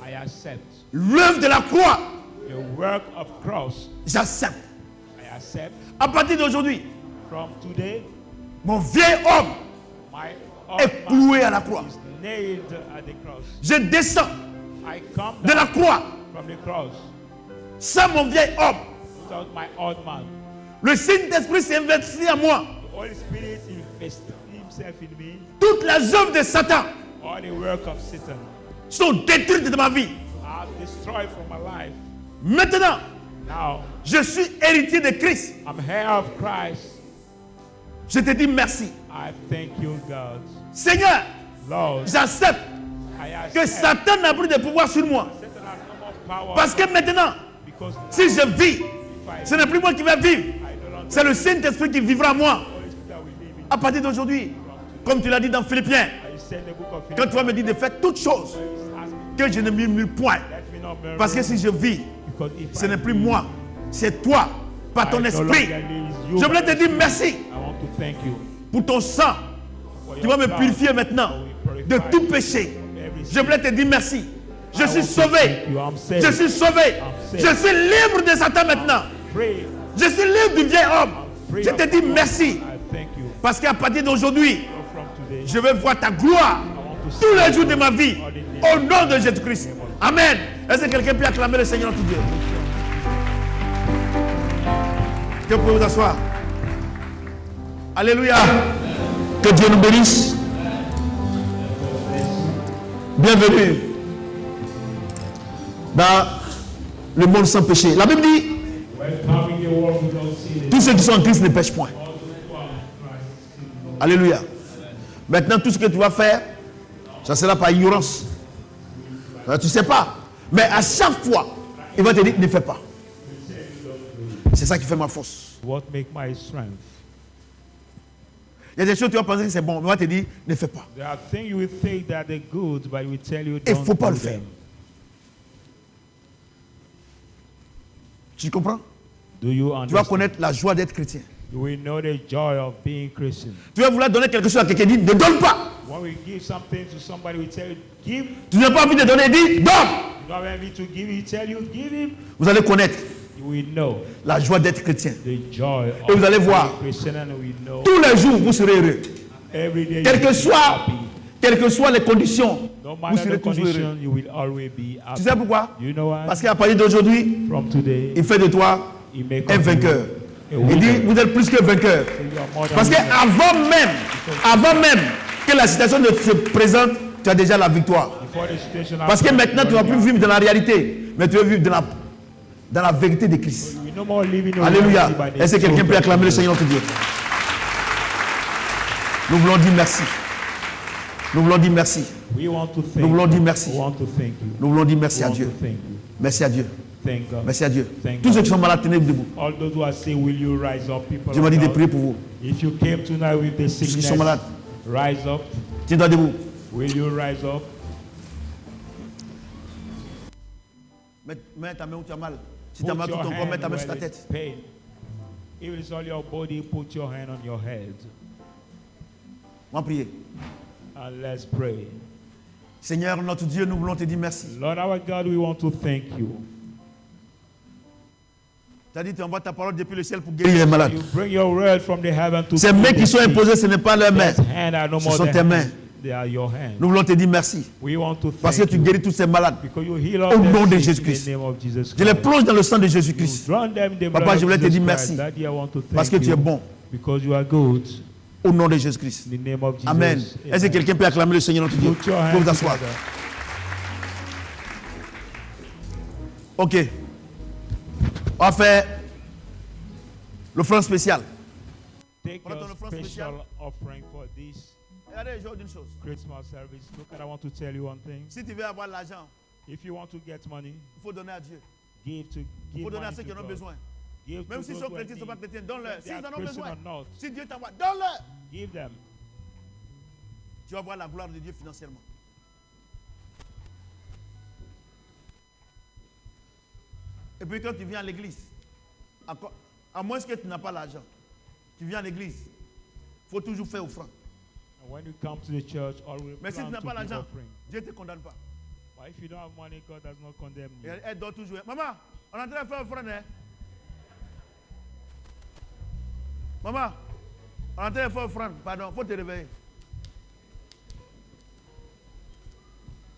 I accept. L'œuvre de la croix. The work of cross. J'accepte. I accept. À partir d'aujourd'hui, From today, mon vieil homme my est cloué à la croix. is nailed at the cross. Je descends I come de la down croix from the cross sans mon vieil homme. without my old man. Le Saint-Esprit s'est investi en moi. The Holy Spirit invested himself in me. Toutes les œuvres de Satan All the work of Satan sont détruites de ma vie. are destroyed from my life. Maintenant, Now, je suis héritier de Christ. I'm heir of Christ. Je te dis merci. I thank you, God. Seigneur, Lord, j'accepte I que accept Satan n'a plus de pouvoir sur moi. Satan has no more power Parce que maintenant, because si je vis, ce n'est plus moi qui vais vivre. I no longer C'est le Saint-Esprit qui vivra en moi. Holy Spirit that will live in À partir d'aujourd'hui, comme tu l'as dit dans Philippiens, I said the book of quand tu vas me dire de faire toutes choses, Ask me, que je ne murmure point. let me not murmur, Parce que si je vis, because if ce I n'est plus live, moi, c'est toi, par ton I no esprit. longer live, you Je voulais te by dire your merci spirit. I want to thank you pour ton sang. for Tu your vas me blood purifier maintenant that will de purify tout péché. from every Je voulais te dire merci. Je I suis want to sauvé. thank you. I'm saved. Je suis sauvé. I'm Je saved. suis libre de Satan maintenant. Free. Je suis libre du vieil homme. Free Je of te dis the Lord. merci. I thank you. Parce qu'à partir d'aujourd'hui, So from today, je vais voir ta gloire I want to tous see les jours de ma vie. all the days. Au nom de Jésus-Christ. Amen. Est-ce que quelqu'un peut acclamer le Seigneur notre Dieu? Que vous pouvez vous asseoir. Alléluia. Que Dieu nous bénisse. Bienvenue dans le monde sans péché. La Bible dit, Welcoming the world without sin. tous ceux qui sont en Christ ne pêchent point. All those who are in Christ. Alléluia. Maintenant, tout ce que tu vas faire, Ça sera par ignorance. Tu ne sais pas. Mais à chaque fois, il va te dire, ne fais pas. C'est ça qui fait ma force. What make my strength? Il y a des choses tu vas penser que c'est bon, mais on va te dire, ne fais pas. There are things you will think that they're good, but we tell you Il ne don't faut pas do le faire. them. Tu comprends? Do you Tu vas understand? connaître la joie d'être chrétien. You will know the joy of being Christian. Tu vas vouloir donner quelque chose à quelqu'un, dit, ne donne pas. When we give something to somebody, we tell you, give. Tu n'as pas envie de donner, dis, donne. You don't have to give, we tell you, give him. Vous allez connaître You will know la joie d'être chrétien. the joy of Et vous allez voir. being Christian, and we know Tous les jours, vous serez heureux. every day Quelles you que will be soient, happy. quelles que soient les conditions, No vous matter serez the toujours heureux. condition, you will always be happy. Tu sais pourquoi? You know why? Parce qu'à partir d'aujourd'hui, From today, il fait de toi he make un of vainqueur. you a Il dit, winner. vous êtes plus que vainqueur. So you are more than Parce winner. qu'avant même que la situation ne se présente, tu as déjà la victoire. Before the situation Parce que happens, maintenant, tu ne vas plus vivre dans la réalité, mais tu vas vivre dans la vérité de Christ. we no more living in Alléluia. reality by the Est-ce que quelqu'un truth peut of acclamer le Jesus. Seigneur notre Dieu? Nous voulons dire merci. Nous voulons dire merci. We want to thank Nous voulons dire you. merci. We want to thank you. Nous voulons dire merci We à want Dieu. to thank you. Merci à Dieu. Thank God. Merci à Dieu. Thank Tous God. ceux qui sont malades, tenez-vous debout. All those who are saying, will you rise up, people Je m'ai of dit de God? prier pour vous. If you came tonight with the Ceux qui sont sickness, malades, rise up. tiens-toi debout. Will you rise up? Mets ta main où tu as mal. Si tu as Put mal tout your ton corps, mets hand ta main where sur ta there's tête. pain. If it's all your body, put your hand on your head. On va prier. And let's pray. Seigneur notre Dieu, nous voulons te dire merci. Lord our God, we want to thank you. Tu as dit, tu envoies ta parole depuis le ciel pour guérir les malades. You bring your word from the heaven to Ces heal mains the qui sont sick. imposées, ce n'est pas leurs mains. Those hands are no Ce more sont than tes mains. hands. They are your hands. Nous voulons te dire merci. We want to Parce que thank tu you guéris tous ces malades. because you heal Au all nom de their sick Jésus-Christ. in the name of Jesus Je les Christ. plonge dans le sang de You Jésus-Christ. drown them in the Papa, blood je of voulais te Jesus dire Christ. merci. Daddy, I want to thank Parce que tu es you bon. because you are good. Au nom de Jésus-Christ. In the name of Jesus. Amen. Est-ce que quelqu'un peut acclamer le Seigneur notre Dieu? Put your Vous hands pouvez vous asseoir. together. Ok. On va faire l'offrande spéciale. Take Prends ton your offrande special spéciale. offering for this Regardez, je vous dis une chose. Christmas service. Look, I want to tell you one thing. Si tu veux avoir l'argent, If you want to get money, il faut donner à Dieu. give Il give faut donner à money ceux qui to en ont God. besoin. Give Même to s'ils those sont who are chrétiens, ils ne sont pas need. chrétiens, donne-leur. They S'ils are en ont Christian besoin, or not. si Dieu t'envoie, donne-leur. Give them. Tu vas voir la gloire de Dieu financièrement. Et puis quand tu viens à l'église, à moins que tu n'as pas l'argent, tu viens à l'église, il faut toujours faire offrande. And when you come to the church, always Mais si tu plan n'as to pas give l'argent, offering. Dieu ne te condamne pas. But if you don't have money, God does not condemn Et you. elle dort toujours. Maman, on est en train de faire offrande. Hein? Maman, on est en train de faire offrande. Pardon, il faut te réveiller.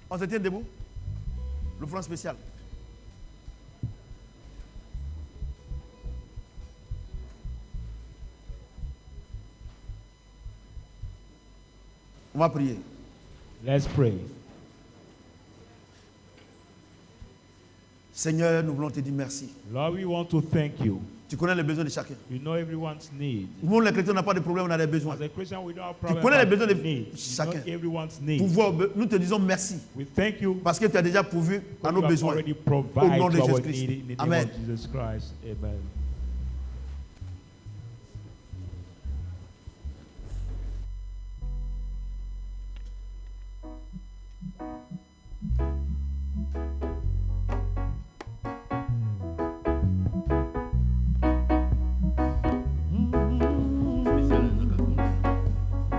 On se tient debout. L'offrande spéciale. On va prier. Let's pray. Seigneur, nous voulons te dire merci. Lord, we want to thank you. Tu connais les besoins de chacun. You know everyone's need. Nous, les chrétiens, on n'a pas de problème, on a des besoins. As a Christian, we don't have Tu problem connais les about besoins de need. You chacun. know everyone's Pouvoir, need. nous te disons merci We thank you parce que tu as déjà pourvu à because nos you have besoins. already Au provided nom de to our Jésus-Christ. need in the name Amen. of Jesus Christ. Amen.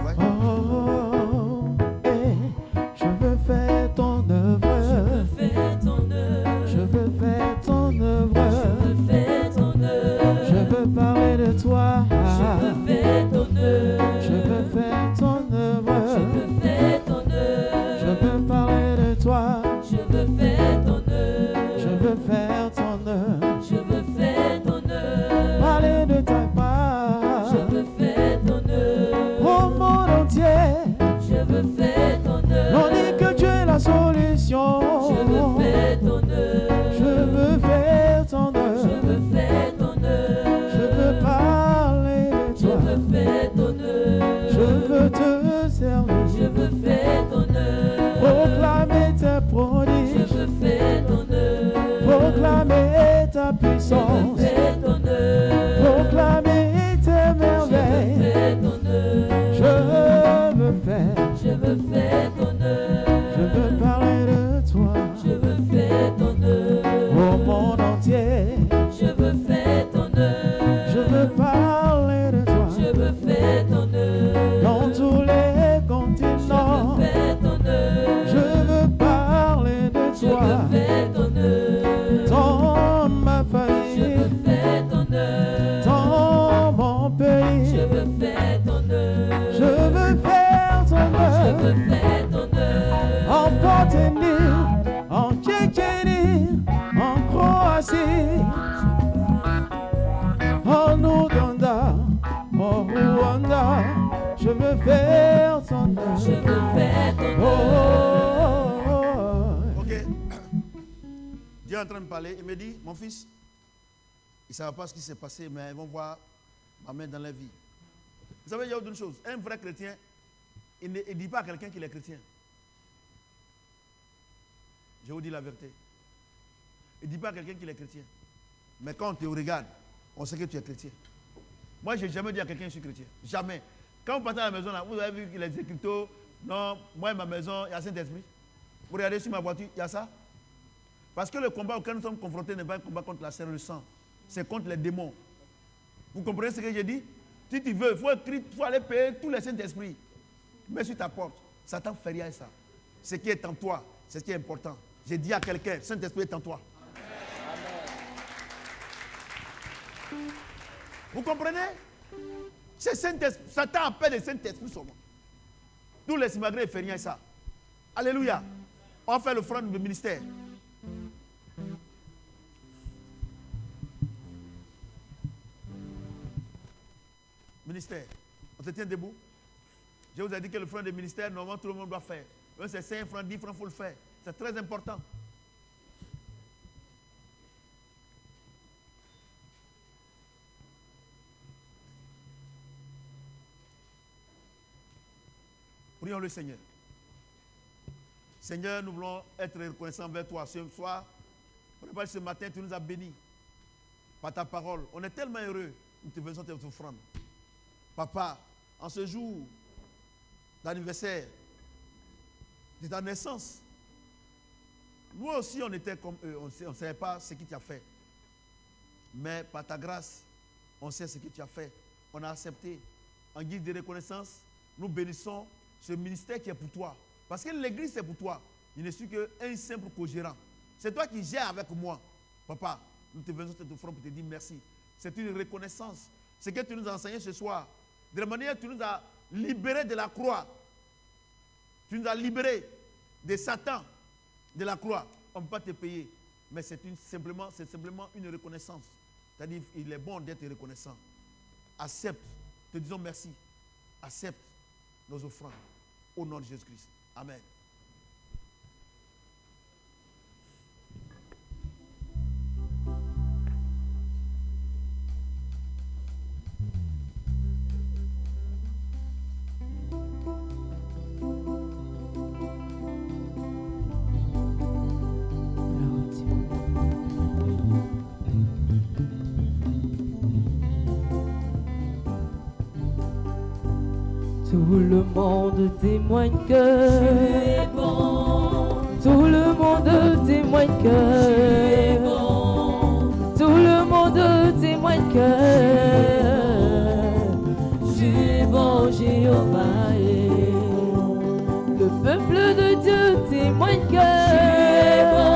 Ouais. Oh, je veux faire ton œuvre. Je veux faire ton œuvre. Dieu est en train de me parler. Il me dit, mon fils, ils ne savent pas ce qui s'est passé, mais ils vont voir ma main dans la vie. Vous savez, il y a autre chose. Un vrai chrétien, il ne dit pas à quelqu'un qu'il est chrétien. Je vous dis la vérité. Il ne dit pas à quelqu'un qu'il est chrétien. Mais quand on te regarde, on sait que tu es chrétien. Moi, je n'ai jamais dit à quelqu'un que je suis chrétien. Jamais. Quand vous partez à la maison, là, vous avez vu que les écriteaux, non, moi et ma maison, il y a Saint-Esprit. Vous regardez sur ma voiture, il y a ça. Parce que le combat auquel nous sommes confrontés n'est pas un combat contre la chair et le sang. C'est contre les démons. Vous comprenez ce que j'ai dit? Si tu veux, il faut aller payer tous les Saint-Esprits. Mets sur ta porte. Satan ne fait rien à ça. Ce qui est en toi, c'est ce qui est important. J'ai dit à quelqu'un, Saint-Esprit est en toi. Amen. Vous comprenez? C'est Saint-Esprit. Satan appelle le Saint-Esprit seulement. Tous les simagrées ne font rien à ça. Alléluia. On fait l'offrande du ministère. Ministère. On se tient debout. Je vous ai dit que le franc de ministère, normalement, tout le monde doit faire. C'est 5 francs, 10 francs, il faut le faire. C'est très important. Prions le Seigneur. Seigneur, nous voulons être reconnaissants envers toi ce soir. Ce matin, tu nous as bénis par ta parole. On est tellement heureux. Nous te faisons tes offrandes. Papa, en ce jour d'anniversaire de ta naissance, nous aussi on était comme eux, on ne savait pas ce que tu as fait. Mais par ta grâce, on sait ce que tu as fait. On a accepté. En guise de reconnaissance, nous bénissons ce ministère qui est pour toi. Parce que l'église c'est pour toi. Il ne suis qu'un simple co-gérant. C'est toi qui gères avec moi. Papa, nous te faisons cette offrande pour te dire merci. C'est une reconnaissance. Ce que tu nous as enseigné ce soir, de la manière tu nous as libérés de la croix. Tu nous as libérés de Satan, de la croix. On ne peut pas te payer. Mais c'est simplement une reconnaissance. C'est-à-dire il est bon d'être reconnaissant. Accepte. Te disons merci. Accepte nos offrandes. Au nom de Jésus-Christ. Amen. Tout le monde témoigne que tu es bon. Tout le monde témoigne que tu es bon. Tout le monde témoigne que tu es bon, Jéhovah. Le peuple de Dieu témoigne que tu es bon.